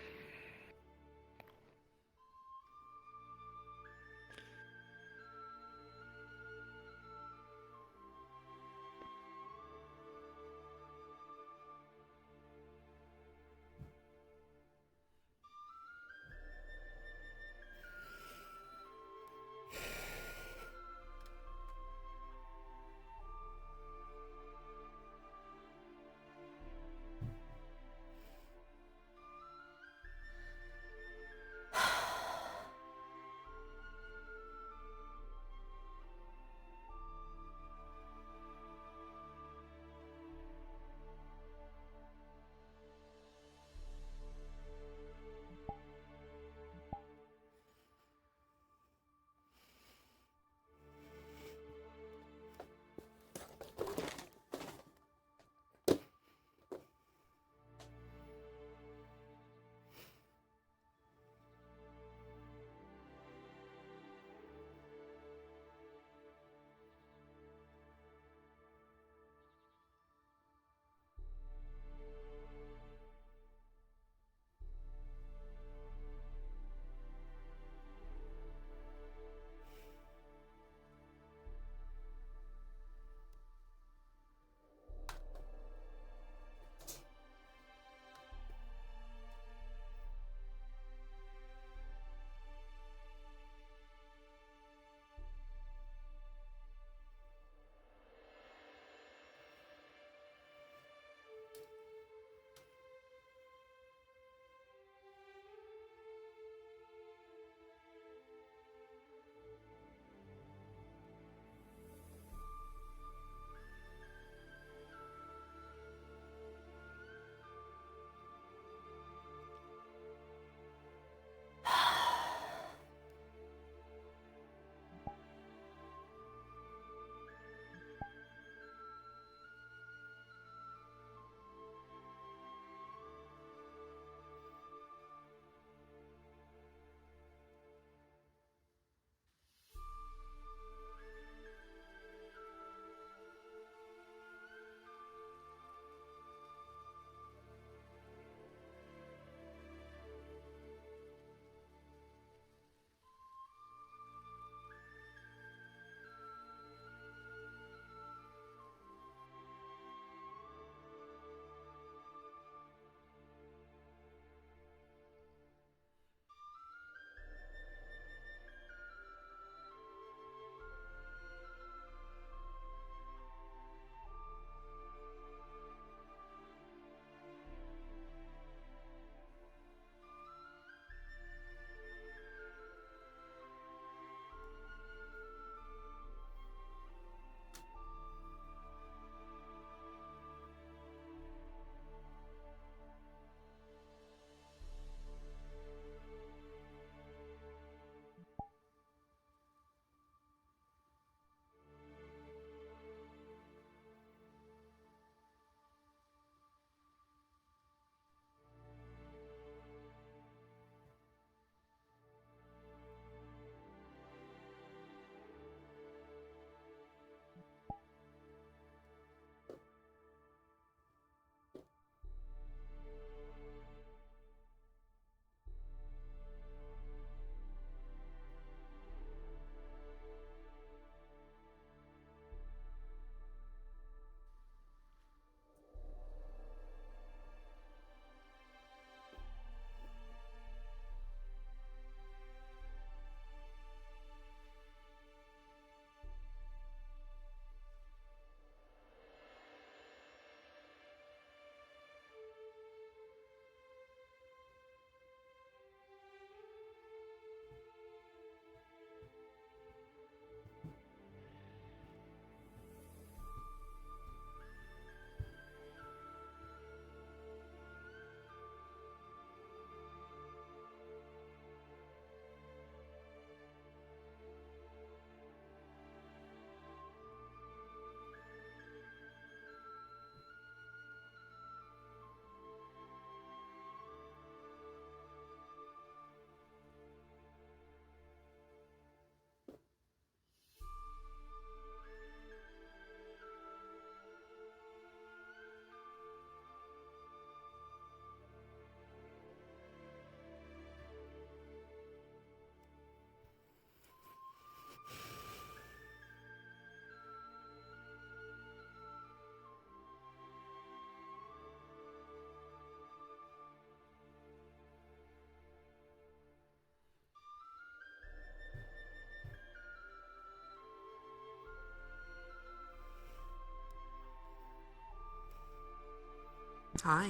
Hi.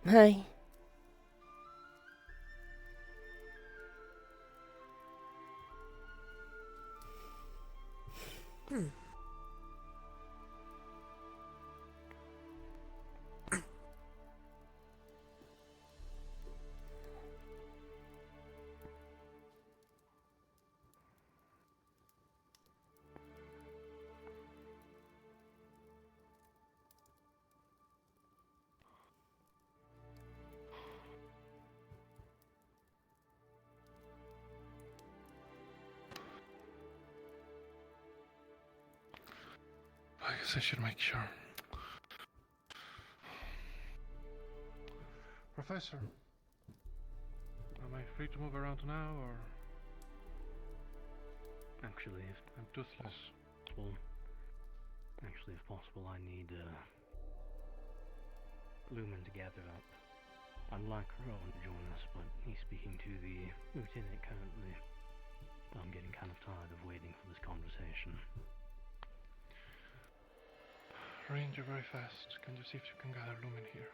Hi. Hmm. I guess I should make sure. Professor, am I free to move around now, or...? Actually, if I'm toothless. possible, if possible, I need Lumen to gather up. I'd like Rowan to join us, but he's speaking to the lieutenant currently. I'm getting kind of tired of waiting for this conversation. Range, you're very fast. Can you see if you can gather Lumen here?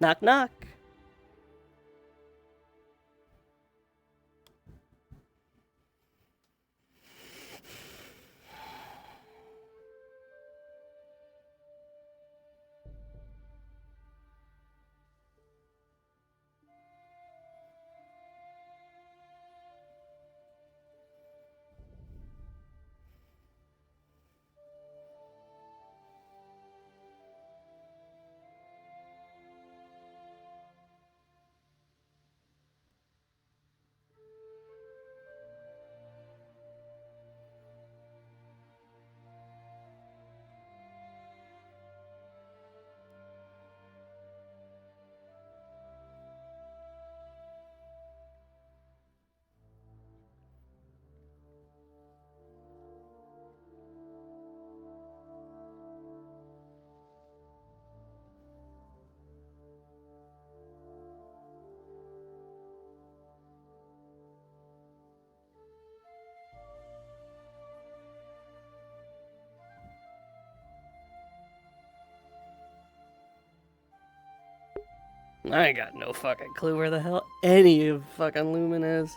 Knock, knock. I got no fucking clue where the hell any of fucking Lumen is.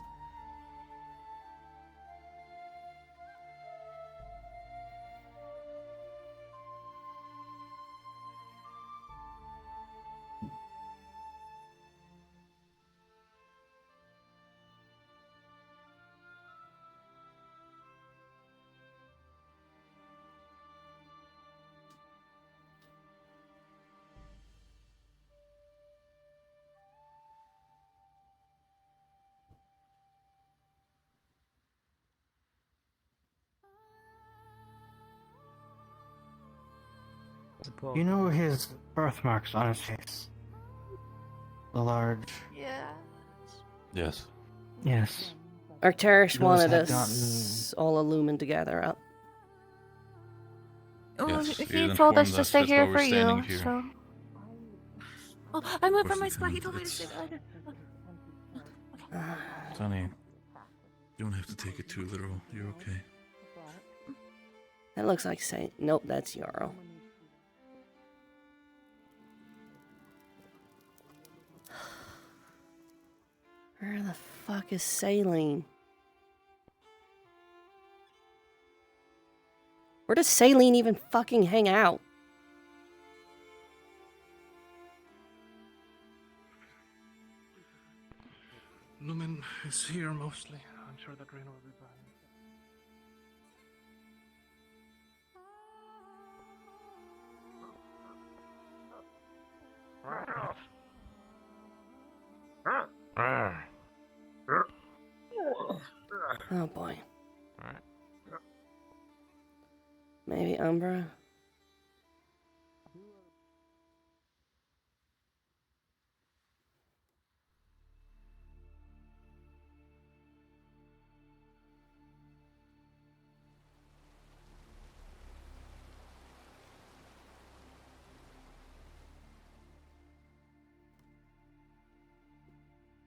You know his birthmarks on his face? The large. Yeah. Yes. Yes. Arcturus Those wanted had us all illumined together up. Well, Yes, he he told us informed to us stay that's here why we're for standing you, here. so. Oh, I moved course from my you spot. He can. told me to It's- stay. Sonny, you don't have to take it too literal. You're okay. That looks like Saint. Nope, that's Yarrow. Where the fuck is Saline? Where does Saline even fucking hang out? Lumen is here mostly. I'm sure that Reno will be back. Oh boy. Maybe Umbra?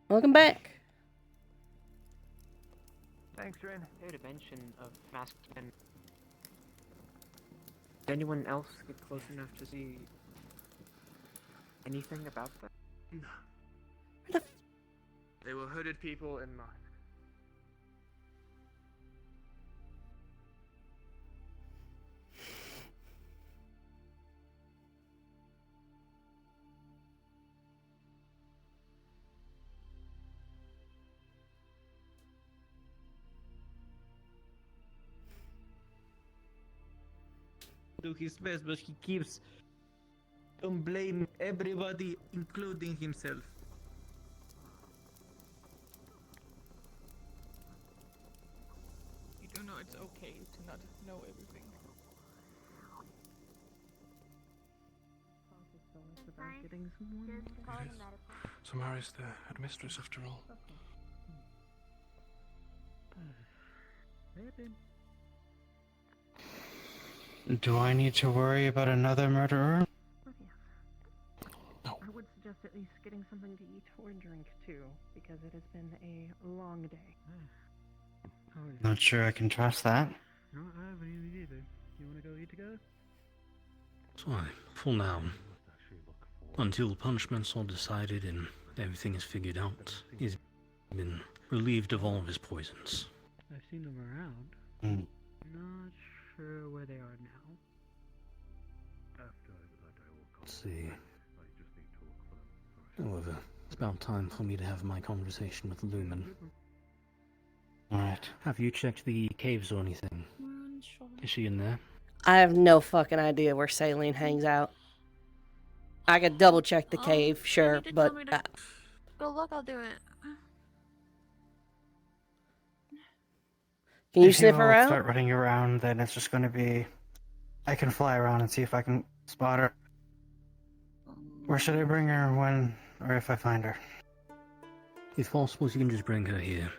Welcome back. Thanks, Ren. Hey, to mention of masked men. Did anyone else get close enough to see anything about them? They were hooded people in masks. Do his best, but he keeps on blame everybody, including himself. You do know it's okay to not know everything. Samari's the headmistress after all. Do I need to worry about another murderer? I would suggest at least getting something to eat or drink too, because it has been a long day. Not sure I can trust that. No, I haven't eaten either. You wanna go eat together? So, for now, until punishments are decided and everything is figured out, he's been relieved of all of his poisons. I've seen them around. Mm. Not sure where they are now. Let's see. However, it's about time for me to have my conversation with Lumen. Alright. Have you checked the caves or anything? Is she in there? I have no fucking idea where Saline hangs out. I could double check the cave, sure, but Go look, I'll do it. can you If sniff you her all out? start running around, then it's just gonna be... I can fly around and see if I can spot her. Where should I bring her when, or if I find her? If possible, you can just bring her here.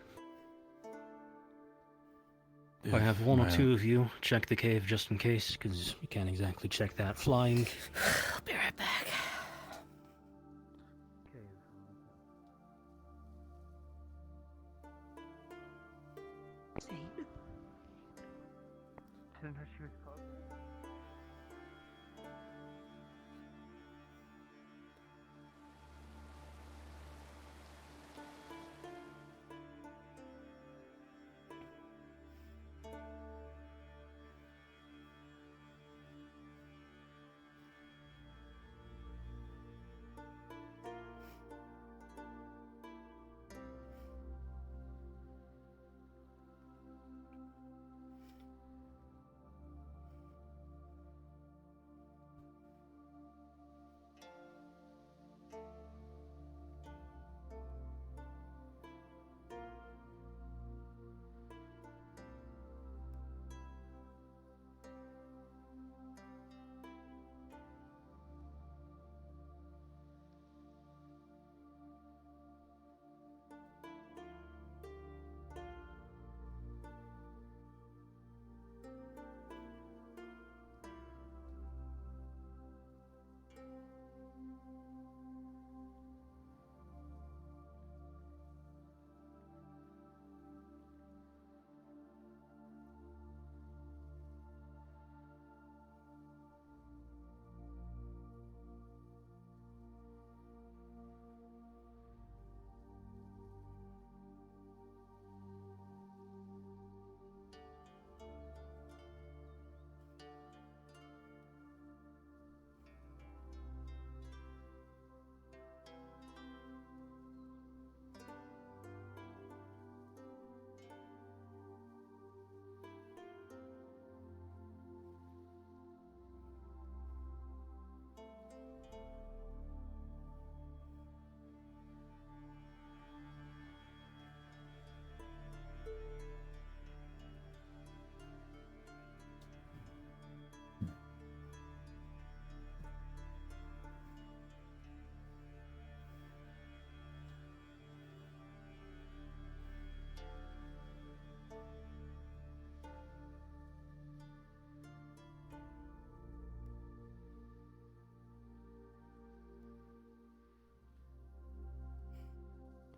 I If have one or my- two of you check the cave just in case, because you can't exactly check that flying. I'll be right back. Didn't know she was close.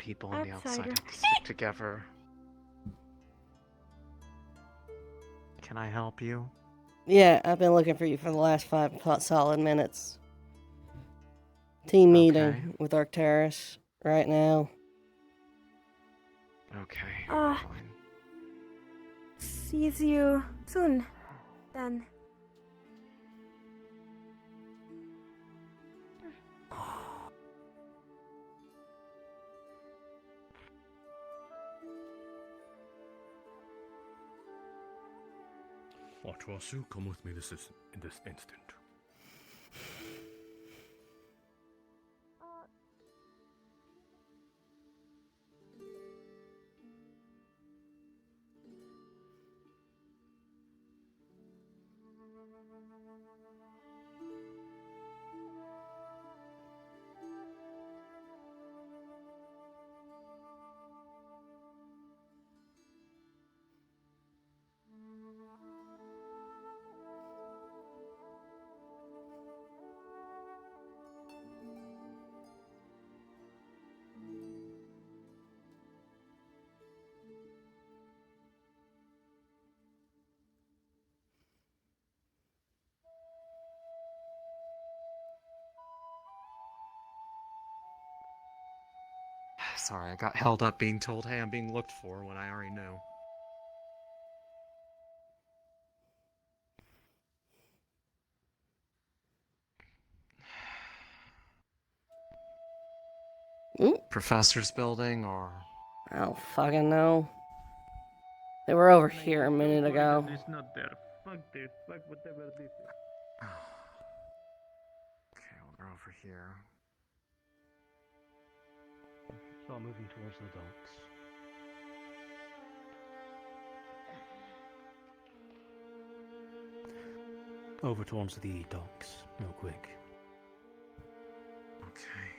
people on the outside Outsider. have to stick together. Can I help you? Yeah, I've been looking for you for the last 5 solid minutes. Team meeting with Arcturus right now. Okay. See you soon, then. Watrasu, come with me in this instant. Sorry, I got held up being told, hey, I'm being looked for when I already knew. Professor's building, or... I don't fucking know. They were over here a minute ago. It's not there. Fuck this. Fuck whatever this is. Okay, well, they're over here. Start moving towards the docks. Over towards the docks, real quick. Okay.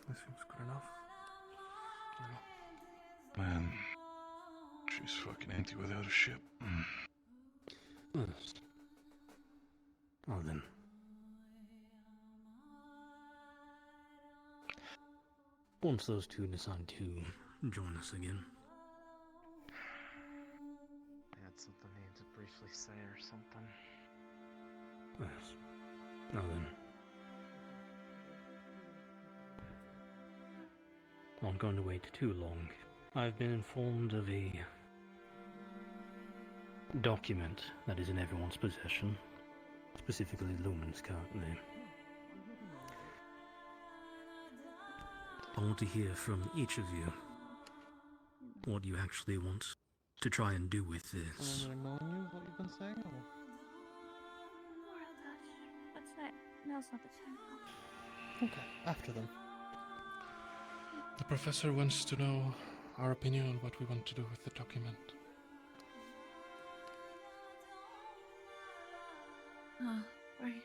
This seems good enough. Man, she's fucking empty without a ship. Yes. Oh then. Once those two decide to join us again. I had something I need to briefly say or something. Yes. Oh then. Not going to wait too long. I've been informed of a document that is in everyone's possession, specifically Lumen's currently. I want to hear from each of you what you actually want to try and do with this. Annoying you, what you've been saying? Or? What's that? Now's not the time. Okay, after them. The professor wants to know our opinion on what we want to do with the document. Oh, right.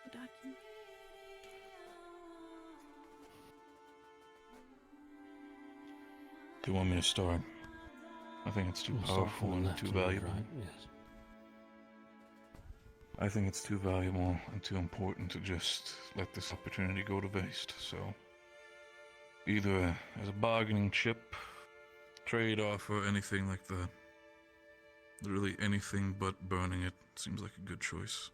The document. Do you want me to start? I think it's too We'll start powerful from the and left too and move valuable. right, yes. I think it's too valuable and too important to just let this opportunity go to waste, so... Either as a bargaining chip, trade offer, anything like that. Literally anything but burning it seems like a good choice.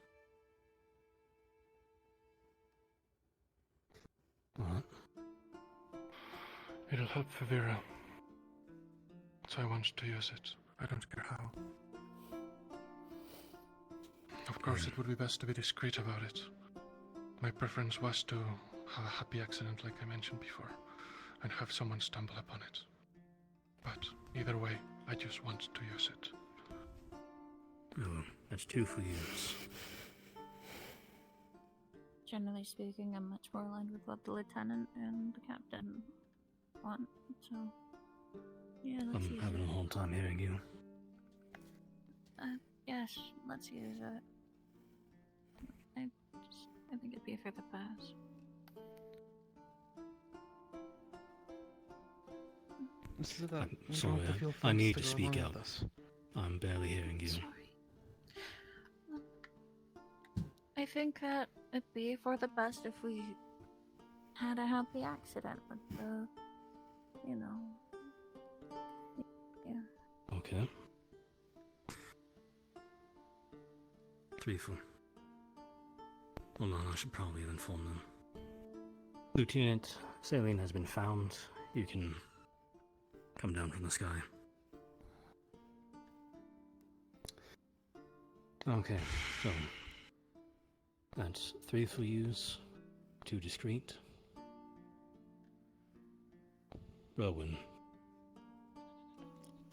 Alright. It'll help for Vera. So I want to use it. I don't care how. Of course, it would be best to be discreet about it. My preference was to have a happy accident like I mentioned before, and have someone stumble upon it. But either way, I just want to use it. Oh, that's 2 for years. Generally speaking, I'm much more aligned with what the lieutenant and the captain want, so... Yeah, let's I'm use having it. a hard time hearing you. Yes, let's use it. be for the best. This is about I'm sorry, I need to speak up. I'm barely hearing you. I think that it'd be for the best if we had a happy accident with the, you know. Yeah. Okay. 3-4. Hold on, I should probably inform them. Lieutenant, saline has been found. You can come down from the sky. Okay, so that's 3 for use, 2 discreet. Rowan.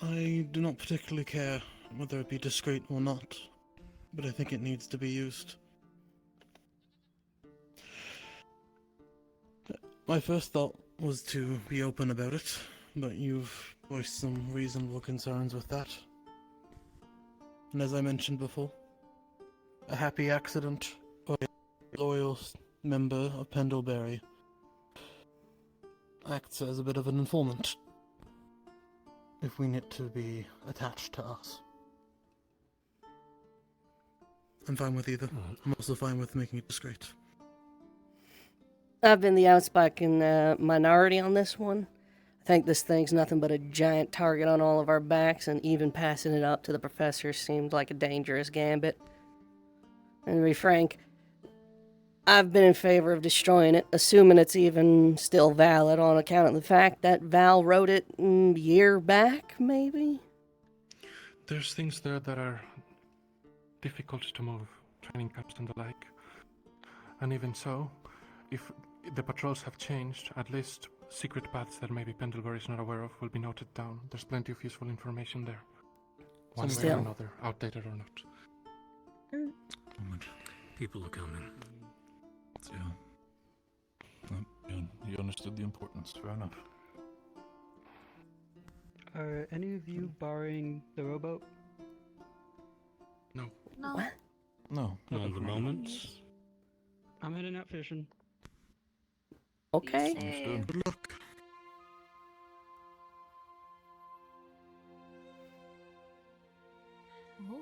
I do not particularly care whether it be discreet or not, but I think it needs to be used. My first thought was to be open about it, but you've voiced some reasonable concerns with that. And as I mentioned before, a happy accident or a loyal member of Pendleberry acts as a bit of an informant if we need to be attached to us. I'm fine with either. I'm also fine with making it discreet. I've been the outspoken minority on this one. I think this thing's nothing but a giant target on all of our backs, and even passing it up to the professor seemed like a dangerous gambit. And to be frank, I've been in favor of destroying it, assuming it's even still valid on account of the fact that Val wrote it a year back, maybe? There's things there that are difficult to move, training camps and the like. And even so, if the patrols have changed, at least secret paths that maybe Pendlebury is not aware of will be noted down. There's plenty of useful information there. One way or another, outdated or not. People are coming. Yeah. You understood the importance, fair enough. Are any of you borrowing the rowboat? No. No. What? No. Not at the moment. I'm heading out fishing. Okay. Understood. Good luck. Oh.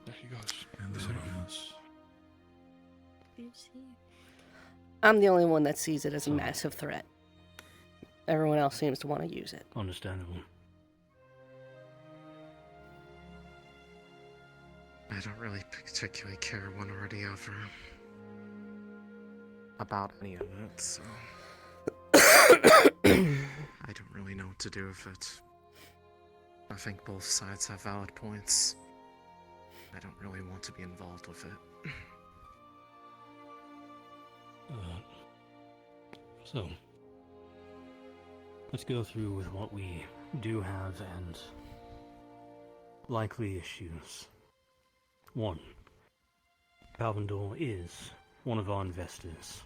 There he goes. And there he goes. I'm the only one that sees it as a massive threat. Everyone else seems to want to use it. Understandable. I don't really particularly care one or the other about any of it, so I don't really know what to do with it. I think both sides have valid points. I don't really want to be involved with it. So, let's go through with what we do have and likely issues. 1. Calvindor is one of our investors.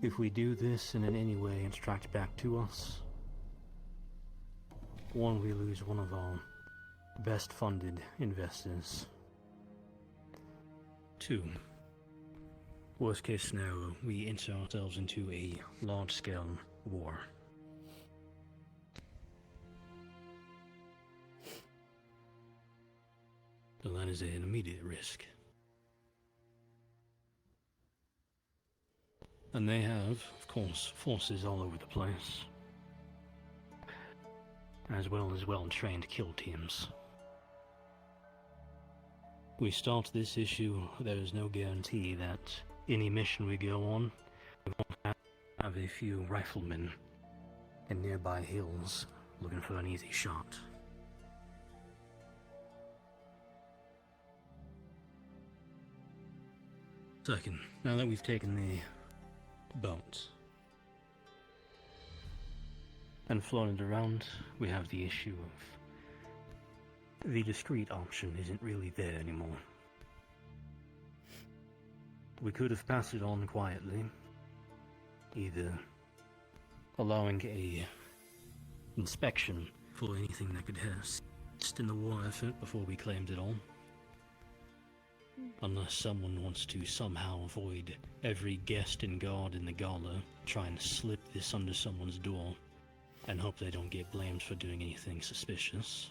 If we do this and in any way extract back to us, 1, we lose one of our best funded investors. 2, worst case scenario, we enter ourselves into a large-scale war. So that is an immediate risk. And they have, of course, forces all over the place, as well-trained kill teams. We start this issue, there is no guarantee that any mission we go on, we won't have a few riflemen in nearby hills looking for an easy shot. Second, now that we've taken the boat and flown it around, we have the issue of the discreet option isn't really there anymore. We could have passed it on quietly, either allowing a inspection for anything that could assist in the war effort before we claimed it all, Unless someone wants to somehow avoid every guest and guard in the gala, try and slip this under someone's door, and hope they don't get blamed for doing anything suspicious.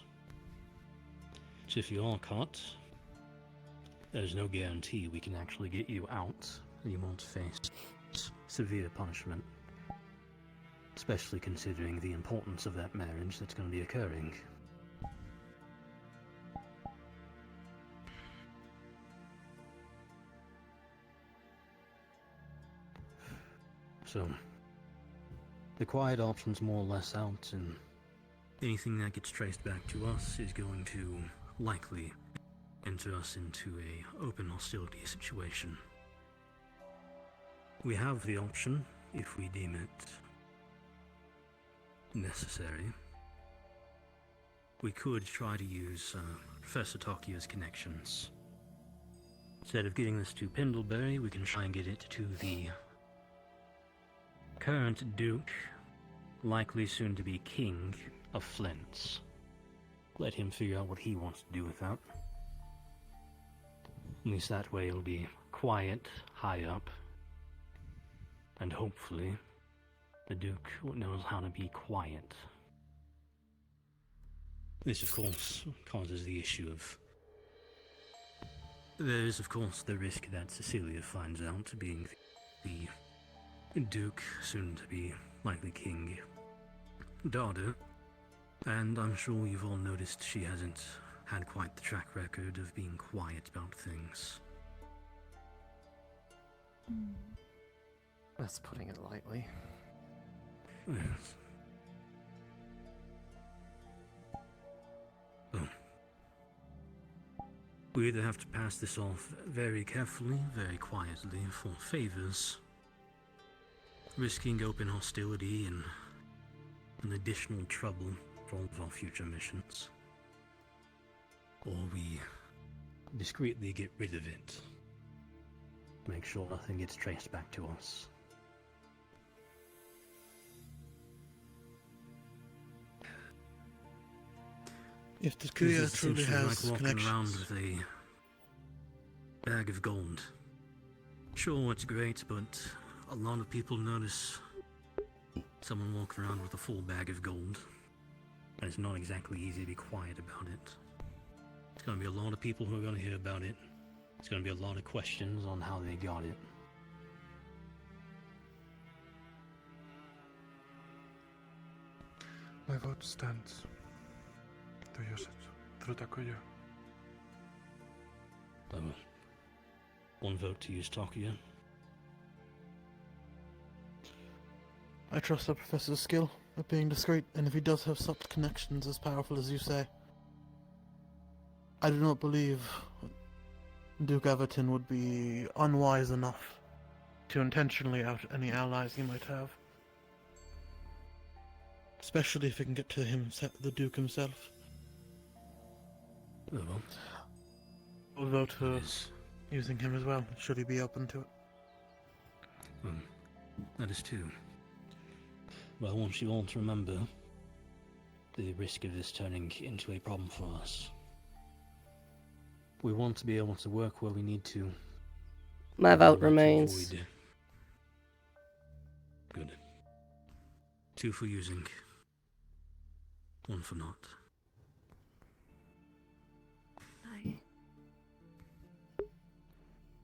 So if you are caught, there's no guarantee we can actually get you out. You won't face severe punishment. Especially considering the importance of that marriage that's going to be occurring. So, the quiet option's more or less out, and anything that gets traced back to us is going to likely enter us into a open hostility situation. We have the option, if we deem it necessary. We could try to use Professor Tokyo's connections. Instead of getting this to Pendlebury, we can try and get it to the current Duke, likely soon to be King of Flint's. Let him figure out what he wants to do with that. At least that way it'll be quiet, high up, and hopefully the Duke knows how to be quiet. This, of course, causes the issue of... There is, of course, the risk that Cecilia finds out, being the Duke, soon to be likely King, daughter, and I'm sure you've all noticed she hasn't had quite the track record of being quiet about things. That's putting it lightly. Yes. Well, we either have to pass this off very carefully, very quietly, for favors, risking open hostility and an additional trouble for all of our future missions. Or we discreetly get rid of it. Make sure nothing gets traced back to us. If the Kuya It's truly essentially has like walking around connections. with a bag of gold. Sure, it's great, but a lot of people notice someone walking around with a full bag of gold, and it's not exactly easy to be quiet about it. There's going to be a lot of people who are going to hear about it. There's going to be a lot of questions on how they got it. My vote stands to use it through Takuya. One vote to use Takuya. I trust the professor's skill at being discreet, and if he does have such connections as powerful as you say, I do not believe Duke Everton would be unwise enough to intentionally out any allies he might have. Especially if it can get to the Duke himself. We'll vote for using him as well, should he be open to it. That is too. But I want you all to remember the risk of this turning into a problem for us. We want to be able to work where we need to. My vote We want to remains. avoid- Good. 2 for using. 1 for not.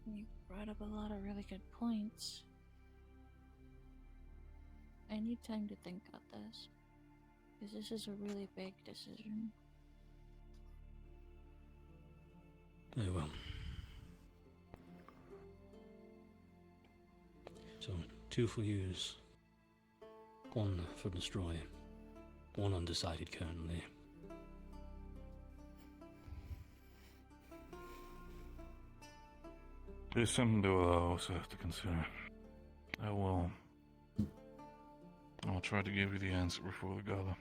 You brought up a lot of really good points. I need time to think about this, because this is a really big decision. Very well. So, 2 for use. 1 for destroy. 1 undecided currently. There's something to also have to consider. I'll try to give you the answer before the gala.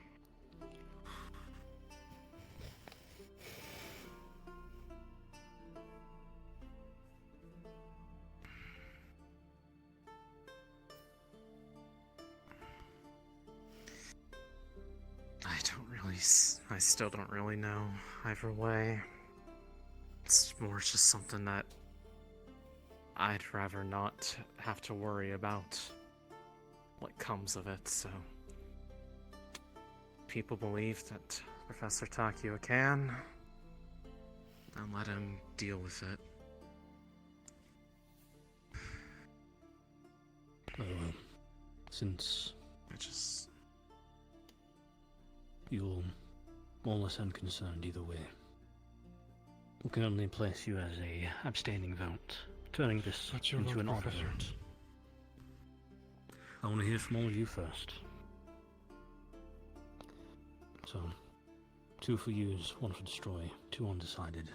I still don't really know either way. It's more just something that I'd rather not have to worry about what comes of it, so... People believe that Professor Takio can, then let him deal with it. Very well. Since you're more or less unconcerned either way, we can only place you as a abstaining vote, turning this into an odd vote. I want to hear from all of you first. So, 2 for use, 1 for destroy, 2 undecided.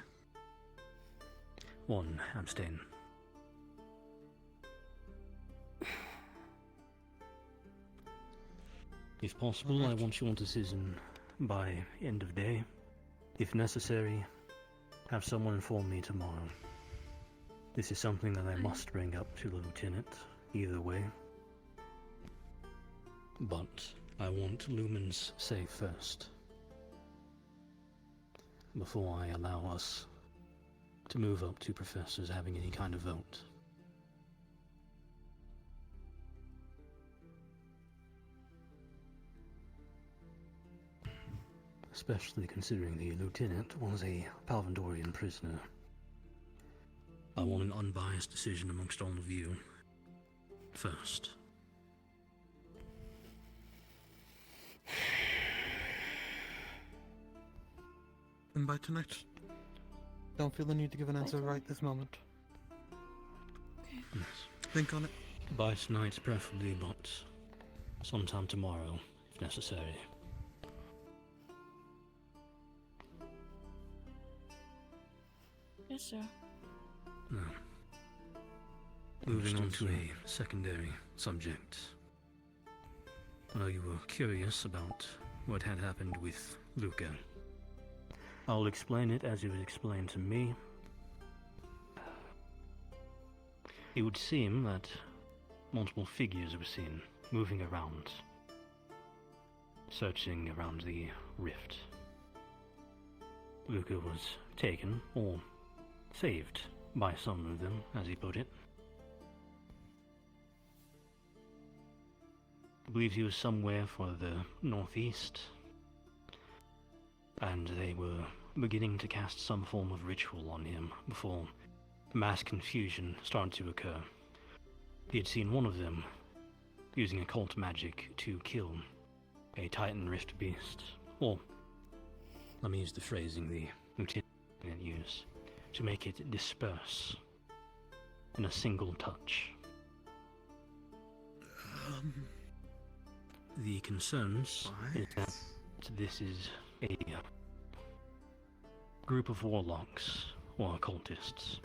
1 abstain. If possible, I want your decision by end of day. If necessary, have someone inform me tomorrow. This is something that I must bring up to the lieutenant, either way. But I want Lumen's say first, before I allow us to move up to professors having any kind of vote. Especially considering the lieutenant was a Palvandorian prisoner. I want an unbiased decision amongst all of you first. And by tonight, don't feel the need to give an answer right this moment. Yes. Think on it. By tonight, preferably, but sometime tomorrow, if necessary. Yes, sir. Now, moving on to a secondary subject. I know you were curious about what had happened with Luca. I'll explain it as it was explained to me. It would seem that multiple figures were seen moving around, searching around the rift. Luca was taken, or saved, by some of them, as he put it. I believe he was somewhere for the northeast, and they were beginning to cast some form of ritual on him before mass confusion started to occur. He had seen one of them using occult magic to kill a Titan Rift beast, or, let me use the phrasing the lieutenant used, to make it disperse in a single touch. The concerns is that this is a group of warlocks or occultists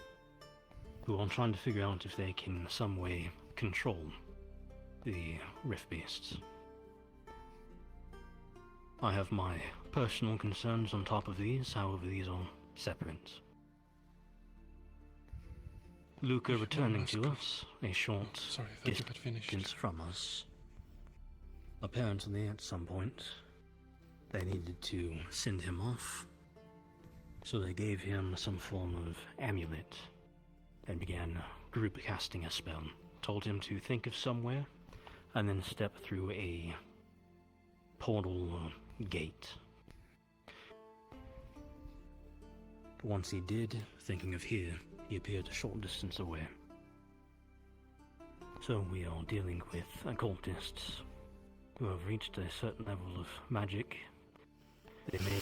who are trying to figure out if they can in some way control the rift beasts. I have my personal concerns on top of these, however these are separate. Luca returning to us, a short distance from us. Apparently, at some point, they needed to send him off, so they gave him some form of amulet and began group casting a spell. Told him to think of somewhere, and then step through a portal gate. Once he did, thinking of here, he appeared a short distance away. So we are dealing with occultists who have reached a certain level of magic. They may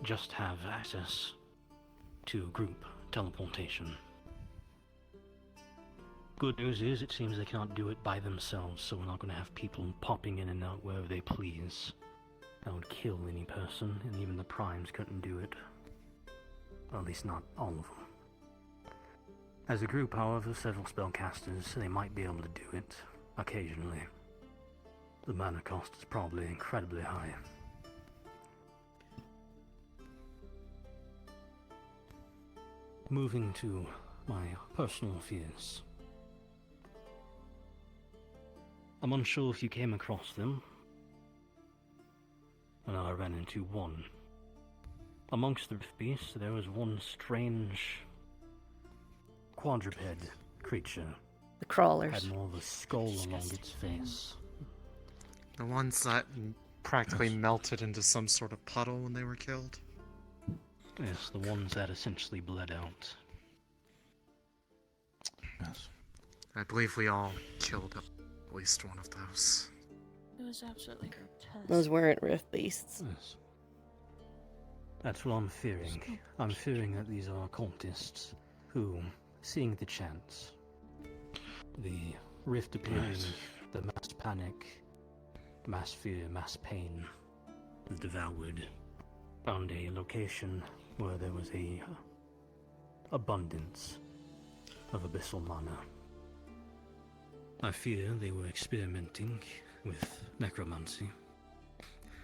just have access to group teleportation. Good news is, it seems they cannot do it by themselves, so we're not going to have people popping in and out wherever they please. That would kill any person, and even the primes couldn't do it. Or at least not all of them. As a group, however, several spellcasters, they might be able to do it, occasionally. The mana cost is probably incredibly high. Moving to my personal fears. I'm unsure if you came across them. I know I ran into one Amongst the rift beasts, there was one strange quadruped creature. The crawlers. Had more of a skull along its face. The ones that practically melted into some sort of puddle when they were killed? Yes, the ones that essentially bled out. Yes. I believe we all killed at least one of those. It was absolutely grotesque. Those weren't rift beasts. Yes. That's what I'm fearing. I'm fearing that these are cultists who, seeing the chance, the rift appearing, the mass panic, mass fear, mass pain, the devoured, found a location where there was a abundance of abyssal mana. I fear they were experimenting with necromancy,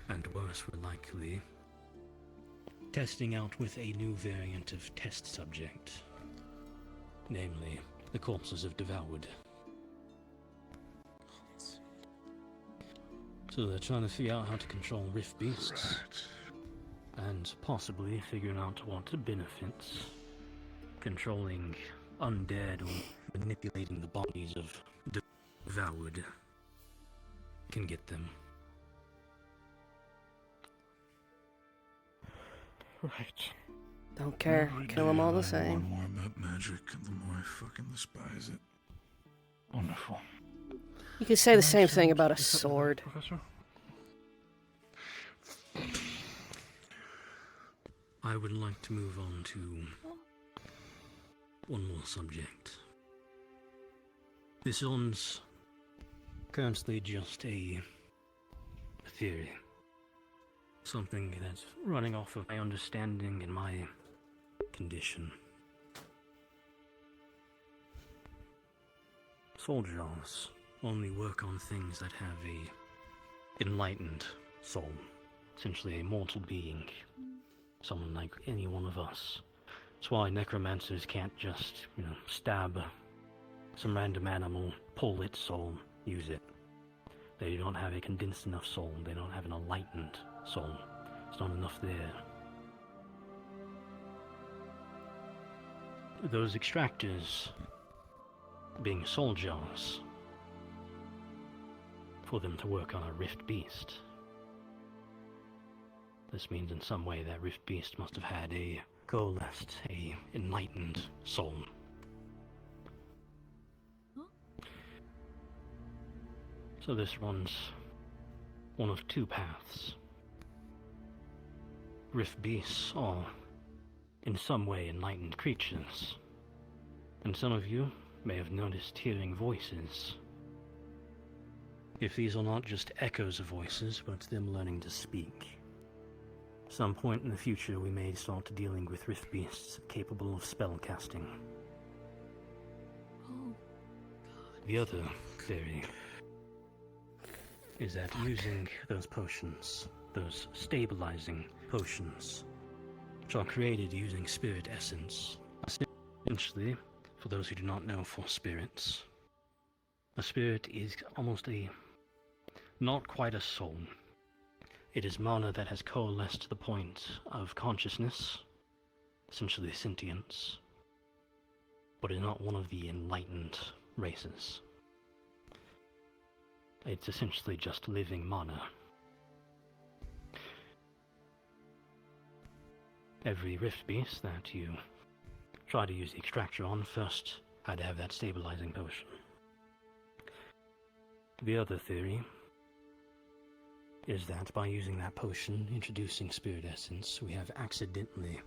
and worse, were likely testing out with a new variant of test subject, namely the corpses of devoured. So they're trying to figure out how to control rift beasts, and possibly figuring out what benefits controlling undead or manipulating the bodies of devoured can get them. Right. Don't care. Kill them all the The same. more about magic, the more I fucking despise it. Wonderful. You could say the same thing about a sword. Professor? I would like to move on to one more subject. This one's currently just a theory. Something that's running off of my understanding and my condition. Soldiers only work on things that have a enlightened soul, essentially a mortal being, someone like any one of us. That's why necromancers can't just, stab some random animal, pull its soul, use it. They don't have a condensed enough soul, they don't have an enlightened soul. It's not enough there. Those extractors being soldiers, for them to work on a rift beast. This means in some way that rift beast must have had a coalesced, a enlightened soul. So this runs one of two paths. Rift beasts are in some way enlightened creatures, and some of you may have noticed hearing voices. If these are not just echoes of voices, but them learning to speak. Some point in the future we may start dealing with rift beasts capable of spell casting. The other theory is that using those potions, those stabilizing potions, which are created using spirit essence, essentially, for those who do not know for spirits, a spirit is almost not quite a soul. It is mana that has coalesced to the point of consciousness, essentially sentience, but is not one of the enlightened races. It's essentially just living mana. Every rift beast that you try to use the extractor on first had to have that stabilizing potion. The other theory is that by using that potion, introducing spirit essence, we have accidentally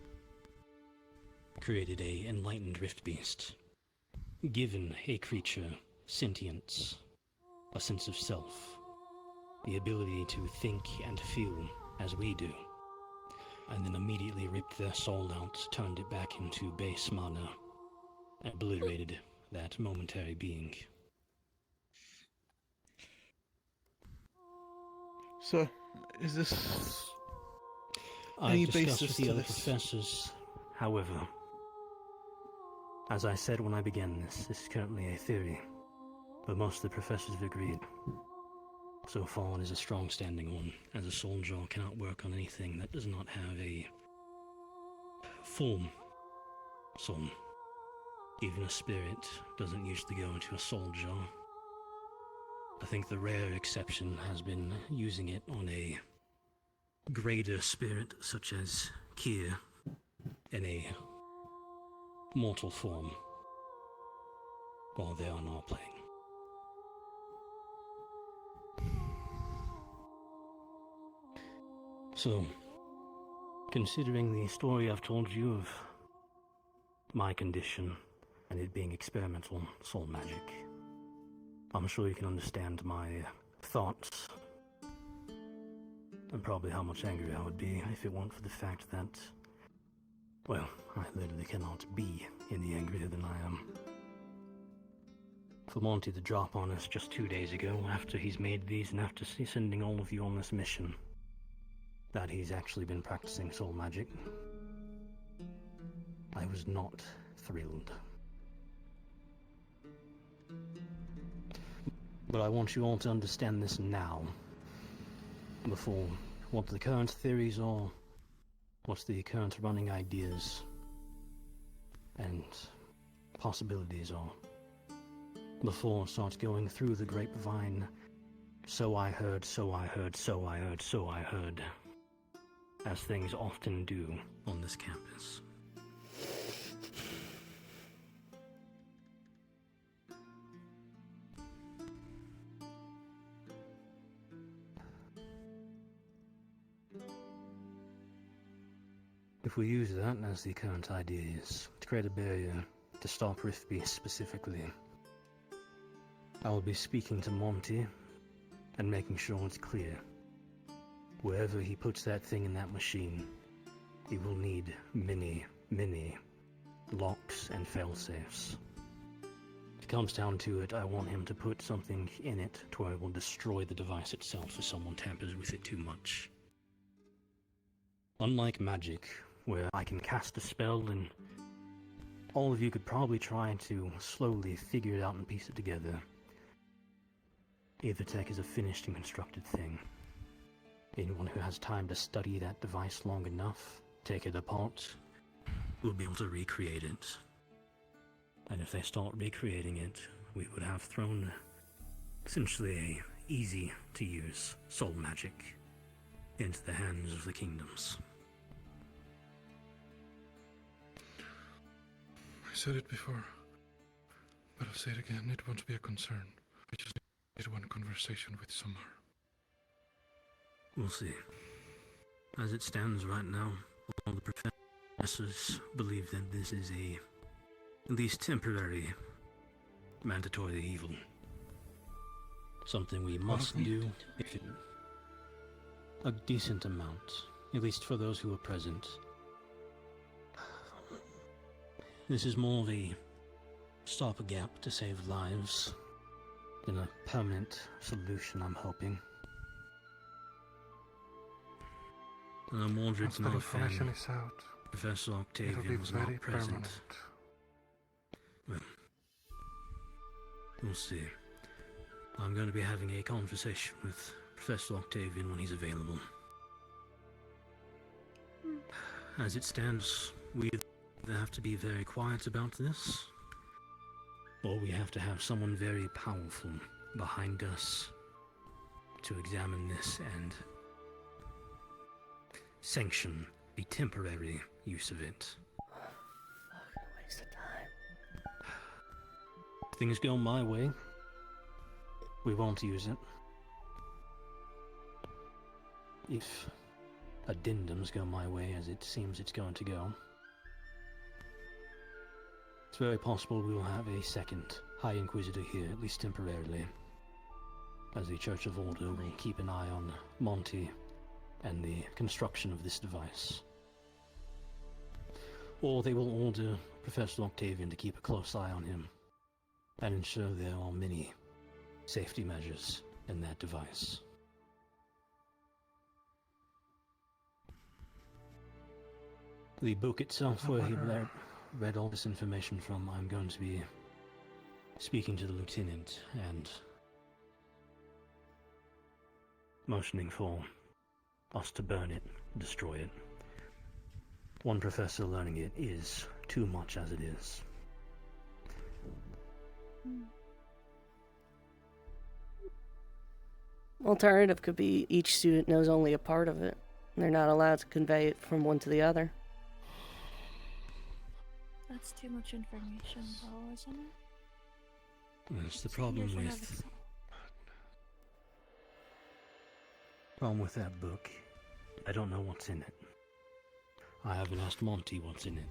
created a enlightened rift beast, given a creature sentience, a sense of self, the ability to think and feel as we do, and then immediately ripped their soul out, turned it back into base mana, obliterated that momentary being. So, is this I've discussed basis with the to other this? professors, however, as I said when I began this is currently a theory, but most of the professors have agreed. So far it is a strong standing one, as a soldier cannot work on anything that does not have a form. Soul. Even a spirit doesn't usually go into a soul jar. I think the rare exception has been using it on a greater spirit such as Kier in a mortal form while they are on our plane. So, considering the story I've told you of my condition and it being experimental soul magic, I'm sure you can understand my thoughts and probably how much angry I would be if it weren't for the fact that, well, I literally cannot be any angrier than I am. For Monty to drop on us just 2 days ago after he's made these and after sending all of you on this mission, that he's actually been practicing soul magic, I was not thrilled. But I want you all to understand this now, before what the current theories are, what's the current running ideas and possibilities are, before it starts going through the grapevine, so I heard, so I heard, so I heard, so I heard, as things often do on this campus. If we use that as the current idea is to create a barrier to stop Riftbeast specifically, I will be speaking to Monty and making sure it's clear. Wherever he puts that thing in that machine, he will need many, many locks and failsafes. If it comes down to it, I want him to put something in it to where it will destroy the device itself if someone tampers with it too much. Unlike magic, where I can cast a spell and all of you could probably try to slowly figure it out and piece it together, Aethertech is a finished and constructed thing. Anyone who has time to study that device long enough, take it apart, will be able to recreate it. And if they start recreating it, we would have thrown essentially a easy-to-use soul magic into the hands of the kingdoms. I said it before, but I'll say it again. It won't be a concern. I just need one conversation with Samar. We'll see. As it stands right now, all the professors believe that this is at least temporary, mandatory evil. Something we must do if it... A decent amount, at least for those who are present. This is more of a stopgap to save lives than a permanent solution, I'm hoping. Mordred's Once the no fan. information is out, Professor it'll be Octavian was very not present. permanent. Well, we'll see. I'm going to be having a conversation with Professor Octavian when he's available. As it stands, we either have to be very quiet about this, or we have to have someone very powerful behind us to examine this and sanction the temporary use of it. Fucking waste of time. If things go my way, we won't use it. If addendums go my way, as it seems it's going to go, it's very possible we will have a second High Inquisitor here, at least temporarily, as the Church of Order will keep an eye on Monty and the construction of this device. Or they will order Professor Octavian to keep a close eye on him and ensure there are many safety measures in that device. The book itself, where he read all this information from, I'm going to be speaking to the lieutenant and motioning for us to burn it, destroy it. one professor learning it is too much as it is. Alternative could be each student knows only a part of it, and they're not allowed to convey it from one to the other. That's too much information, though, isn't it? That's the problem with that book. I don't know what's in it. I haven't asked Monty what's in it.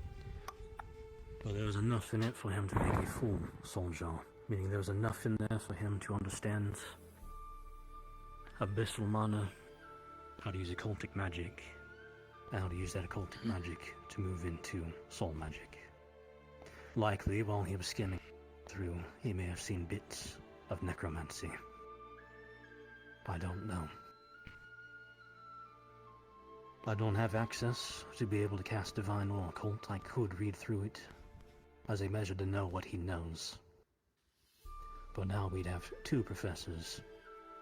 But there was enough in it for him to make a full soldier, meaning there was enough in there for him to understand abyssal mana, how to use occultic magic, and how to use that occultic magic to move into soul magic. Likely, while he was scanning through, he may have seen bits of necromancy. I don't know. I don't have access to be able to cast Divine or Occult. I could read through it as a measure to know what he knows. But now we'd have two professors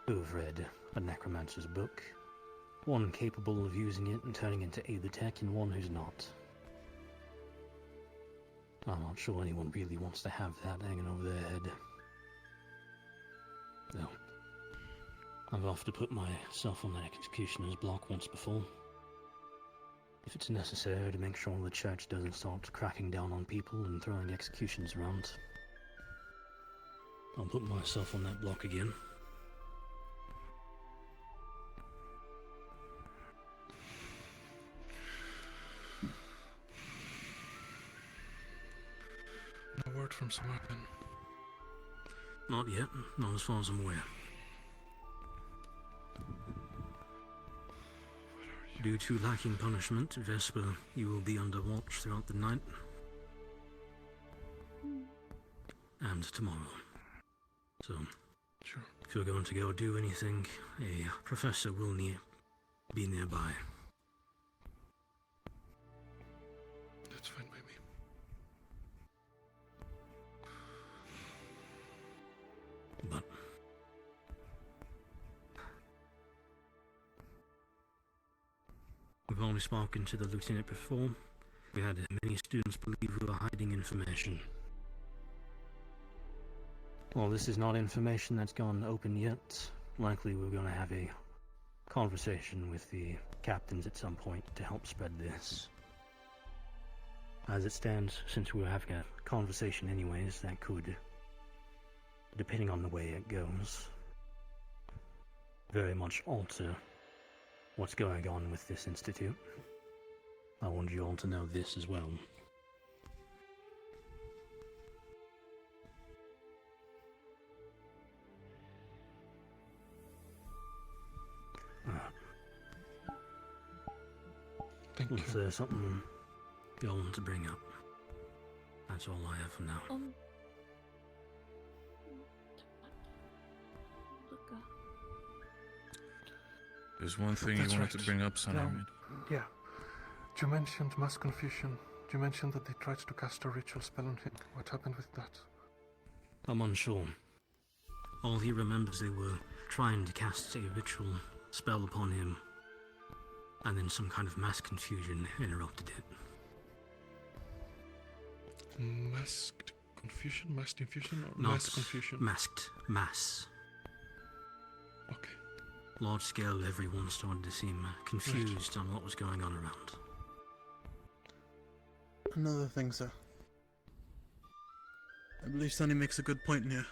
who've read a necromancer's book, one capable of using it and turning into Aether Tech, and one who's not. I'm not sure anyone really wants to have that hanging over their head. No. I've often put myself on that executioner's block once before. If it's necessary to make sure the church doesn't start cracking down on people and throwing executions around, I'll put myself on that block again. No word from Samaritan. Not yet, not as far as I'm aware. Due to lacking punishment, Vesper, you will be under watch throughout the night. And tomorrow. So, sure. If you're going to go do anything, a professor will be nearby. That's fine by me. But we've only spoken to the lieutenant before. We had many students believe we were hiding information. Well, this is not information that's gone open yet. Likely we're going to have a conversation with the captains at some point to help spread this. As it stands, since we're having a conversation anyways, that could, depending on the way it goes, very much alter what's going on with this institute. I wanted you all to know this as well. Thank you. Is there something you all want to bring up? That's all I have for now. There's one thing That's you wanted right. to bring up, son. Yeah. You mentioned mass confusion. You mentioned that they tried to cast a ritual spell on him. What happened with that? I'm unsure. All he remembers, they were trying to cast a ritual spell upon him, and then some kind of mass confusion interrupted it. Masked confusion? Masked infusion? Or Not mass confusion? Masked. Mass. Okay. Large scale, everyone started to seem confused on what was going on around. Another thing, sir. I believe Sonny makes a good point here.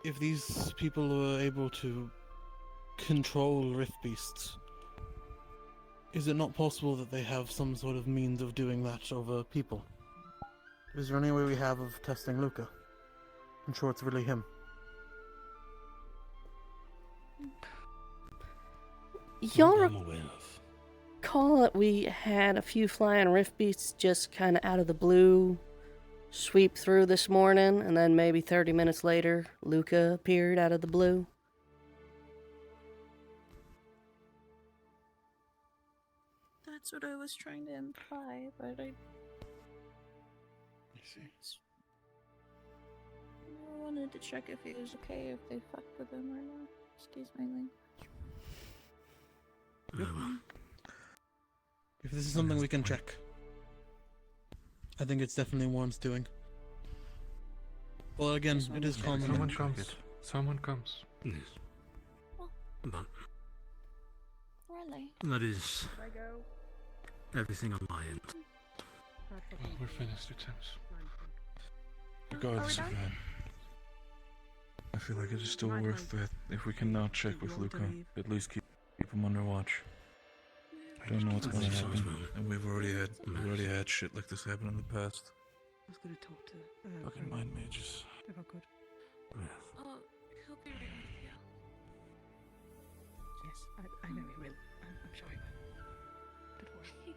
If these people were able to control rift beasts, is it not possible that they have some sort of means of doing that over people? Is there any way we have of testing Luca? I'm sure it's really him. Y'all I'm aware of. recall that we had a few flying rift beasts just kind of out of the blue sweep through this morning, and then maybe 30 minutes later, Luca appeared out of the blue? That's what I was trying to imply, but I wanted to check if he was okay, if they fucked with him or not. Excuse my language. If this is something we can check. I think it's definitely warrants doing. Well, again, it is common. Someone comes. Someone comes. Yes. But Really? that is Should I go? everything on my end. Well, we're finished, it seems. Regardless of that, I feel like it is still worth it if we can now check with Luca. At least keep him under watch. Don't know what's gonna happen, and we've already had shit like this happen in the past. I was gonna talk to. Fucking mind mages. If I could. Oh, he'll be right with you. Yes, I know he will. I'm sure he will. Don't worry.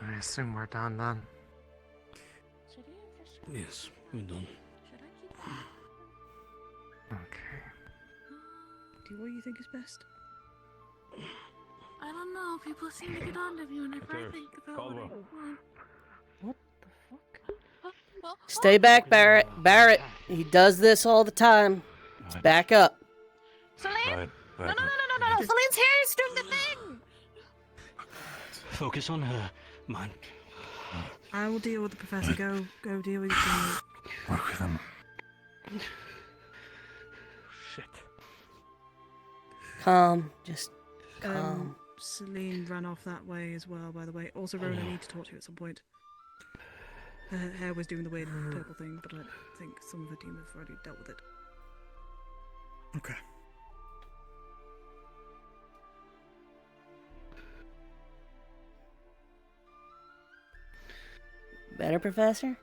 I assume we're done then. Yes, we're done. Okay. Do what you think is best. I don't know. People seem to get on to me whenever I think about what I want. What the fuck? Stay back, Barrett. Barrett, he does this all the time. Let's back up. Celine? No. Celine's here. He's doing the thing. Focus on her, man. I will deal with the professor. Go deal with your Work with him. Shit. Calm. Just calm. Celine ran off that way as well, by the way. Also, Rona, I need to talk to you at some point. Her hair was doing the weird purple thing, but I think some of her team have already dealt with it. Okay. Better, Professor?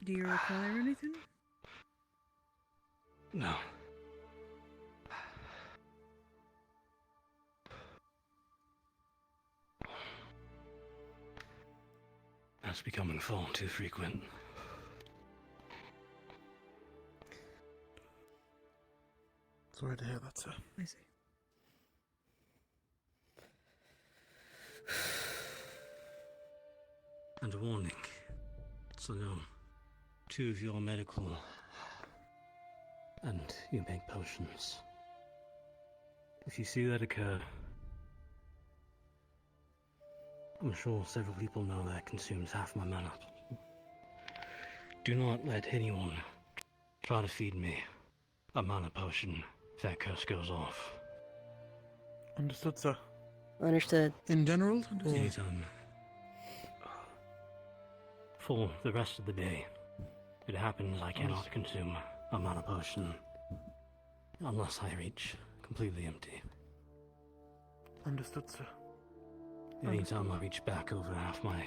Do you require anything? No. That's becoming far too frequent. Sorry to hear that, sir. I see. And a warning. So no, 2 of your medical and you make potions. If you see that occur, I'm sure several people know that consumes half my mana. Do not let anyone try to feed me a mana potion if that curse goes off. Understood, sir. Understood. In general? Or... Anytime. For the rest of the day, it happens I cannot consume a mana potion unless I reach completely empty. Understood, sir. Anytime I reach back over half my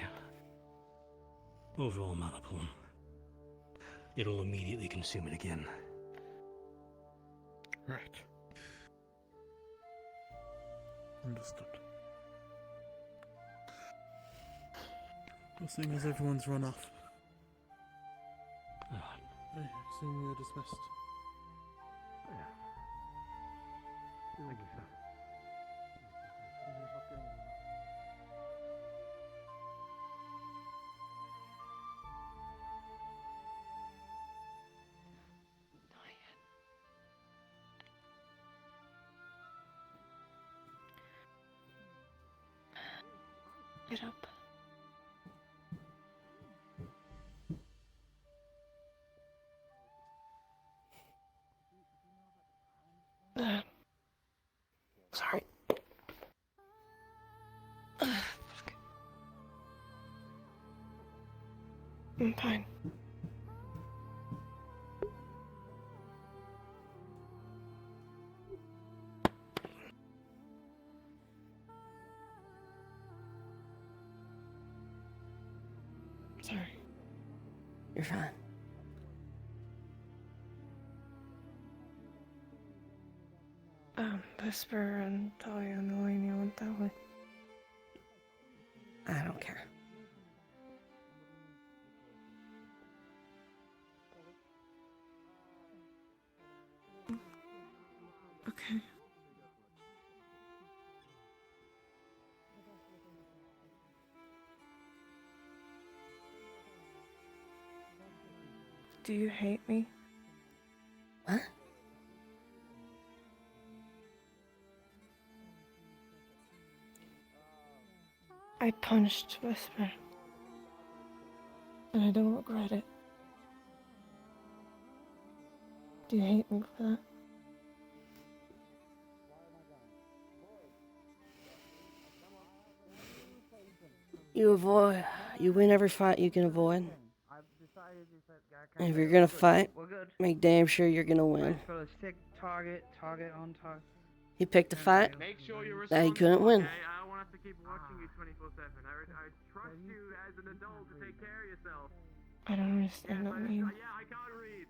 overall mana pool, it'll immediately consume it again. Right. Understood. Well, seeing as everyone's run off, I assume we are dismissed. Thank you, sir. Get up. Sorry. I'm fine. Sorry. You're fine. Vesper and Talia and Elenia went that way. I don't care. Okay. Do you hate me? What? I punched Whisper. And I don't regret it. Do you hate me for that? You win every fight you can avoid. And if you're gonna fight, We're good. make damn sure you're gonna win. Right, fellas, take target on target. He picked a fight that he couldn't win. I don't want us to keep watching you 24/7. I trust you as an adult to take care of yourself. I don't understand what you mean. I can't read.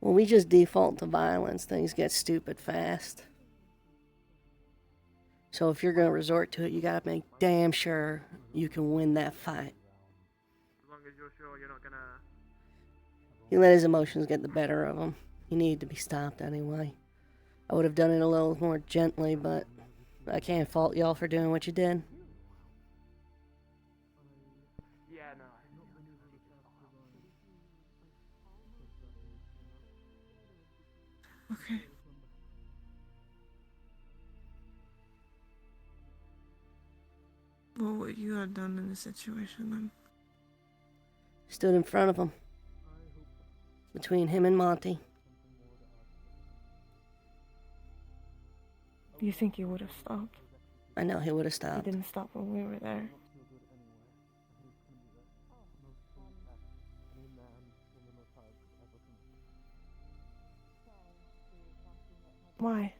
When we just default to violence, things get stupid fast. So if you're gonna resort to it, you gotta make damn sure you can win that fight. As long as you're sure you're not gonna. He let his emotions get the better of him. He needed to be stopped anyway. I would have done it a little more gently, but I can't fault y'all for doing what you did. Yeah, no. Okay. What would you have done in this situation then? Stood in front of him. Between him and Monty. You think he would have stopped? I know he would have stopped. He didn't stop when we were there. Why?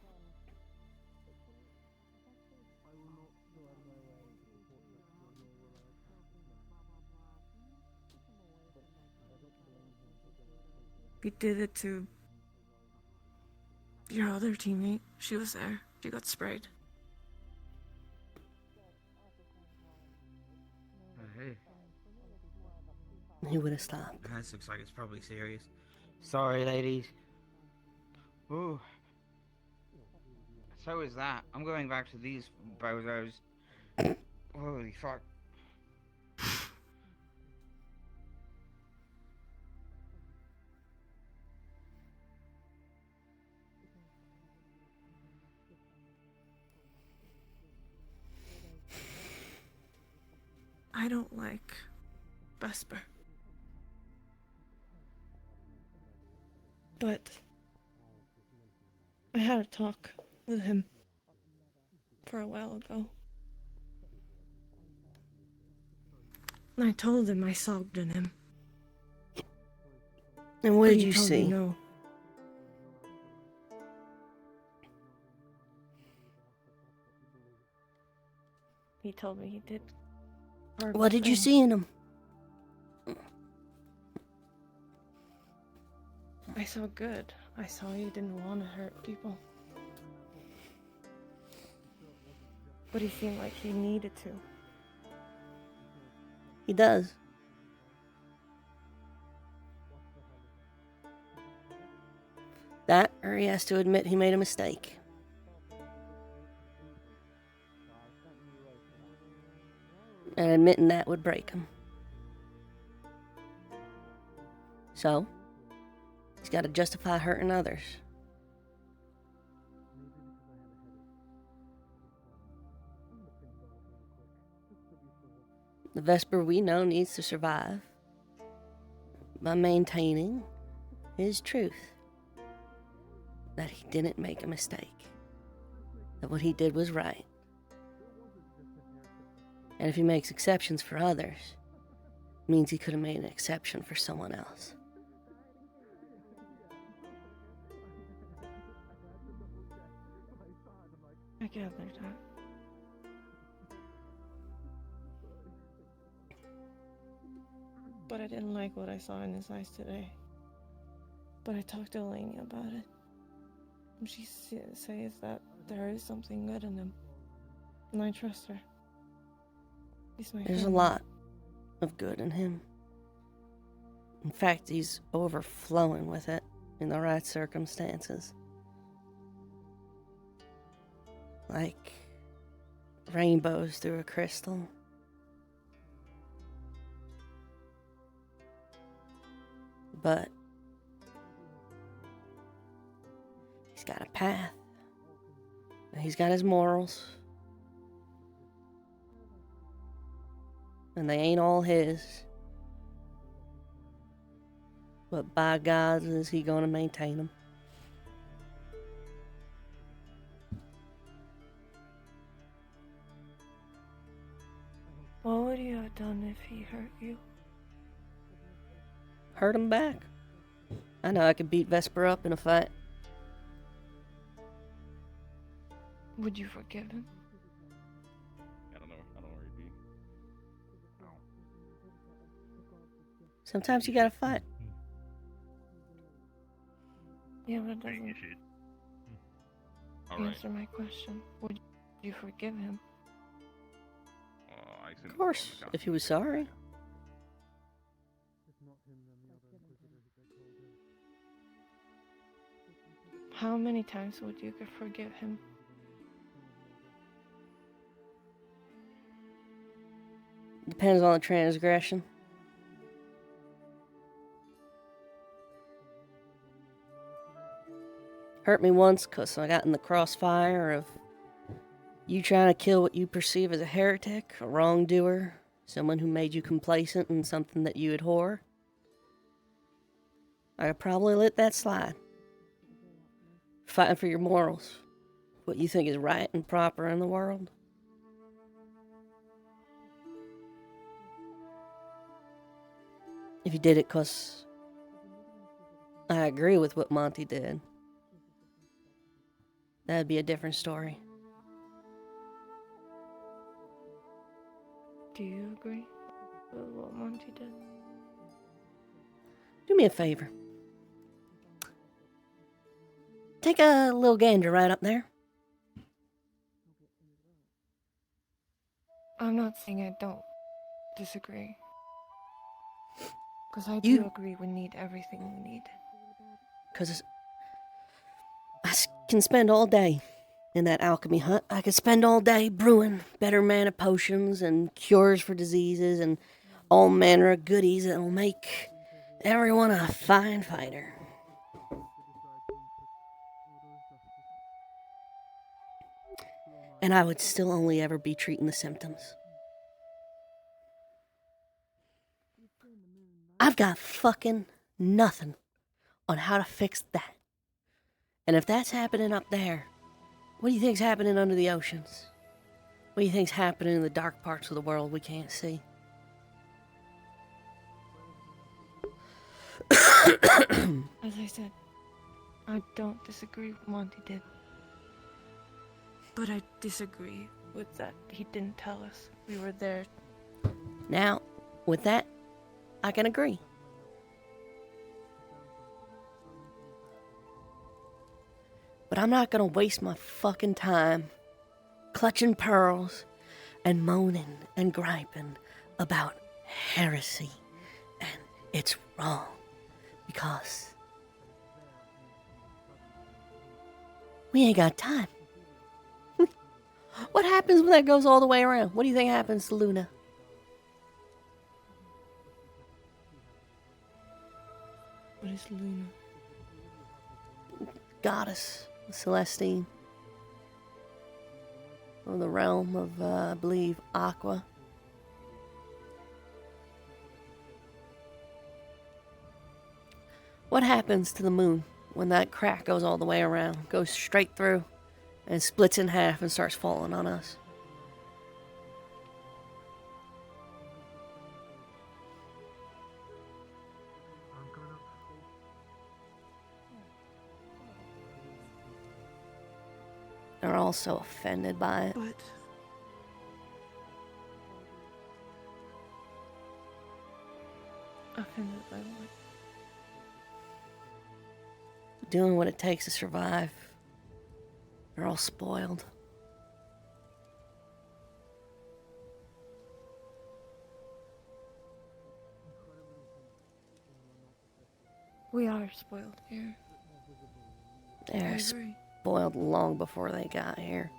We did it to your other teammate. She was there. She got sprayed. Hey. He would have stopped. This looks like it's probably serious. Sorry, ladies. Ooh. So is that. I'm going back to these bozos. Holy fuck. I don't like Vesper. But I had a talk with him for a while ago. And I told him I sobbed in him. And what But did he you told me see? no. He told me he did. What did you see in him? I saw good. I saw he didn't want to hurt people. But he seemed like he needed to. He does. That, or he has to admit he made a mistake. And admitting that would break him. So, he's got to justify hurting others. The Vesper we know needs to survive by maintaining his truth. That he didn't make a mistake. That what he did was right. And if he makes exceptions for others, it means he could have made an exception for someone else. I gathered that. But I didn't like what I saw in his eyes today. But I talked to Eleni about it. And she says that there is something good in him. And I trust her. He's my There's a family. lot of good in him. In fact, he's overflowing with it in the right circumstances. Like rainbows through a crystal. But he's got a path. And he's got his morals. And they ain't all his. But by God, is he gonna maintain them? What would you have done if he hurt you? Hurt him back. I know I could beat Vesper up in a fight. Would you forgive him? I don't know where he'd be. Sometimes you gotta fight. Yeah, but it doesn't All right. answer my question. Would you forgive him? Of course, if he was sorry. How many times would you forgive him? Depends on the transgression. Hurt me once because I got in the crossfire of you trying to kill what you perceive as a heretic, a wrongdoer, someone who made you complacent in something that you abhor. I could probably let that slide. Fighting for your morals, what you think is right and proper in the world. If you did it because I agree with what Monty did, that'd be a different story. Do you agree with what Monty did? Do me a favor. Take a little gander right up there. I'm not saying I don't disagree. Because I do agree we need everything we need. Because can spend all day in that alchemy hut. I could spend all day brewing better mana potions and cures for diseases and all manner of goodies that will make everyone a fine fighter. And I would still only ever be treating the symptoms. I've got fucking nothing on how to fix that. And if that's happening up there, what do you think's happening under the oceans? What do you think's happening in the dark parts of the world we can't see? As I said, I don't disagree with Monty did. But I disagree with that he didn't tell us we were there. Now, with that, I can agree. But I'm not gonna waste my fucking time clutching pearls and moaning and griping about heresy and it's wrong because we ain't got time. What happens when that goes all the way around? What do you think happens to Luna? What is Luna? Goddess, Celestine. Of the realm of, I believe, Aqua. What happens to the moon when that crack goes all the way around, goes straight through, and splits in half and starts falling on us? They're all so offended by it. But offended by what? Doing what it takes to survive. They're all spoiled. We are spoiled here. They're spoiled long before they got here.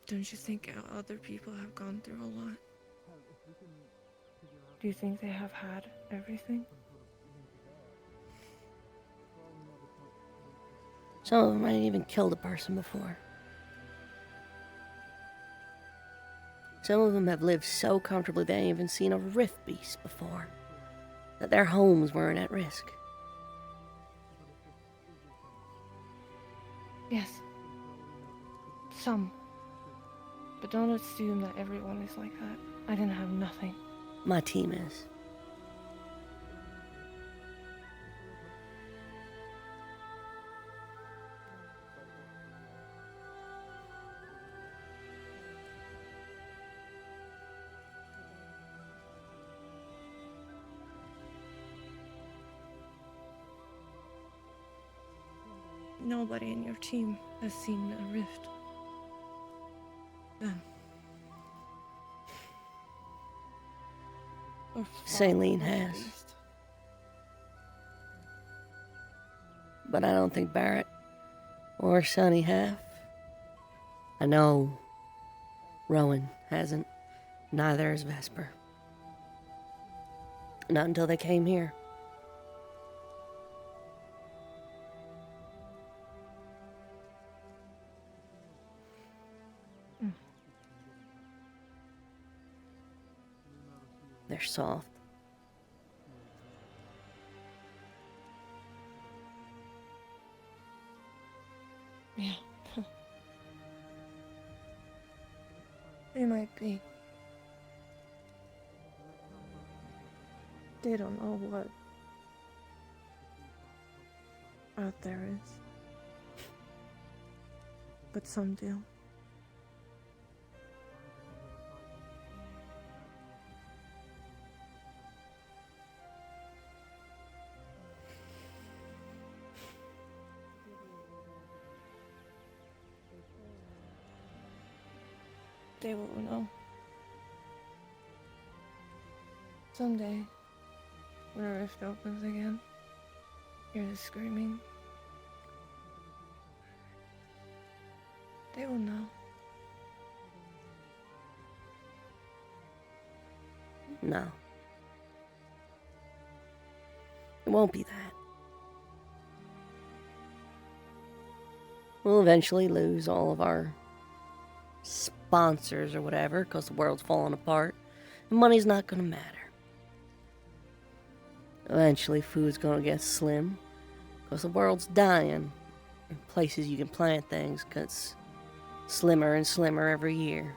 Don't you think other people have gone through a lot? Do you think they have had everything? Some of them might even killed a person before. Some of them have lived so comfortably they ain't even seen a rift beast before, that their homes weren't at risk. Yes. Some. But don't assume that everyone is like that. I didn't have nothing. My team is. Nobody in your team has seen a rift. Then. Saline has. But I don't think Barrett or Sonny have. I know Rowan hasn't. Neither has Vesper. Not until they came here. They're soft. Yeah. They might be. They don't know what out there is. But some do. They will know. Someday, when a rift opens again, hear the screaming. They will know. No. It won't be that. We'll eventually lose all of our sponsors or whatever because the world's falling apart and money's not going to matter. Eventually food's going to get slim because the world's dying and places you can plant things gets slimmer and slimmer every year.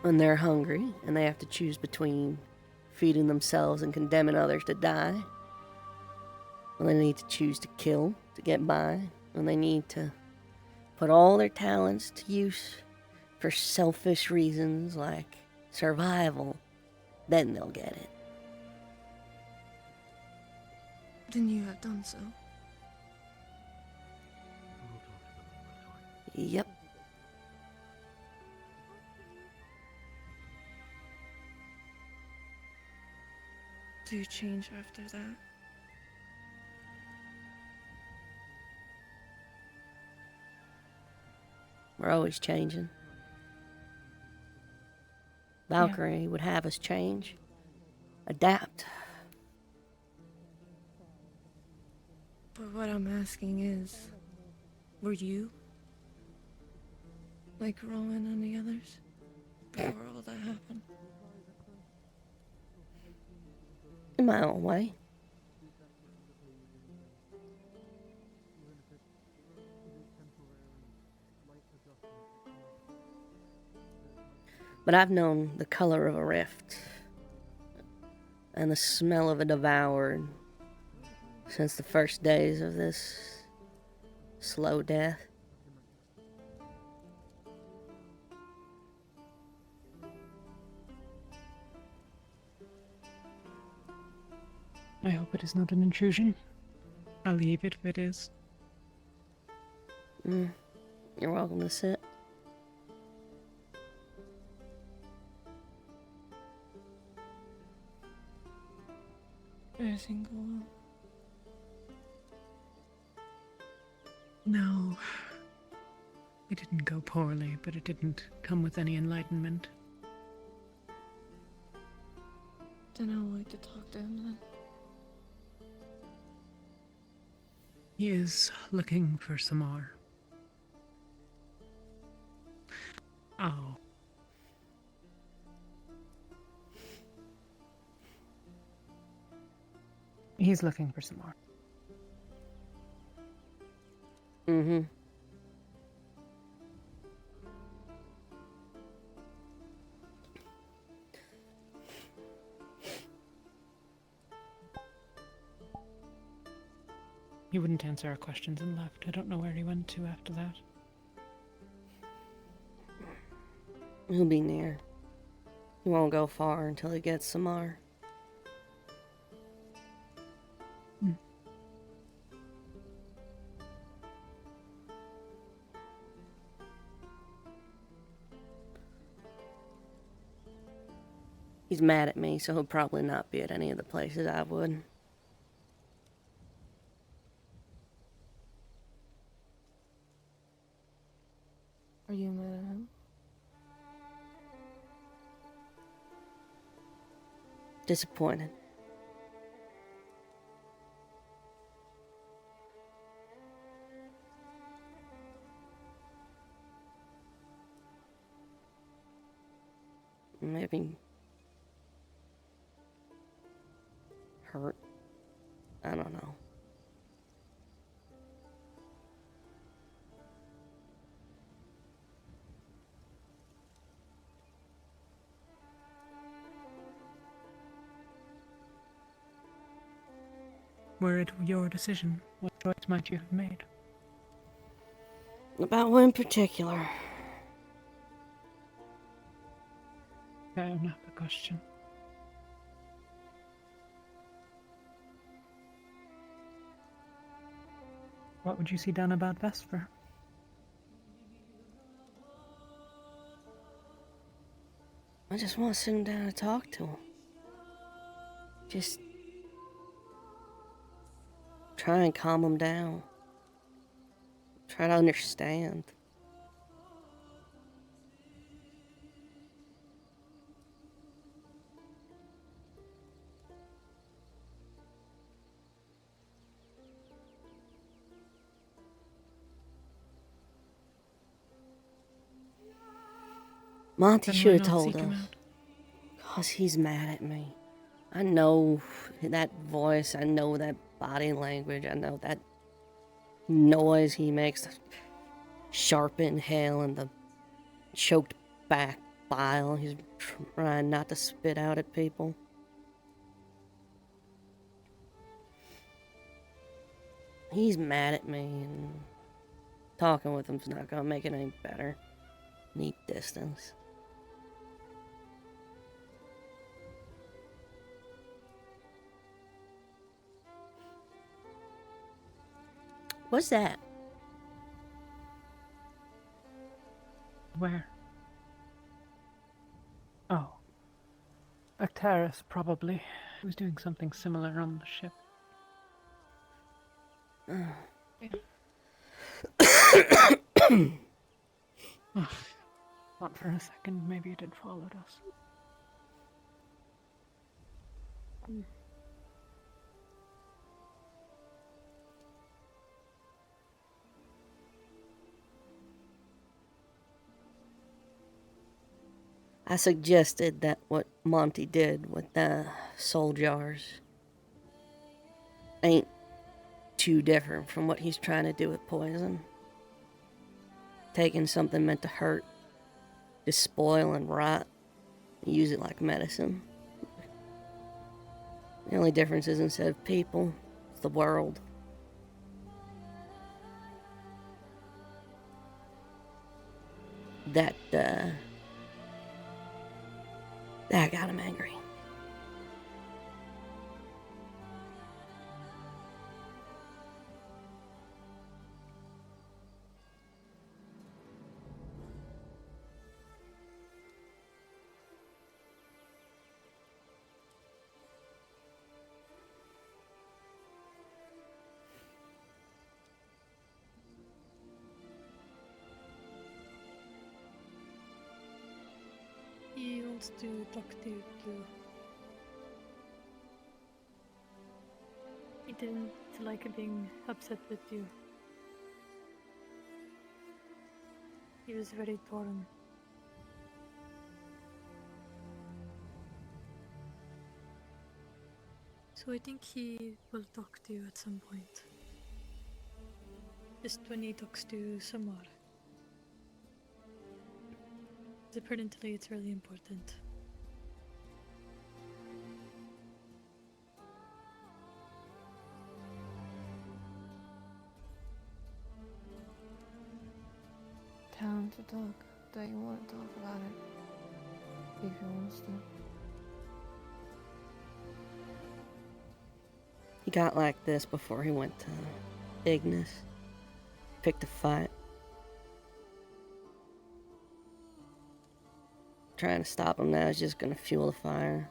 When they're hungry and they have to choose between feeding themselves and condemning others to die, when they need to choose to kill to get by, when they need to put all their talents to use for selfish reasons like survival, then they'll get it. Then you have done so. Yep. Do you change after that? We're always changing. Valkyrie would have us change, adapt. But what I'm asking is, were you like Rowan and the others before all that happened? In my own way. But I've known the color of a rift and the smell of a devoured since the first days of this slow death. I hope it is not an intrusion. I'll leave it if it is. You're welcome to sit. Everything go well? No. It didn't go poorly, but it didn't come with any enlightenment. Then I would like to talk to him then. He is looking for some more. Oh. He's looking for some more. Mm-hmm. He wouldn't answer our questions and left. I don't know where he went to after that. He'll be near. He won't go far until he gets some more. He's mad at me, so he'll probably not be at any of the places I would. Are you mad at him? Disappointed. Maybe hurt. I don't know. Were it your decision, what choice might you have made? About what in particular? Fair enough, a question. What would you see done about Vesper? I just want to sit him down and talk to him. Just try and calm him down. Try to understand. Monty Then why should have not told seek him us. out? Because he's mad at me. I know that voice. I know that body language. I know that noise he makes. The sharp inhale and the choked back bile. He's trying not to spit out at people. He's mad at me, and talking with him's not gonna make it any better. Need distance. What's that? Where? Oh. Actaris, probably. He was doing something similar on the ship. Thought for a second maybe it had followed us. I suggested that what Monty did with the soul jars ain't too different from what he's trying to do with poison. Taking something meant to hurt, just spoil and rot, and use it like medicine. The only difference is instead of people, it's the world. That got him angry. wants to talk to you too. He didn't like being upset with you. He was very torn. So I think he will talk to you at some point. Just when he talks to Samar. Apparently it's really important. Tell him to talk. That you want to talk about it. If he wants to. He got like this before he went to Ignis. Picked a fight. Trying to stop him now is just gonna fuel the fire.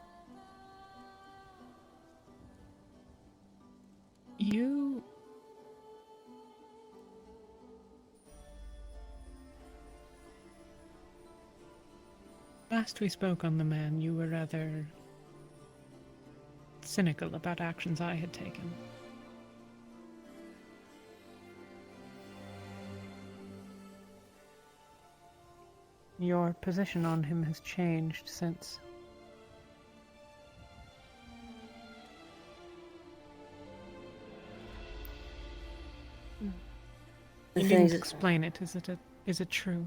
You... Last we spoke on the man, you were rather cynical about actions I had taken. Your position on him has changed since. You didn't explain it. Is it true?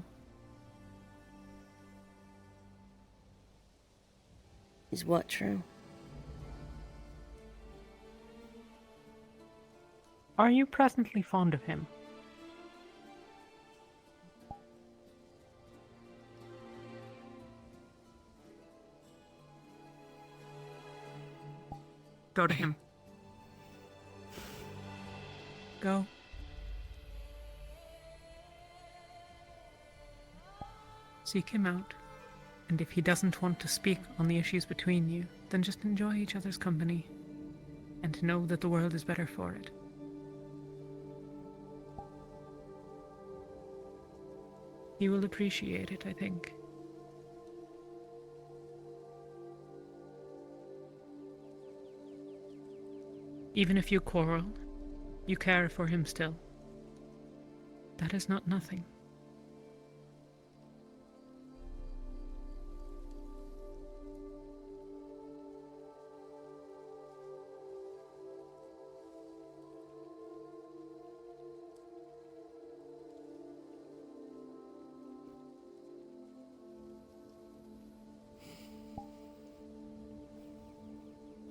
Is what true? Are you presently fond of him? Go to him. Go. Seek him out. And if he doesn't want to speak on the issues between you, then just enjoy each other's company. And know that the world is better for it. He will appreciate it, I think. Even if you quarrel, you care for him still. That is not nothing.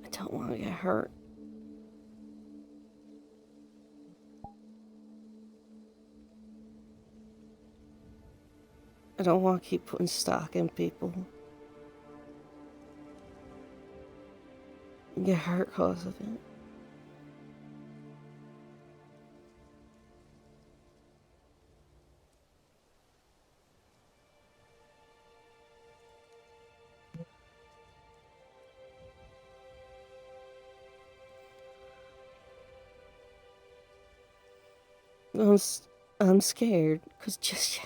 I don't want to get hurt. I don't want to keep putting stock in people. And get hurt because of it. I'm scared, because just...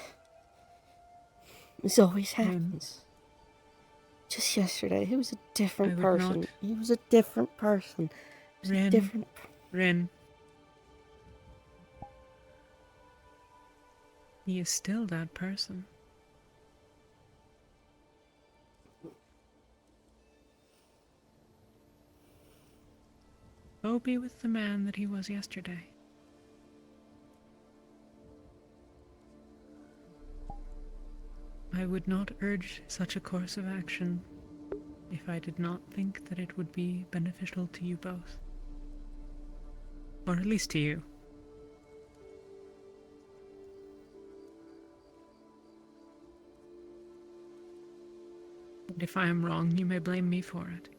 This always happens. Just yesterday, he was a different person. not. He was a different person. He was a Rin. different... Rin. He is still that person. Go be with the man that he was yesterday. I would not urge such a course of action if I did not think that it would be beneficial to you both. Or at least to you. And if I am wrong, you may blame me for it.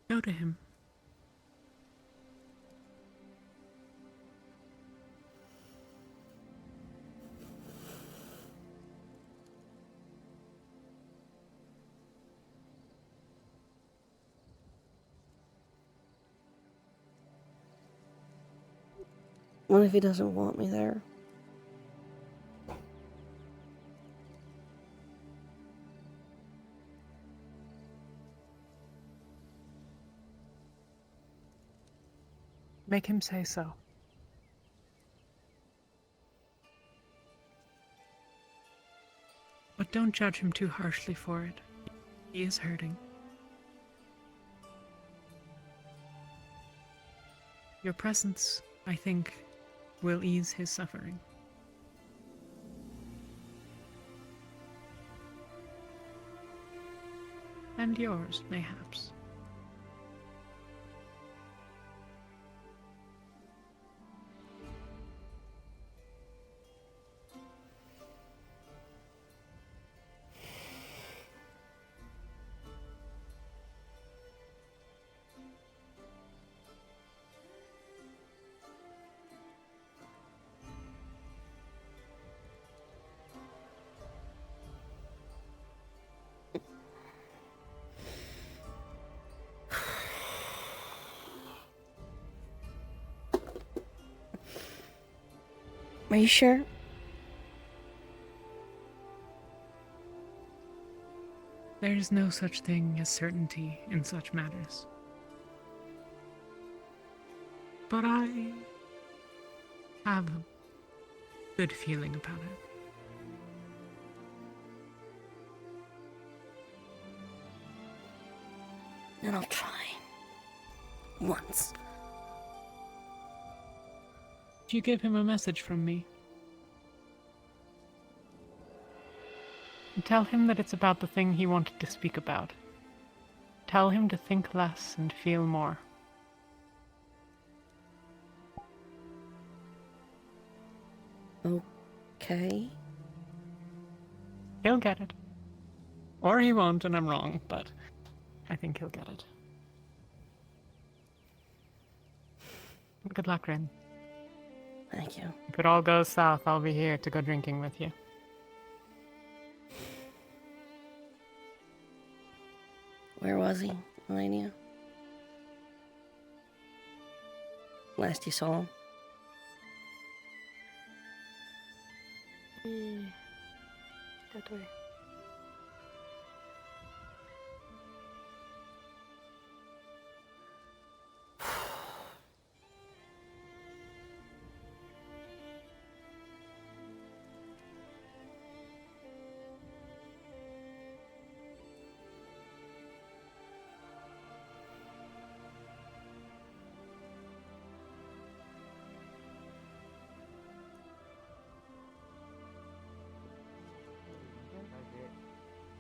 Go to him. What if he doesn't want me there? Make him say so. But don't judge him too harshly for it. He is hurting. Your presence, I think, will ease his suffering. And yours, mayhaps. Are you sure? There is no such thing as certainty in such matters. But I have a good feeling about it. Then I'll try. Once. You give him a message from me. And tell him that it's about the thing he wanted to speak about. Tell him to think less and feel more. Okay. He'll get it. Or he won't, and I'm wrong, but I think he'll get it. Good luck, Rin. Thank you. If it all goes south, I'll be here to go drinking with you. Where was he, Elenia? Last you saw him? That way.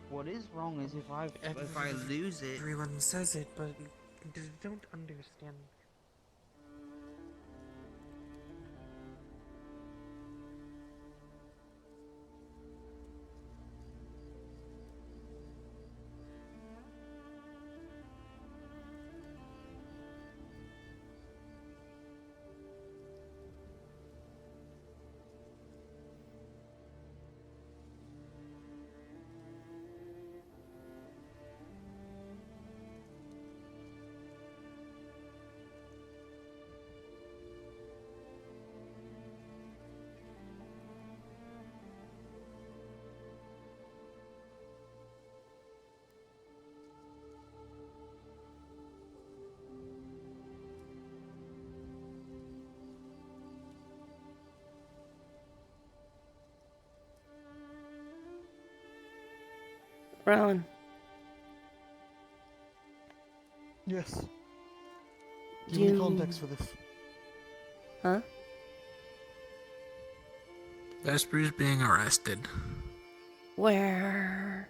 What is wrong is if I lose it. Everyone says it, but they don't understand. Rowan. Yes. Do Give me you- context for this. Huh? Vesper's being arrested. Where?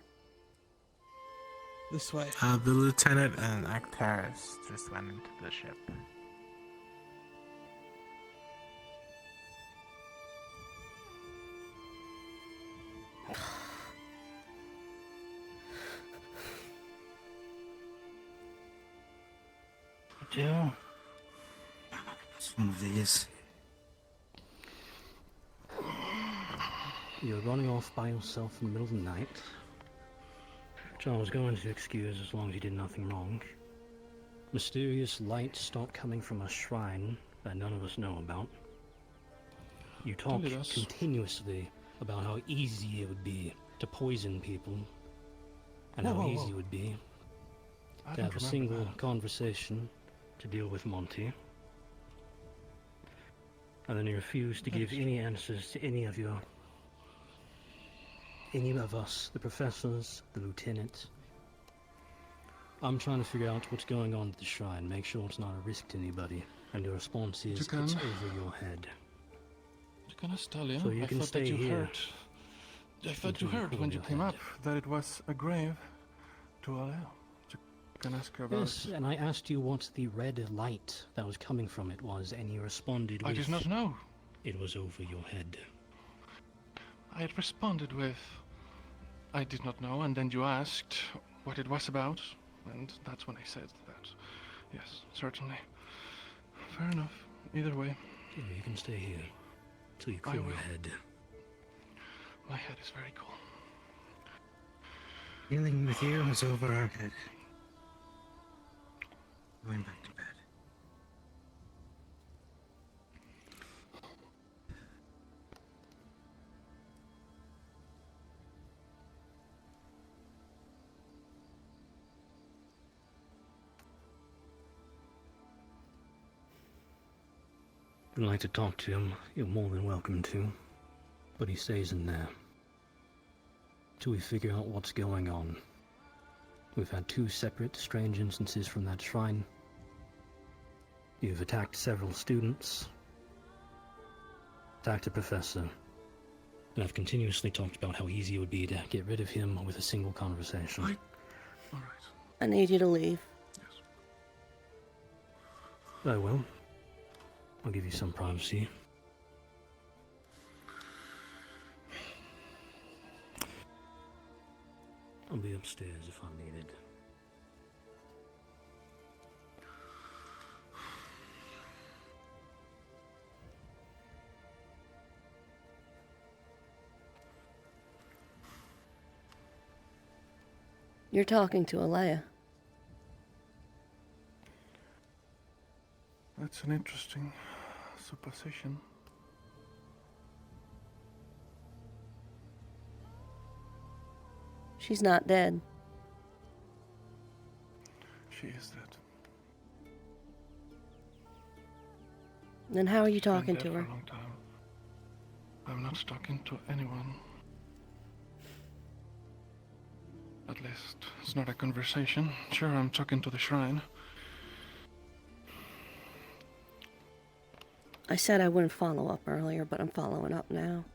This way. The lieutenant and Actaris just went into the ship. Joe. It's one of these. You're running off by yourself in the middle of the night, which I was going to excuse as long as you did nothing wrong. Mysterious light stopped coming from a shrine that none of us know about. You talk Tell us. continuously about how easy it would be to poison people, and Whoa, how whoa, easy whoa. it would be I to don't have a remember single that. conversation to deal with Monty. And then you refuse to give any answers to any of us, the professors, the lieutenant. I'm trying to figure out what's going on at the shrine, make sure it's not a risk to anybody, and your response is, You can- it's over your head. You can ask Talia. So you I can thought stay that you here heard. I thought you until you heard cool when you your came head. up that it was a grave to Alea. You can ask her about Yes, it. and I asked you what the red light that was coming from it was, and you responded I with... did not know. It was over your head. I had responded with, I did not know, and then you asked what it was about, and that's when I said that. Yes, certainly. Fair enough. Either way. Yeah, you can stay here till you I cool will. your head. My head is very cool. Dealing with you is over our head. Going back to bed. If you'd like to talk to him, you're more than welcome to. But he stays in there. Till we figure out what's going on. We've had 2 separate strange instances from that shrine. You've attacked several students. Attacked a professor. And I've continuously talked about how easy it would be to get rid of him with a single conversation. I need you to leave. I will. I'll give you some privacy. I'll be upstairs if I'm needed. You're talking to Alea. That's an interesting supposition. She's not dead. She is dead. Then how are you She's been talking dead to for her? a long time. I'm not talking to anyone. At least, it's not a conversation. Sure, I'm talking to the shrine. I said I wouldn't follow up earlier, but I'm following up now.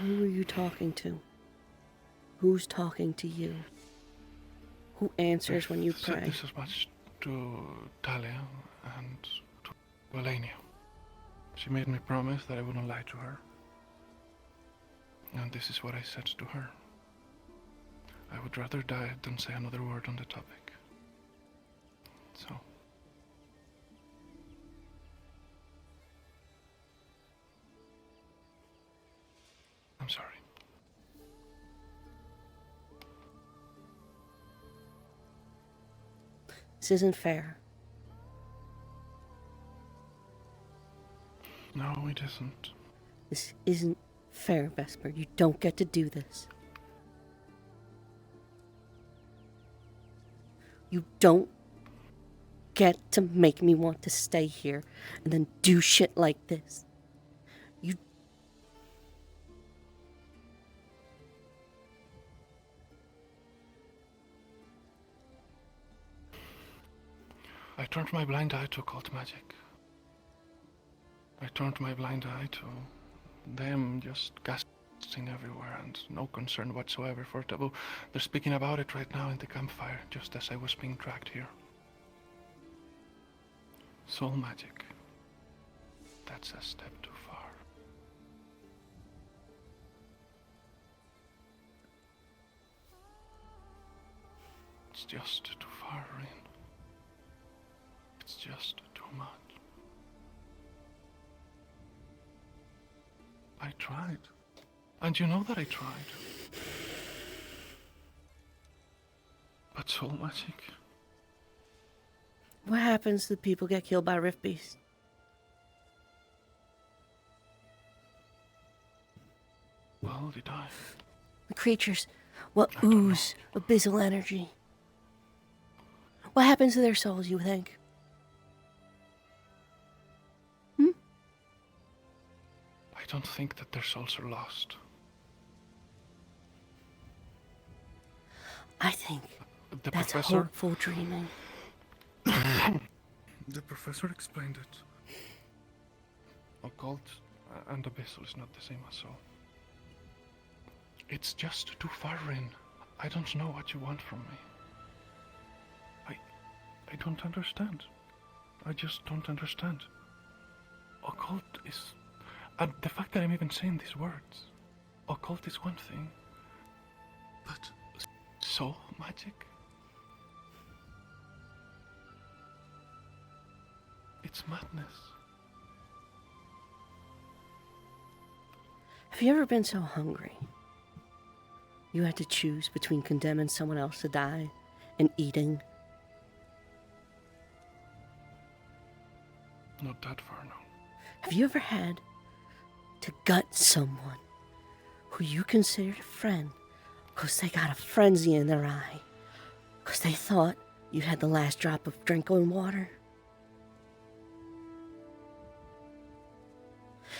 Who are you talking to? Who's talking to you? Who answers when you I've said pray? this as much to Talia and to Elenia. She made me promise that I wouldn't lie to her. And this is what I said to her. I would rather die than say another word on the topic. So. I'm sorry. This isn't fair. No, it isn't. This isn't fair, Vesper. You don't get to do this. You don't get to make me want to stay here and then do shit like this. You... I turned my blind eye to occult magic. I turned my blind eye to them just casting everywhere and no concern whatsoever for taboo. They're speaking about it right now in the campfire, just as I was being dragged here. Soul magic. That's a step too far. It's just too far, Rin. It's just too much. I tried. And you know that I tried. But soul magic. What happens to people get killed by Rift Beast? Well, they die. The creatures will ooze abyssal energy. What happens to their souls, you think? I don't think that their souls are lost. I think The that's professor... hopeful dreaming. The professor explained it. Occult and abyssal is not the same as soul. It's just too far in. I don't know what you want from me. I don't understand. I just don't understand. Occult is... And the fact that I'm even saying these words. Occult is one thing. But... soul magic? It's madness. Have you ever been so hungry you had to choose between condemning someone else to die and eating? Not that far, no. Have you ever had to gut someone who you considered a friend because they got a frenzy in their eye because they thought you had the last drop of drinking water?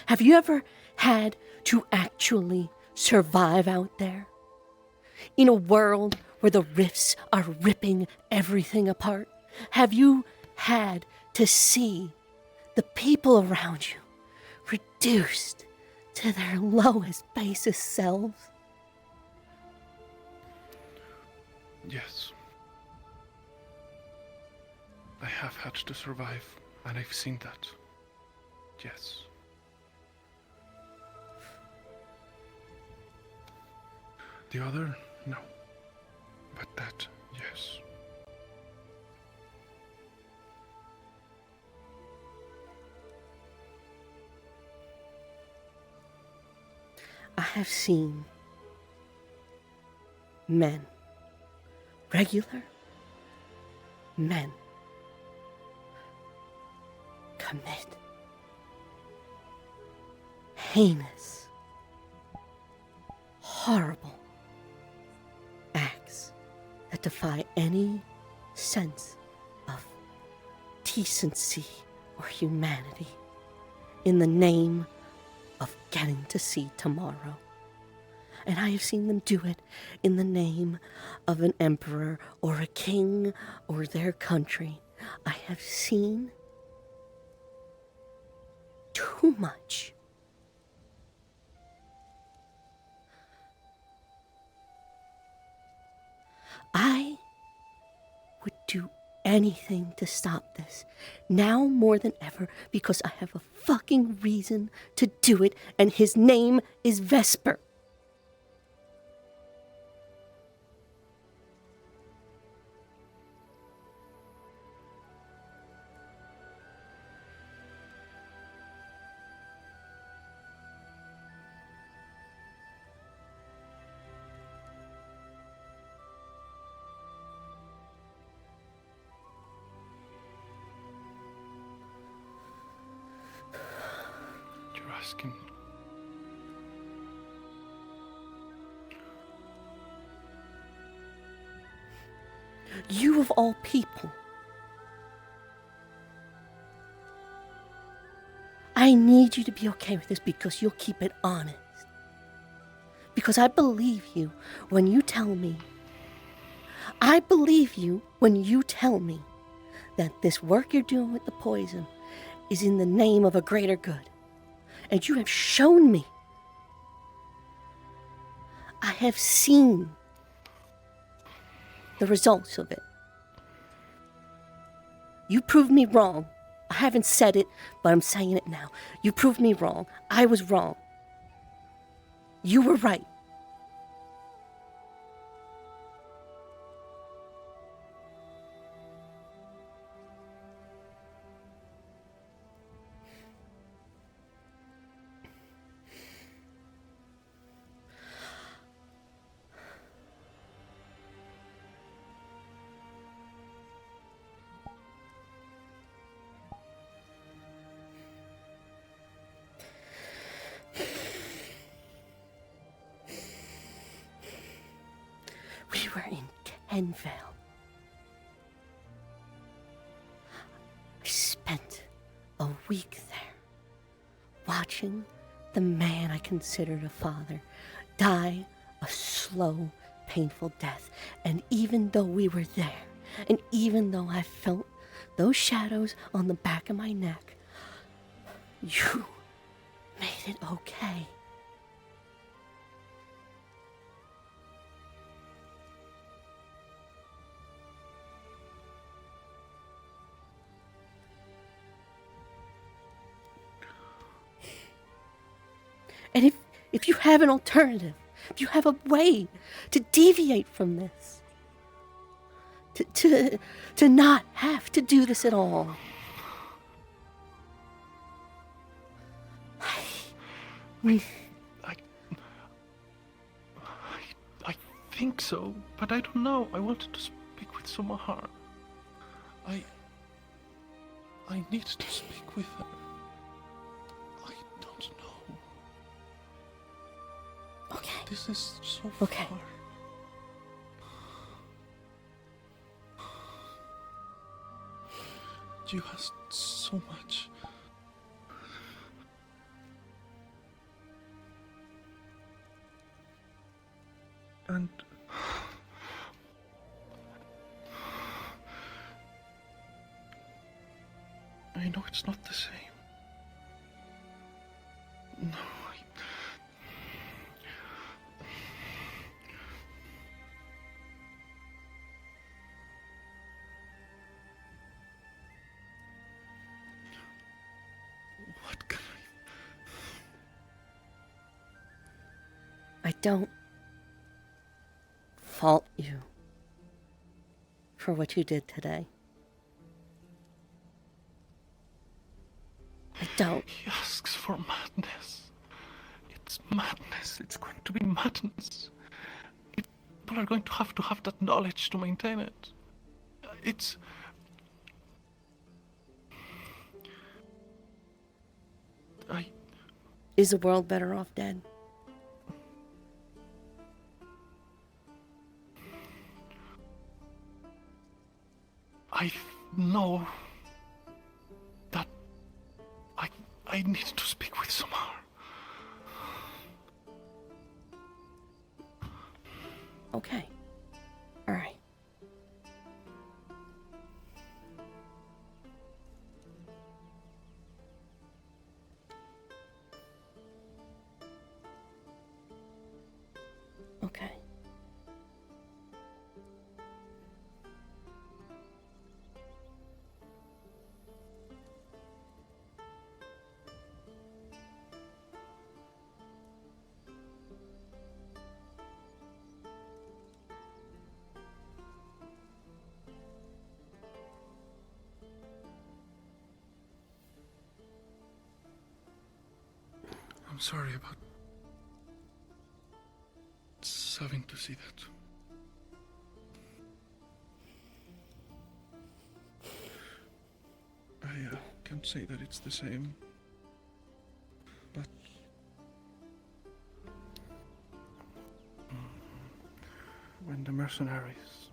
Have you ever had to actually survive out there in a world where the rifts are ripping everything apart? Have you had to see the people around you reduced to their lowest, basest selves? Yes. I have had to survive, and I've seen that. Yes. The other, no. But that, yes. I have seen men, regular men, commit heinous, horrible acts that defy any sense of decency or humanity in the name of getting to see tomorrow. And I have seen them do it in the name of an emperor or a king or their country. I have seen too much. I would do anything to stop this, now more than ever, because I have a fucking reason to do it, and his name is Vesper. You're asking... You of all people. I need you to be okay with this because you'll keep it honest. Because I believe you when you tell me. I believe you when you tell me that this work you're doing with the poison is in the name of a greater good. And you have shown me. I have seen the results of it. You proved me wrong. I haven't said it, but I'm saying it now. You proved me wrong. I was wrong. You were right. were in Kenvale. I spent a week there, watching the man I considered a father die a slow, painful death. And even though we were there, and even though I felt those shadows on the back of my neck, you made it okay. And if you have an alternative, if you have a way to deviate from this, to not have to do this at all, I think so, but I don't know. I wanted to speak with Sumahar. I need to speak with her. I don't know. Okay. This is so Okay. far. You asked so much. And I know it's not the same. No, what can I don't fault you for what you did today. I don't. He asks for madness. It's madness. It's going to be madness. People are going to have that knowledge to maintain it. It's... Is the world better off dead? I know that I need to speak with Samar. Okay. All right. Okay. I'm sorry about having to see that. I can't say that it's the same, but when the mercenaries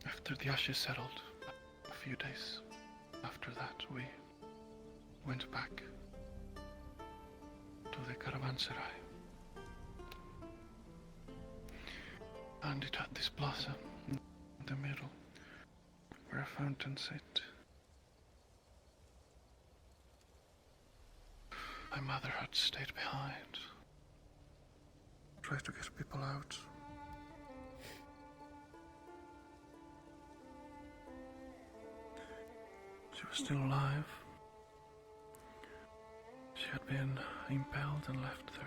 after the ashes settled, a few days after that, we went back to the caravanserai. And it had this blossom in the middle, where a fountain sit. My mother had stayed behind, tried to get people out. She was still alive. She had been impaled and left there.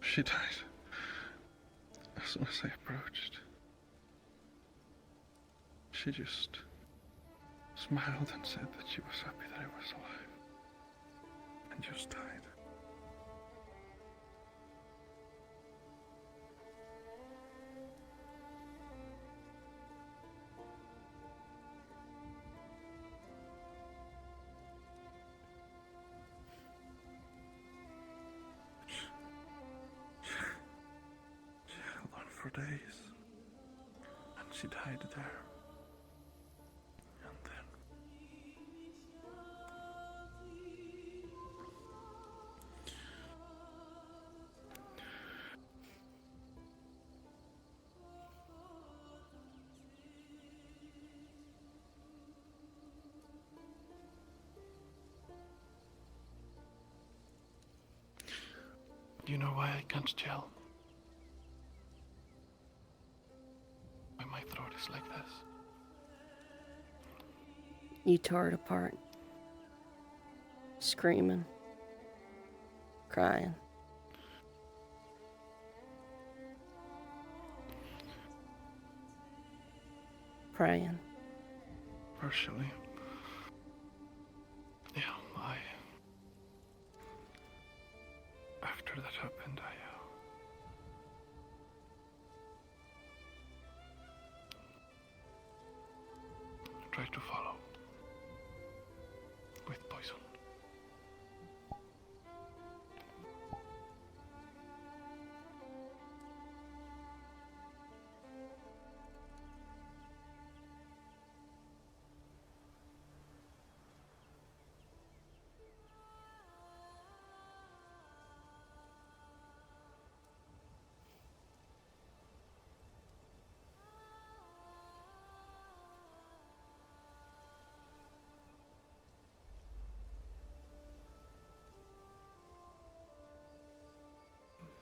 She died as soon as I approached. She just smiled and said that she was happy that I was alive. And just died. She held on for days. And she died there. And then do you know why I can't gel? Why my throat is like this? You tore it apart. Screaming. Crying. Praying. Partially. Yeah, after that happened, I tried to follow. With poison.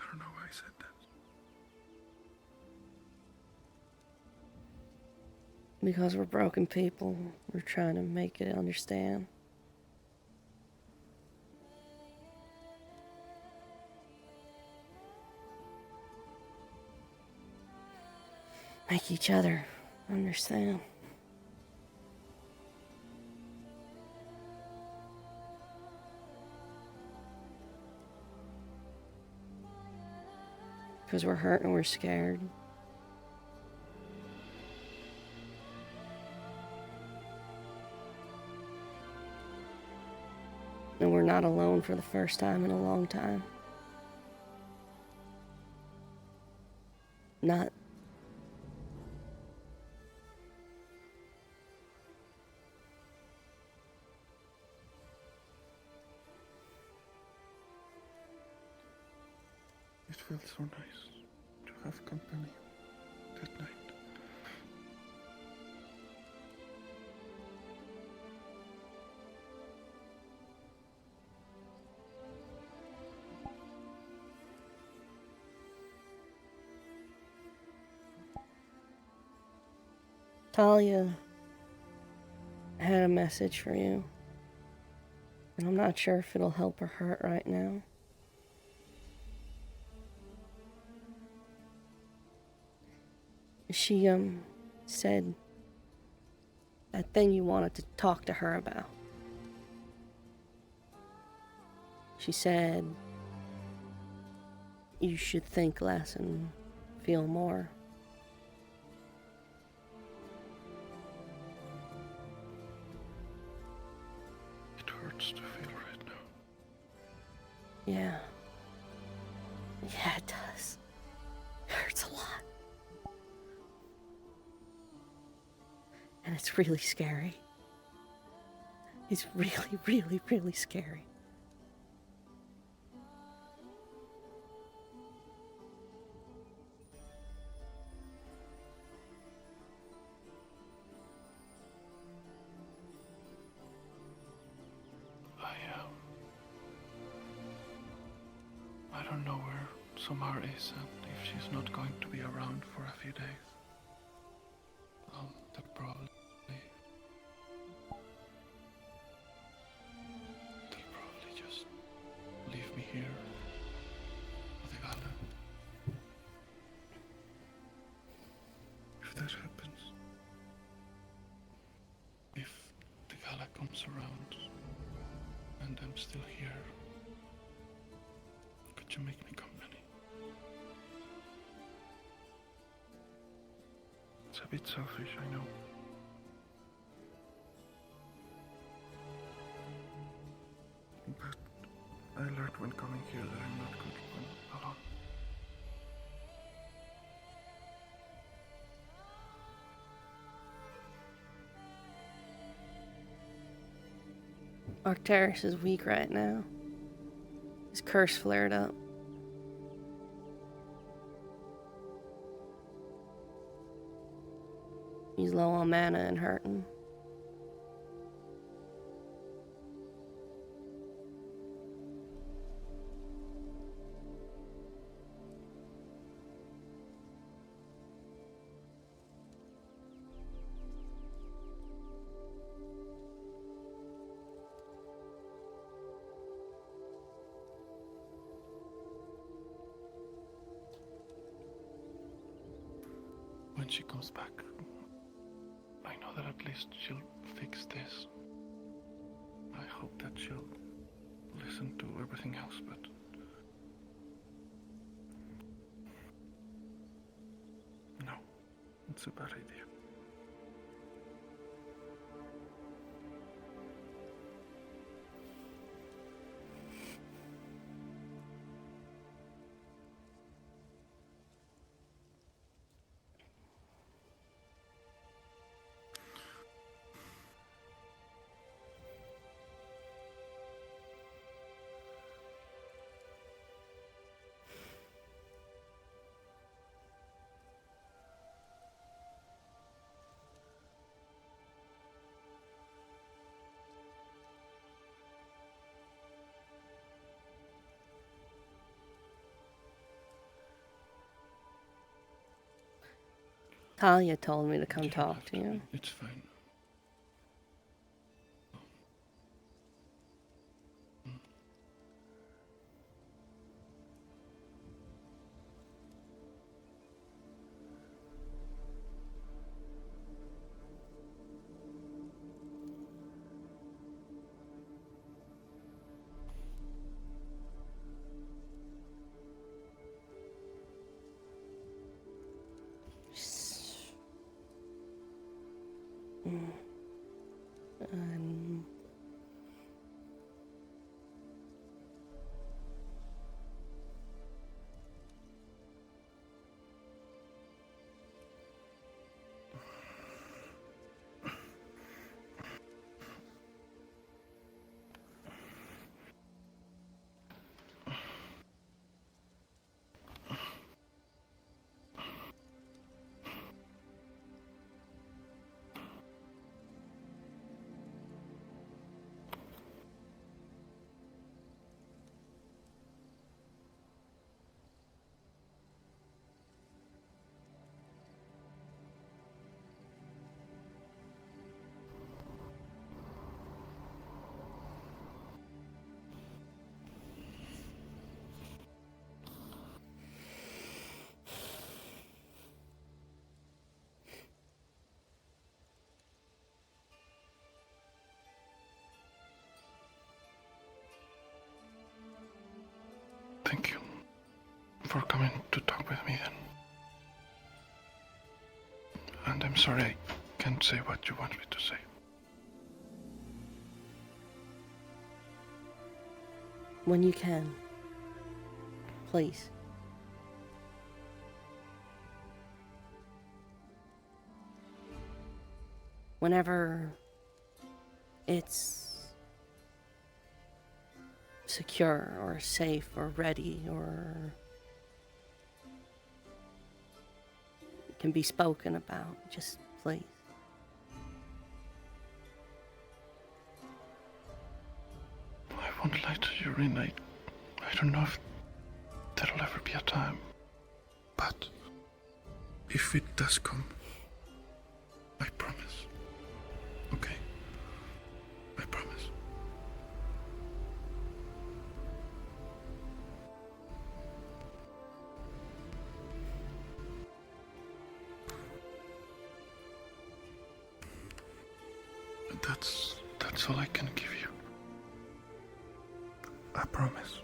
I don't know why I said that. Because we're broken people. We're trying to make it understand. Make each other understand. Because we're hurt and we're scared. And we're not alone for the first time in a long time. Not. It felt so nice to have company that night. Talia had a message for you. And I'm not sure if it'll help or hurt right now. She, said that thing you wanted to talk to her about. She said you should think less and feel more. It hurts to feel right now. Yeah. Yeah, it does. It hurts a lot. And it's really scary. It's really, really, really scary. I don't know where Samar is and if she's not going to be around for a few days. They'll probably just leave me here with Ivana. If that happens, if one's around, and I'm still here, could you make me company? It's a bit selfish, I know. But I learned when coming here that I'm not good when alone. Arcturus is weak right now. His curse flared up. He's low on mana and hurting. When she comes back, I know that at least she'll fix this. I hope that she'll listen to everything else, but no, it's a bad idea. Talia told me to come talk to you. It's fine. Um, Thank you for coming to talk with me then. And I'm sorry I can't say what you want me to say. when you can. Please. Whenever it's secure or safe or ready or can be spoken about, just please. I won't lie to you, Rin. I don't know if there'll ever be a time. But if it does come, I promise. Okay? I promise. That's That's all I can give you. I promise.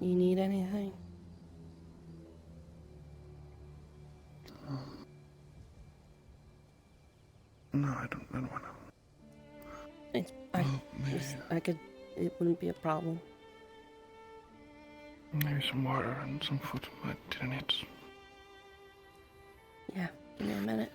You need anything? No, I don't want to. It's, Maybe, I could. It wouldn't be a problem. maybe some water and some food. I didn't eat. Yeah, give me a minute.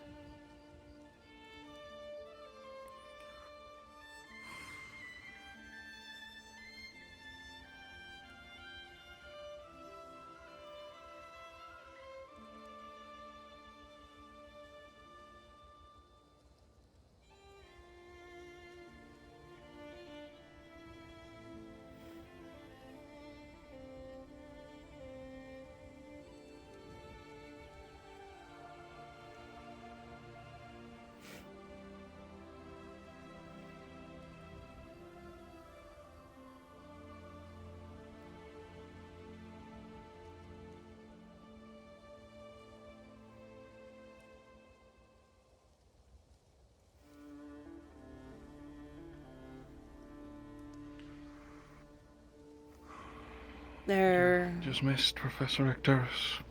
There. Just missed Professor Ectorus.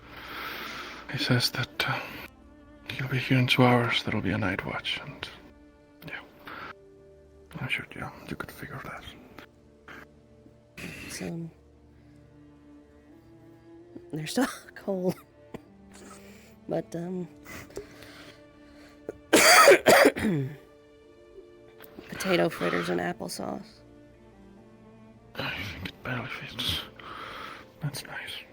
He says that he'll be here in 2 hours. There'll be a night watch, and yeah, I'm sure you could figure that. So they're still cold, but potato fritters and applesauce. I think it barely fits. That's nice.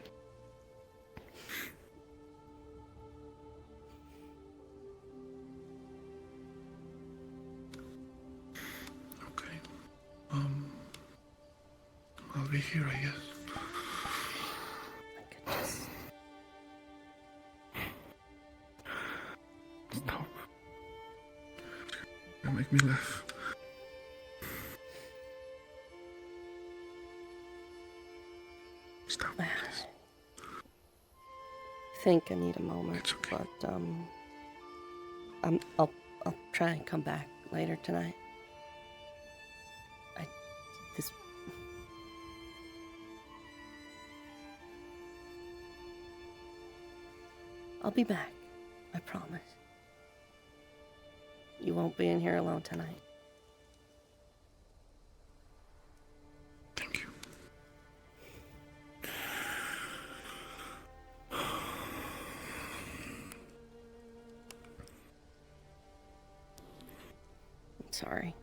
Okay. I'll be here, I guess. Stop. You make me laugh. Stop. I think I need a moment, but I'll try and come back later tonight. I'll be back. I promise. You won't be in here alone tonight. Thank you. I'm sorry.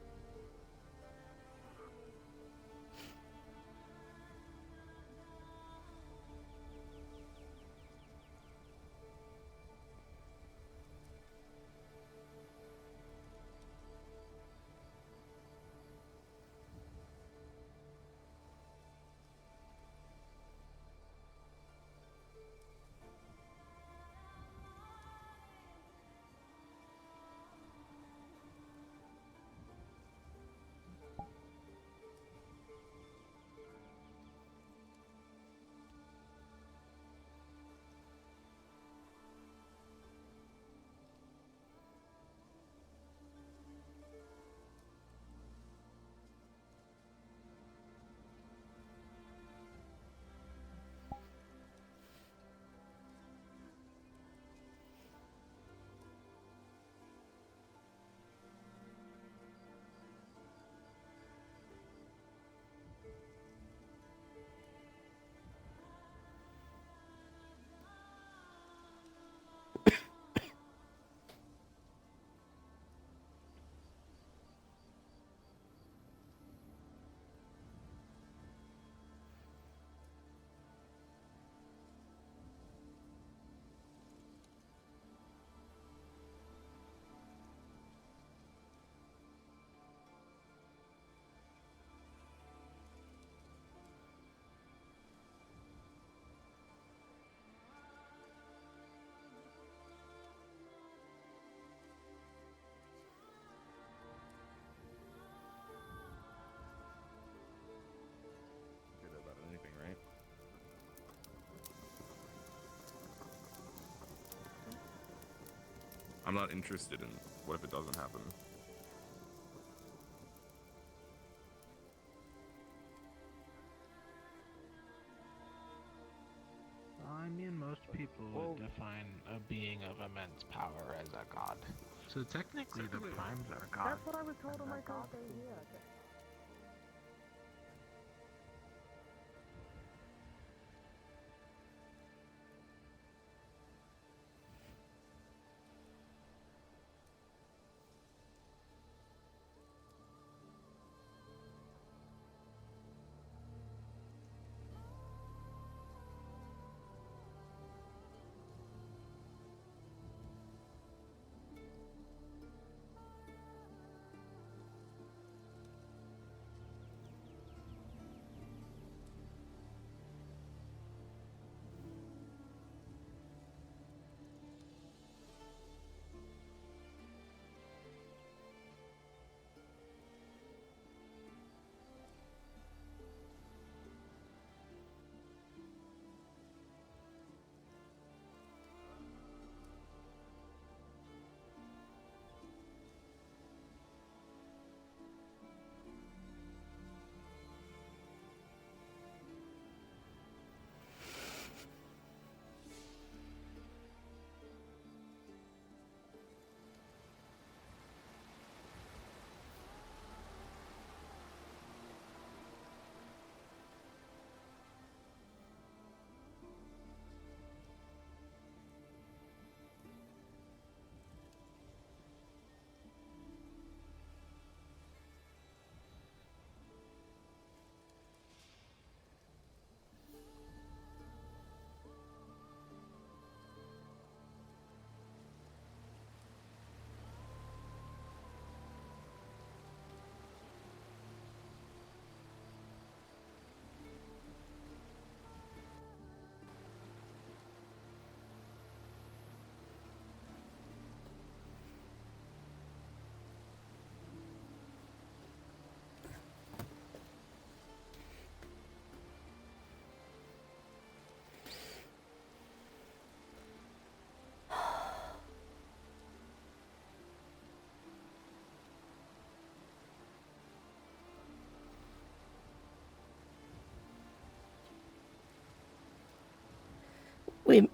I'm not interested in what if it doesn't happen. I mean, most people would define a being of immense power as a god. So technically, the primes are gods. That's what I was told on my first day here.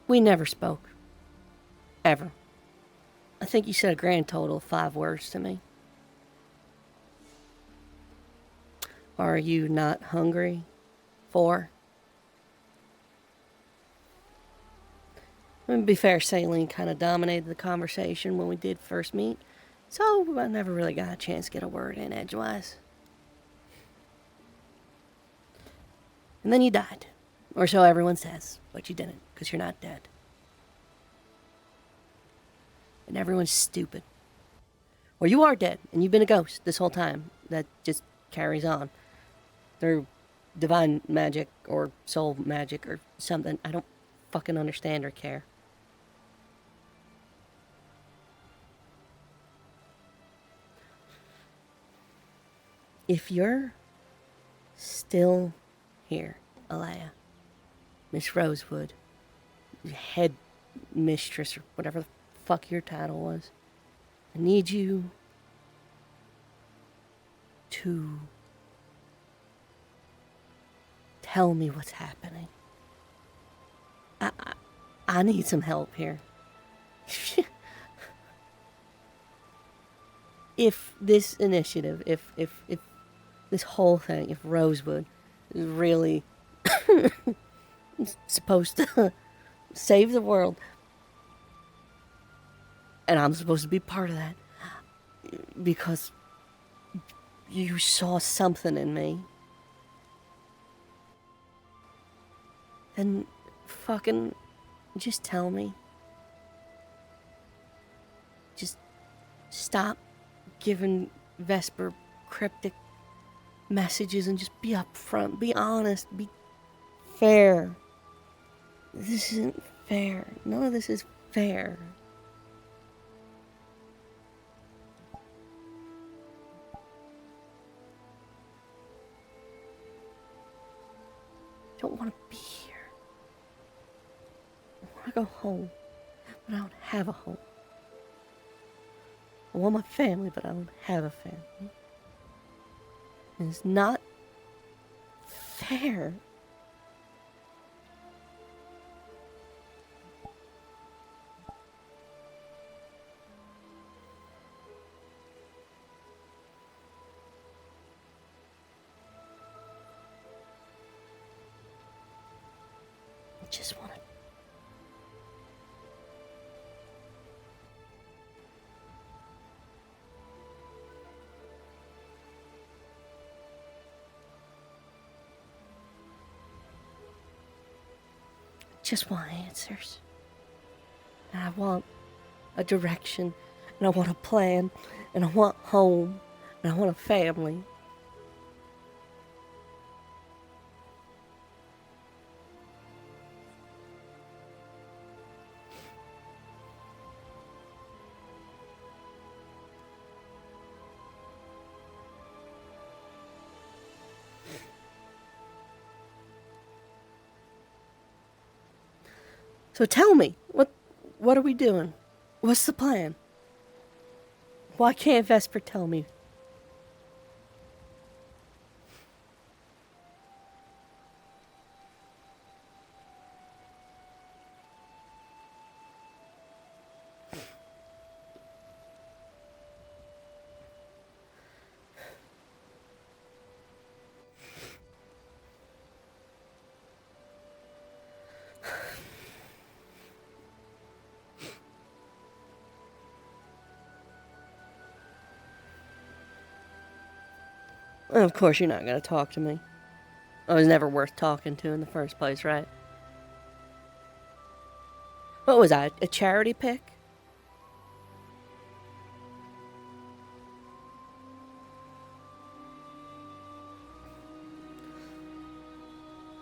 We never spoke. Ever. I think you said a grand total of 5 words to me. Are you not hungry? 4? To be fair, Saline kind of dominated the conversation when we did first meet, so I never really got a chance to get a word in edgewise. And then you died. Or so everyone says, but you didn't, because you're not dead. And everyone's stupid. Or you are dead, and you've been a ghost this whole time. That just carries on. Through divine magic, or soul magic, or something. I don't fucking understand or care. If you're still here, Alea, Miss Rosewood, head mistress, or whatever the fuck your title was, I need you to tell me what's happening. I need some help here. If this initiative, if this whole thing, if Rosewood is really supposed to save the world, and I'm supposed to be part of that, because you saw something in me, then fucking just tell me. Just stop giving Vesper cryptic messages and just be upfront, be honest, be fair. This isn't fair. None of this is fair. I don't want to be here. I want to go home, but I don't have a home. I want my family, but I don't have a family. And it's not fair. I just want to. Just want answers. And I want a direction, and I want a plan, and I want home, and I want a family. So tell me, what are we doing? What's the plan? Why can't Vesper tell me? Well, of course you're not going to talk to me. I was never worth talking to in the first place, right? What was I, a charity pick?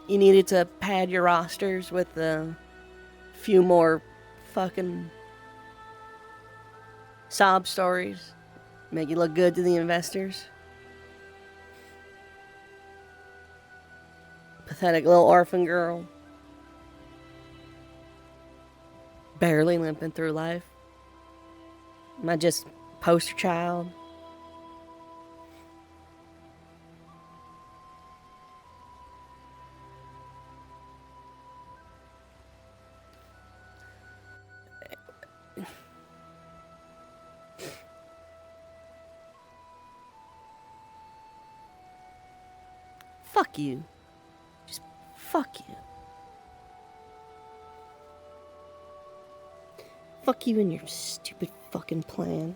You needed to pad your rosters with a few more fucking sob stories. Make you look good to the investors. Pathetic little orphan girl. Barely limping through life. Am I just poster child? Fuck you. Just fuck you. Fuck you and your stupid fucking plan.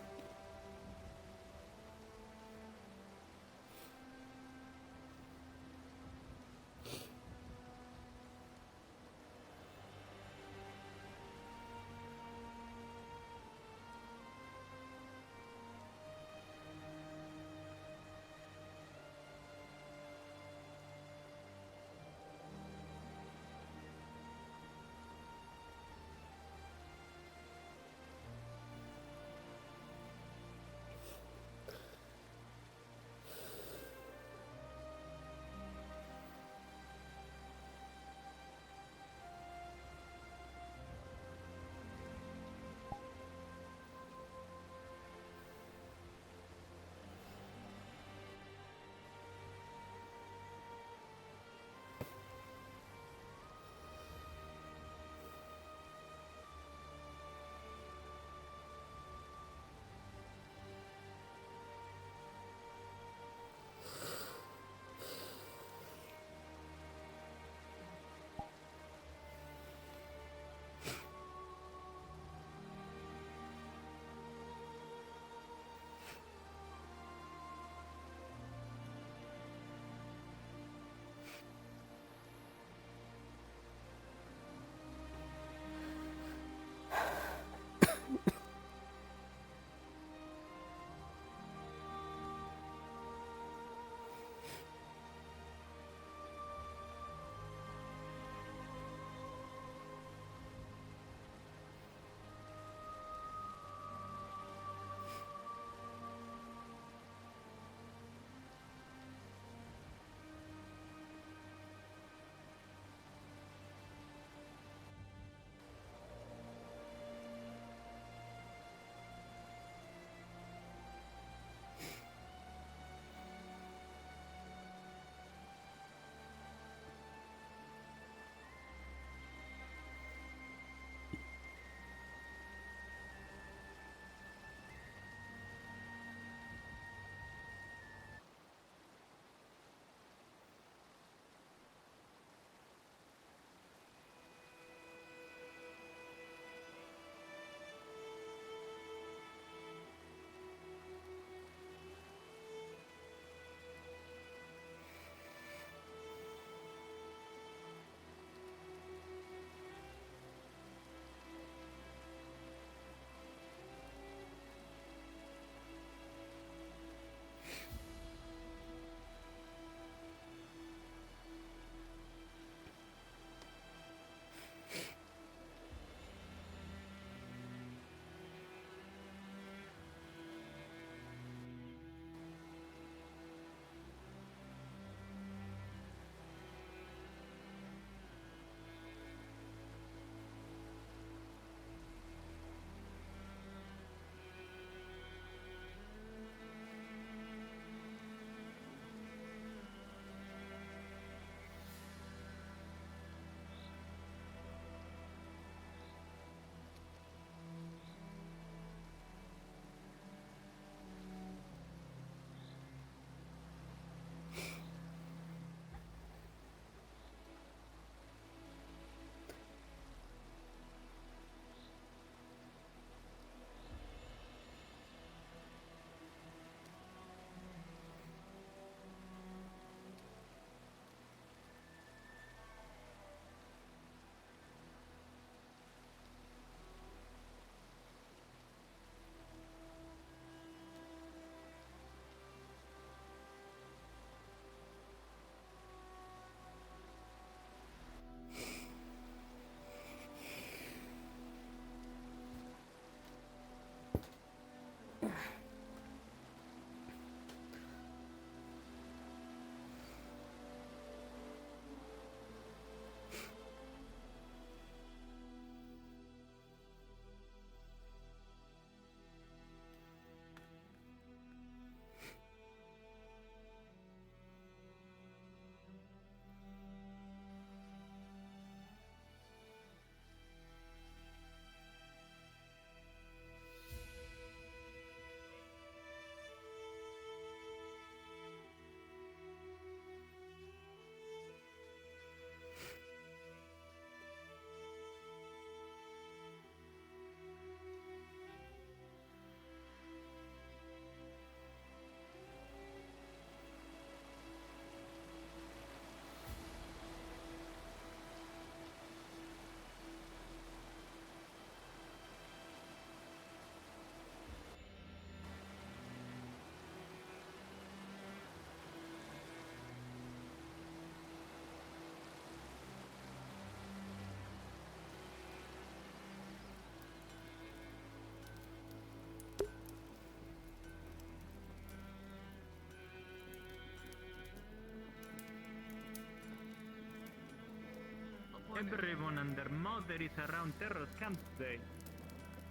Everyone and their mother is around Terra's camp today.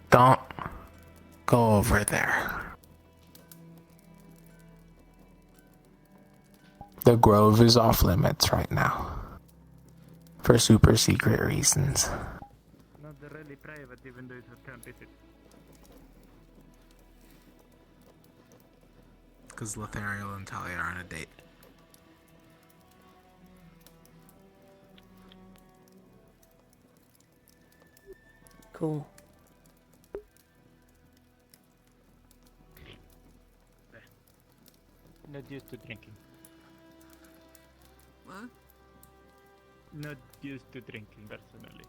Don't go over there. The grove is off limits right now. For super secret reasons. Not really private, even though it's a camp, is it? Because Lothariel and Talia are on a date. Cool. Not used to drinking. What? Not used to drinking personally.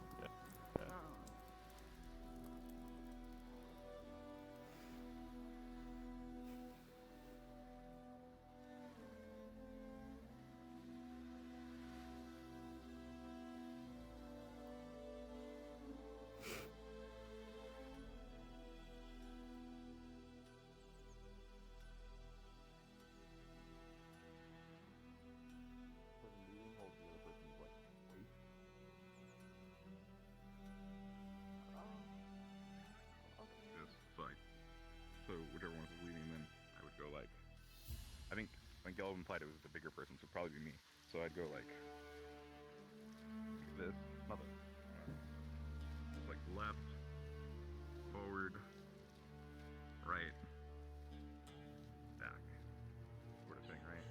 So whichever one was leading, then I would go like. I think when Gelb implied it was the bigger person, so it'd probably be me. So I'd go like this, mother. Like left, forward, right, back, sort of thing, right?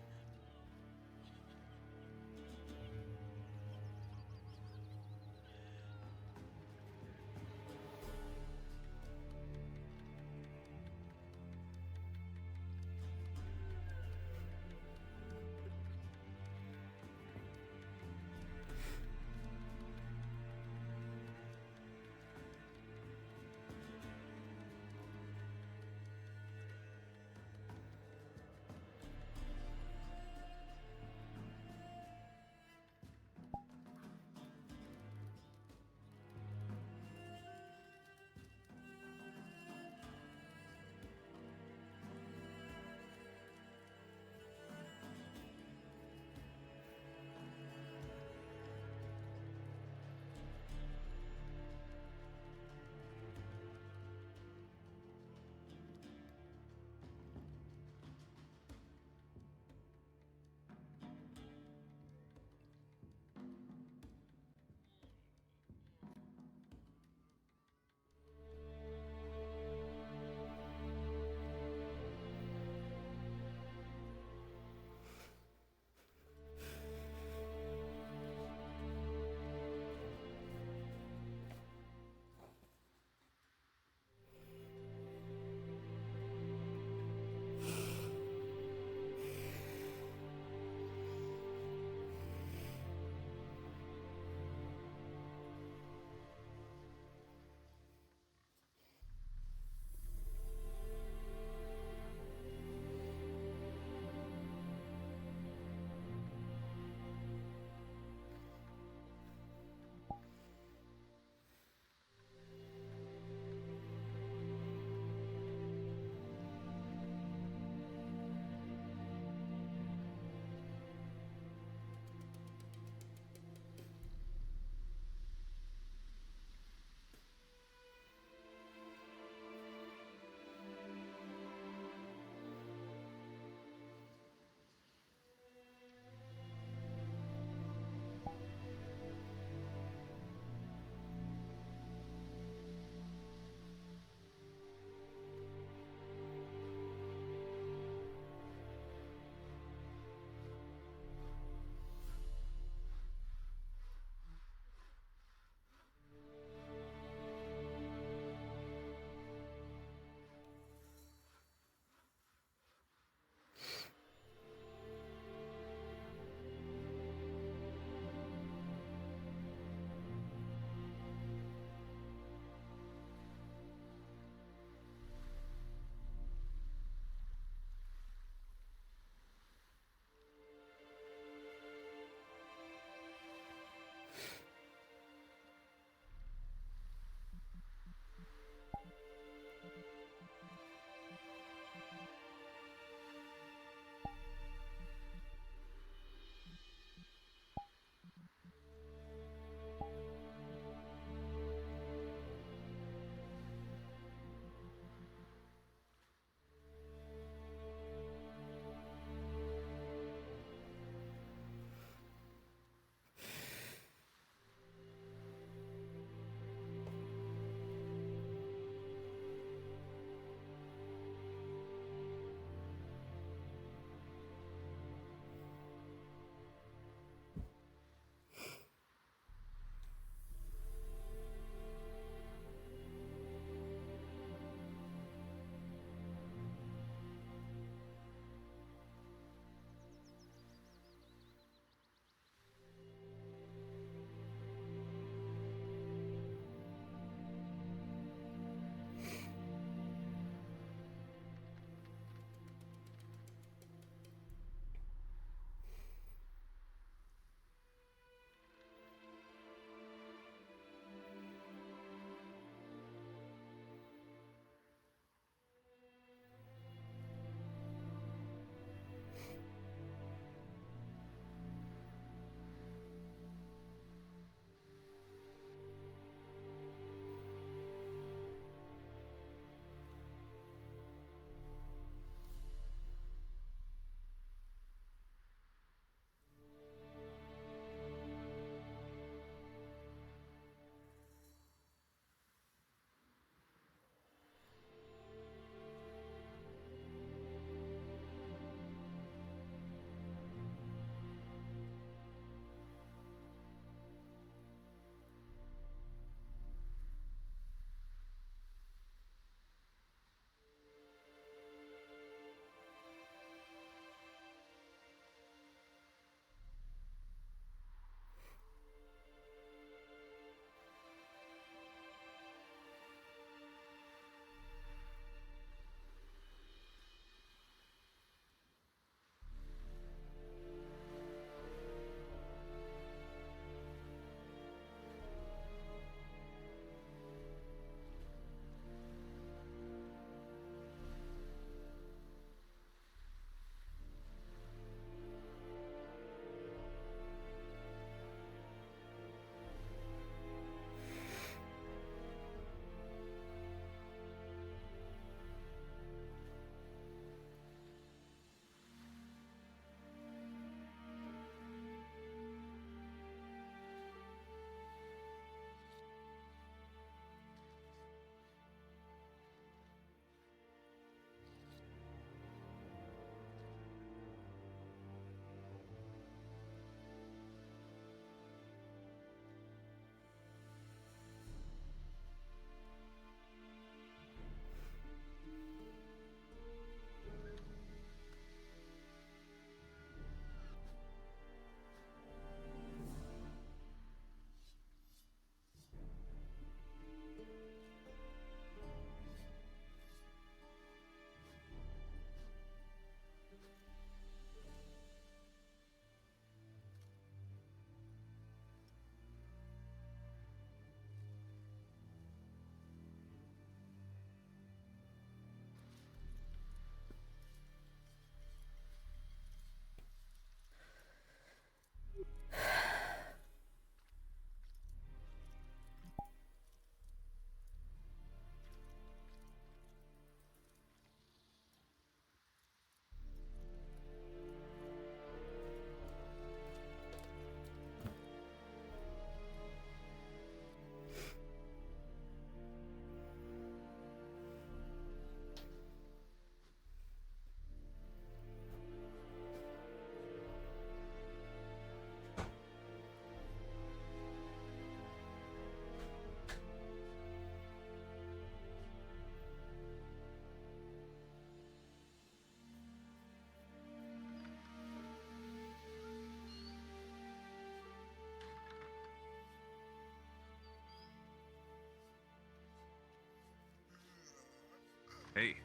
Hey.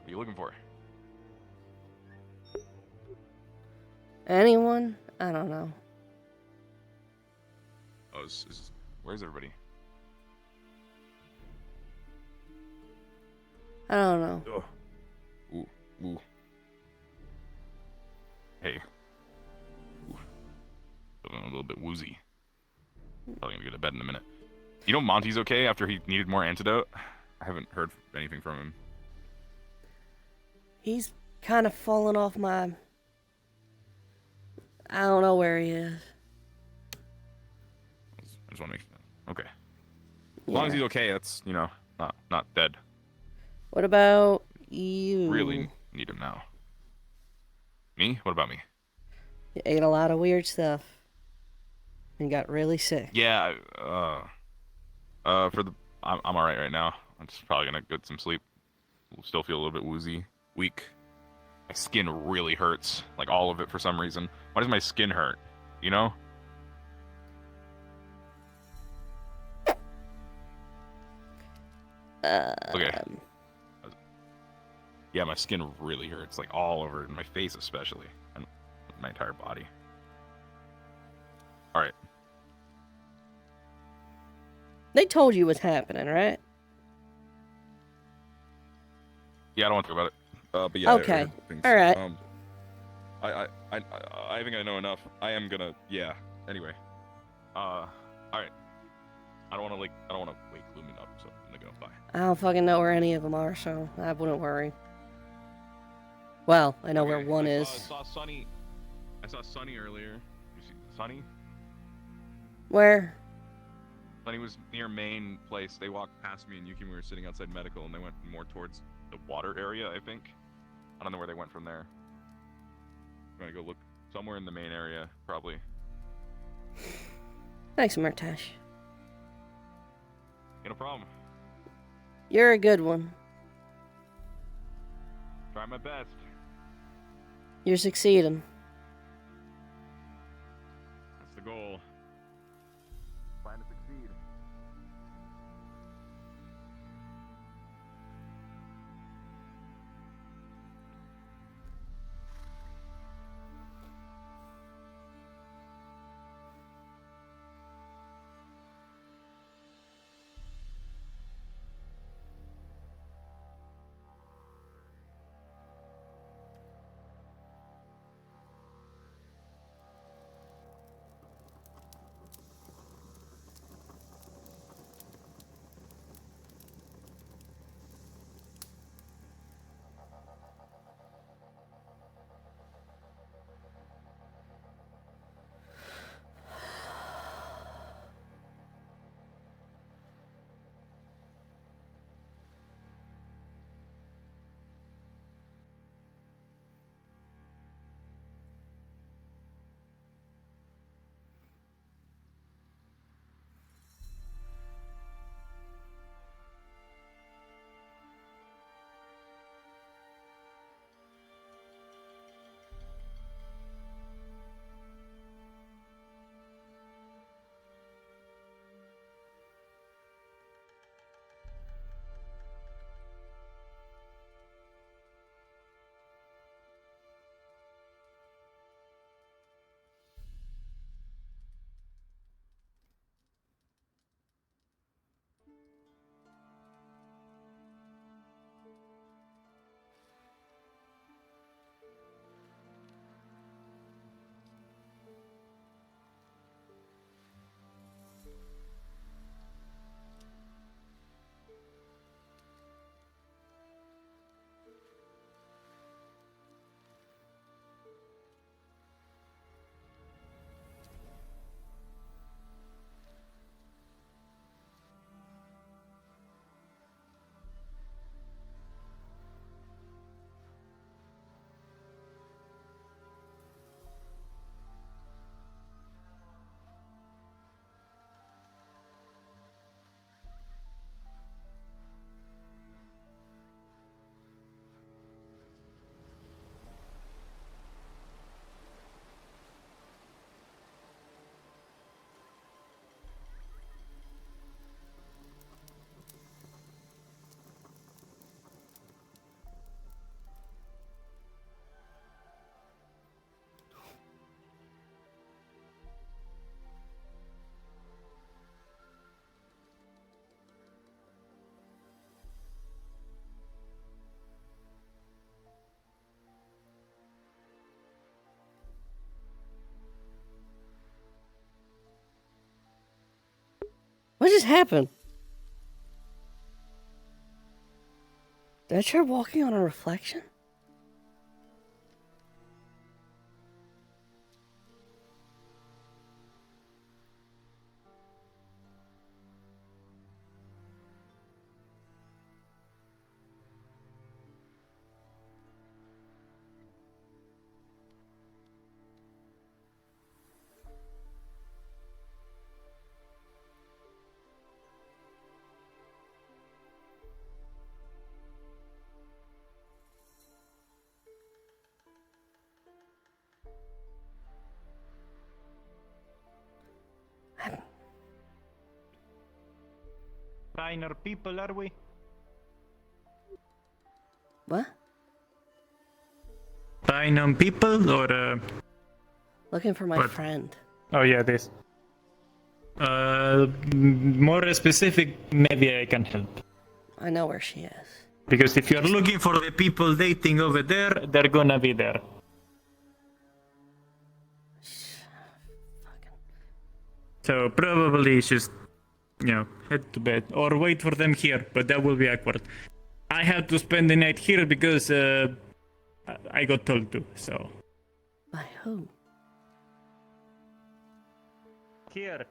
What are you looking for? Anyone? I don't know. Oh, where's everybody? I don't know. Ugh. Ooh. Hey. Ooh. Feeling a little bit woozy. Probably gonna go to bed in a minute. You know Monty's okay after he needed more antidote? I haven't heard anything from him. He's kind of fallen off my... I don't know where he is. I just want to make... Okay. As long as he's okay, that's, not dead. What about you? Really need him now. Me? What about me? You ate a lot of weird stuff. And got really sick. Yeah, I'm alright right now. I'm just probably gonna get some sleep. Still feel a little bit woozy, weak. My skin really hurts, like all of it for some reason. Why does my skin hurt? You know? Okay. Yeah, my skin really hurts, like all over, my face especially, and my entire body. All right. They told you what's happening, right? Yeah, I don't want to talk about it. But yeah. Okay. I heard things. All right. I think I know enough. I am gonna. Yeah. Anyway. All right. I don't want to wake Lumen up, so I'm gonna go. Bye. I don't fucking know where any of them are, so I wouldn't worry. Well, I know where one is. I saw Sunny earlier. You see Sunny? Where? Sunny was near main place. They walked past me and Yuki. We were sitting outside medical, and they went more towards the water area, I think. I don't know where they went from there. I'm gonna go look somewhere in the main area, probably. Thanks, Murtash. No problem. You're a good one. Try my best. You're succeeding. That's the goal. Plan to succeed. What just happened? Did I try walking on a reflection? Finer people, are we? What? Fine on people, or Looking for my what? friend. Oh yeah, this. More specific, maybe I can help. I know where she is. Because if you're looking for the people dating over there, they're gonna be there. So probably just, head to bed or wait for them here, but that will be awkward. I had to spend the night here because I got told to. So. By who? Here.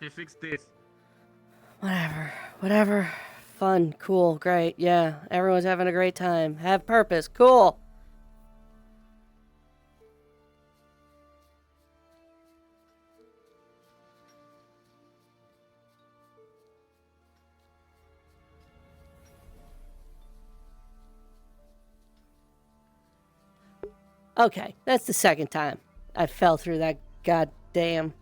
You fix this. Whatever. Fun, cool, great, yeah. Everyone's having a great time. Have purpose, cool. Okay, that's the second time I fell through that goddamn...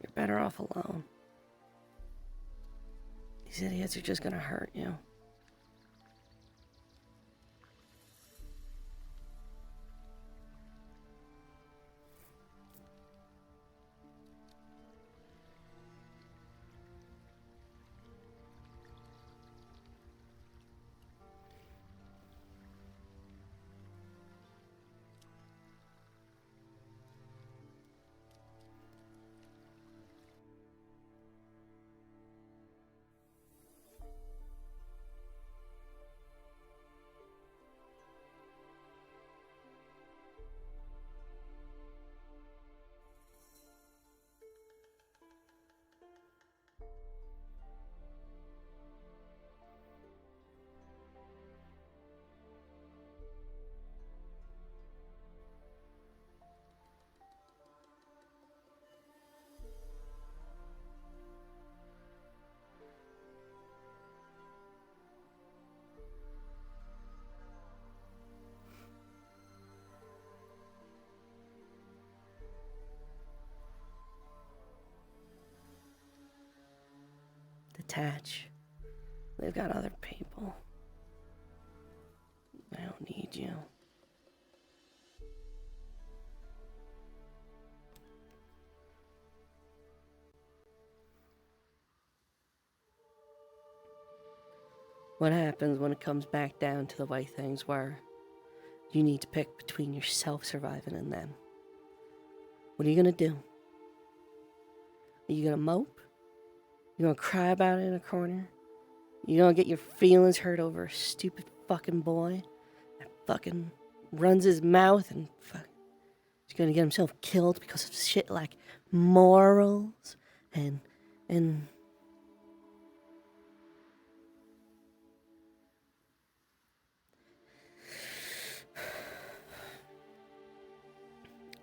You're better off alone. These idiots are just gonna hurt you. Detach. They've got other people. I don't need you. What happens when it comes back down to the way things were? You need to pick between yourself surviving and them. What are you gonna do? Are you gonna mope? You gonna cry about it in a corner? You gonna get your feelings hurt over a stupid fucking boy that fucking runs his mouth and he's gonna get himself killed because of shit like morals and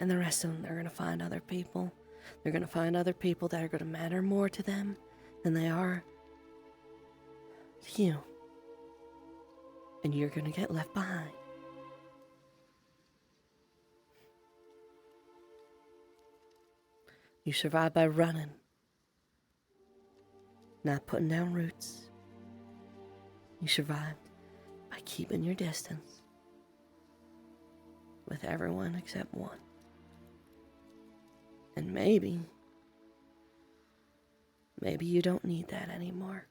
the rest of them, they're gonna find other people. They're going to find other people that are going to matter more to them than they are to you. And you're going to get left behind. You survive by running, not putting down roots. You survived by keeping your distance with everyone except one. And maybe you don't need that anymore.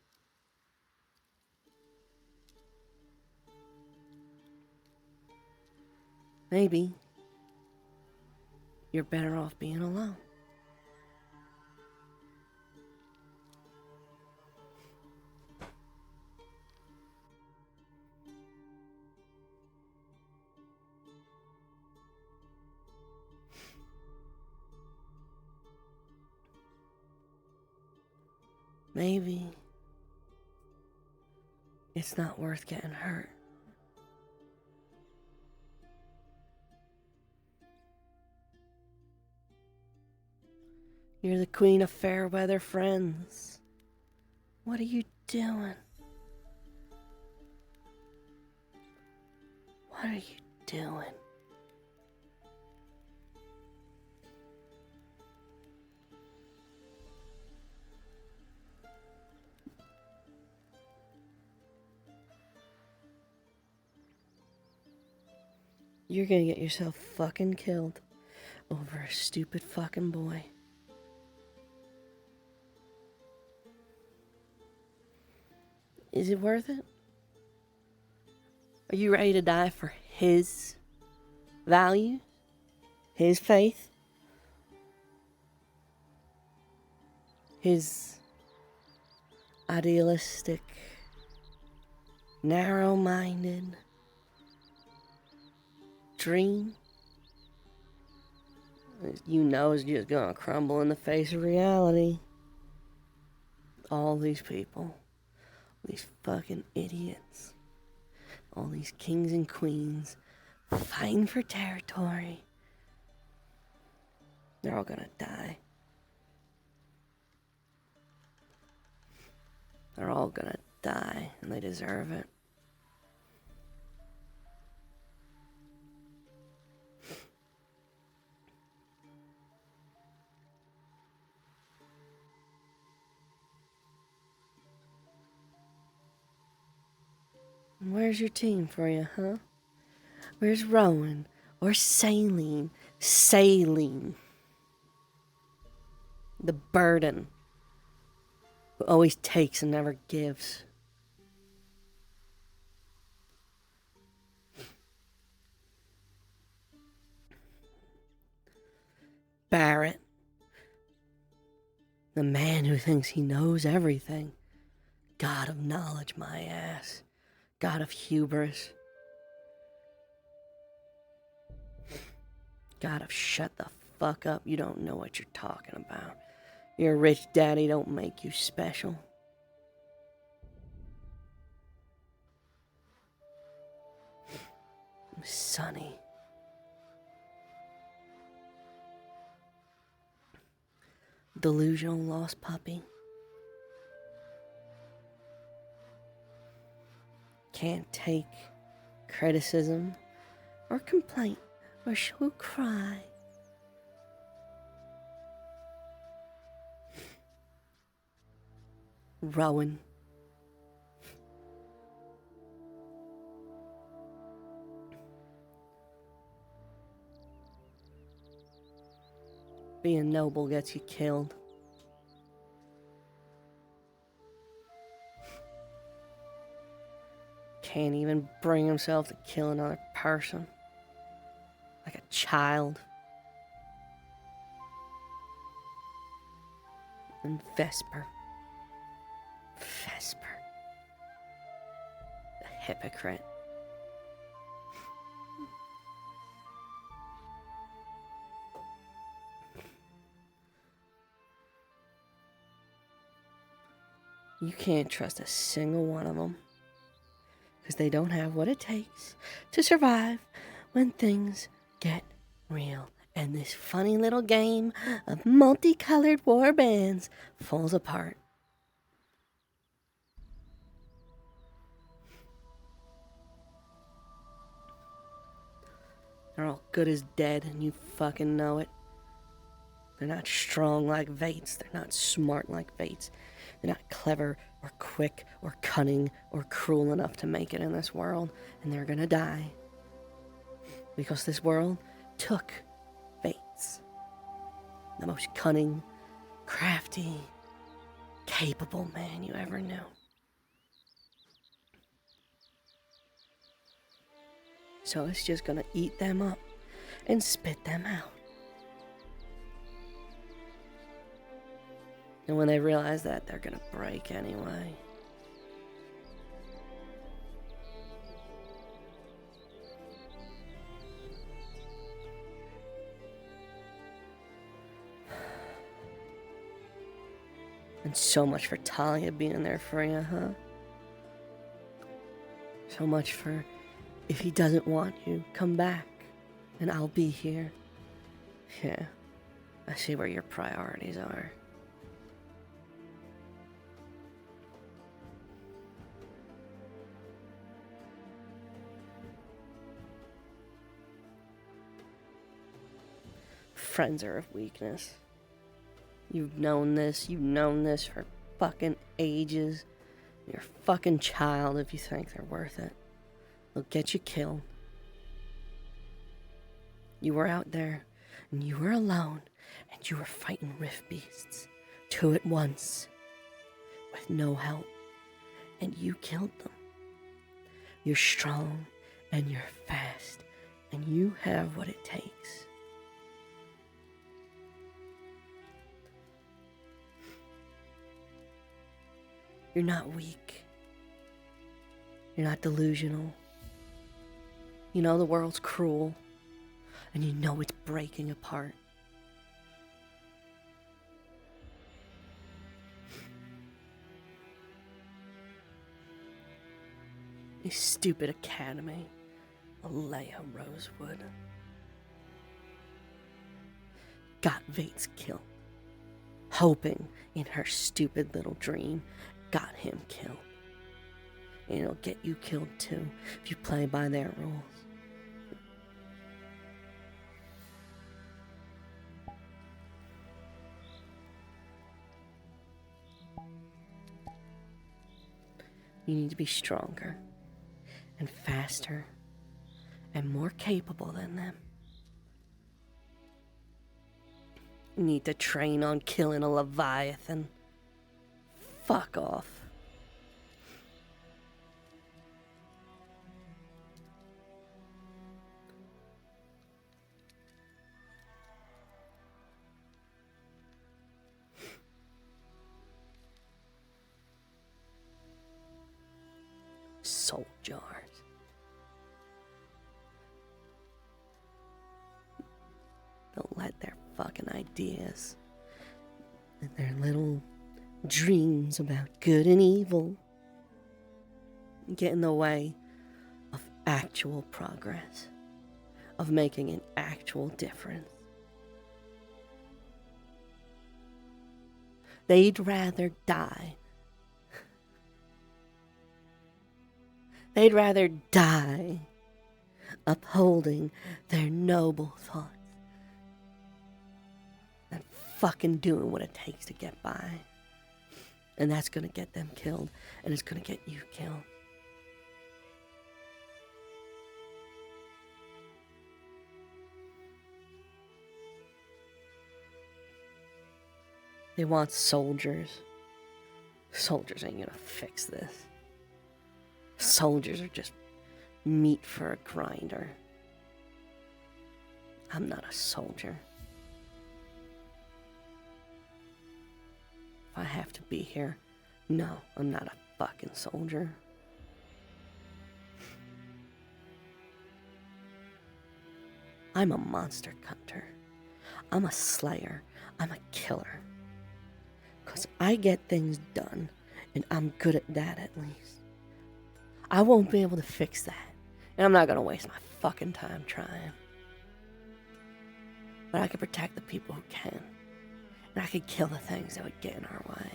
Maybe you're better off being alone. Maybe it's not worth getting hurt. You're the queen of fair weather friends. What are you doing? What are you doing? You're gonna get yourself fucking killed over a stupid fucking boy. Is it worth it? Are you ready to die for his value? His faith? His idealistic, narrow-minded dream? You know it's just gonna crumble in the face of reality. All these people. These fucking idiots. All these kings and queens fighting for territory. They're all gonna die. They're all gonna die, and they deserve it. Where's your team for you, huh? Where's Rowan? Or Saline? Saline. The burden. Who always takes and never gives. Barrett. The man who thinks he knows everything. God of knowledge, my ass. God of hubris. God of shut the fuck up. You don't know what you're talking about. Your rich daddy don't make you special. Sonny. Delusional lost puppy. Can't take criticism or complaint, or she'll cry. Rowan. Being noble gets you killed. Can't even bring himself to kill another person. Like a child. And Vesper. The hypocrite. You can't trust a single one of them. Because they don't have what it takes to survive when things get real. and this funny little game of multicolored war bands falls apart. They're all good as dead, and you fucking know it. They're not strong like Vates. They're not smart like Vates. They're not clever or quick or cunning or cruel enough to make it in this world, and they're gonna die. Because this world took Vates. The most cunning, crafty, capable man you ever knew. So it's just gonna eat them up and spit them out. And when they realize that, they're gonna break anyway. And so much for Talia being there for you, huh? So much for, if he doesn't want you, come back, and I'll be here. Yeah, I see where your priorities are. Friends are of weakness. You've known this for fucking ages. You're a fucking child if you think they're worth it. They'll get you killed. You were out there, and you were alone, and you were fighting rift beasts, 2 at once, with no help, and you killed them. You're strong, and you're fast, and you have what it takes. You're not weak. You're not delusional. You know the world's cruel, and you know it's breaking apart. You stupid academy, Alea Rosewood. Got Vates killed, hoping in her stupid little dream, got him killed. And it'll get you killed too if you play by their rules. You need to be stronger and faster and more capable than them. You need to train on killing a Leviathan. Fuck off. Soul jars. Don't let their fucking ideas and their little dreams about good and evil get in the way of actual progress, of making an actual difference. They'd rather die. They'd rather die upholding their noble thoughts than fucking doing what it takes to get by. And that's gonna get them killed, and it's gonna get you killed. They want soldiers. Soldiers ain't gonna fix this. Soldiers are just meat for a grinder. I'm not a soldier. If I have to be here, no, I'm not a fucking soldier. I'm a monster hunter. I'm a slayer. I'm a killer. 'Cause I get things done, and I'm good at that at least. I won't be able to fix that, and I'm not gonna waste my fucking time trying. But I can protect the people who can. And I can kill the things that would get in our way.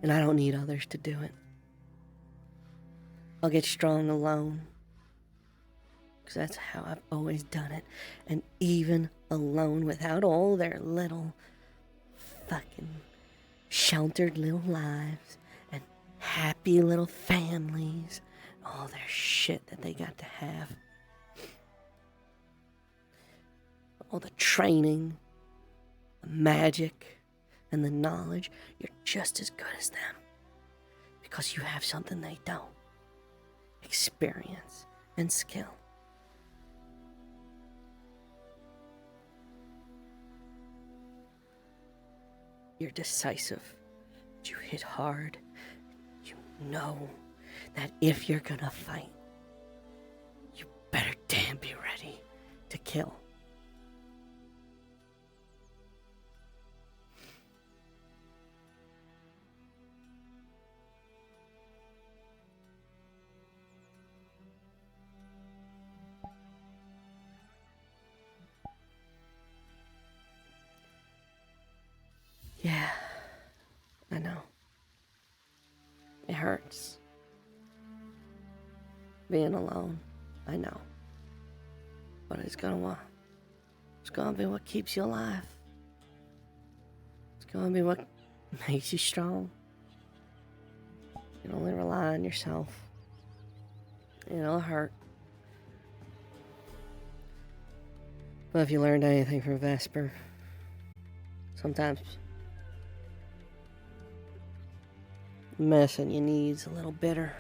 And I don't need others to do it. I'll get strong alone. Because that's how I've always done it. And even alone, without all their little fucking sheltered little lives and happy little families, all their shit that they got to have. All the training, the magic, and the knowledge, you're just as good as them. Because you have something they don't. Experience and skill. You're decisive. You hit hard. You know that if you're gonna fight, you better damn be ready to kill. Yeah, I know. It hurts. Being alone, I know. But it's gonna be what keeps you alive. It's gonna be what makes you strong. You can only rely on yourself. It'll hurt. But if you learned anything from Vesper, sometimes messing your needs a little bitter.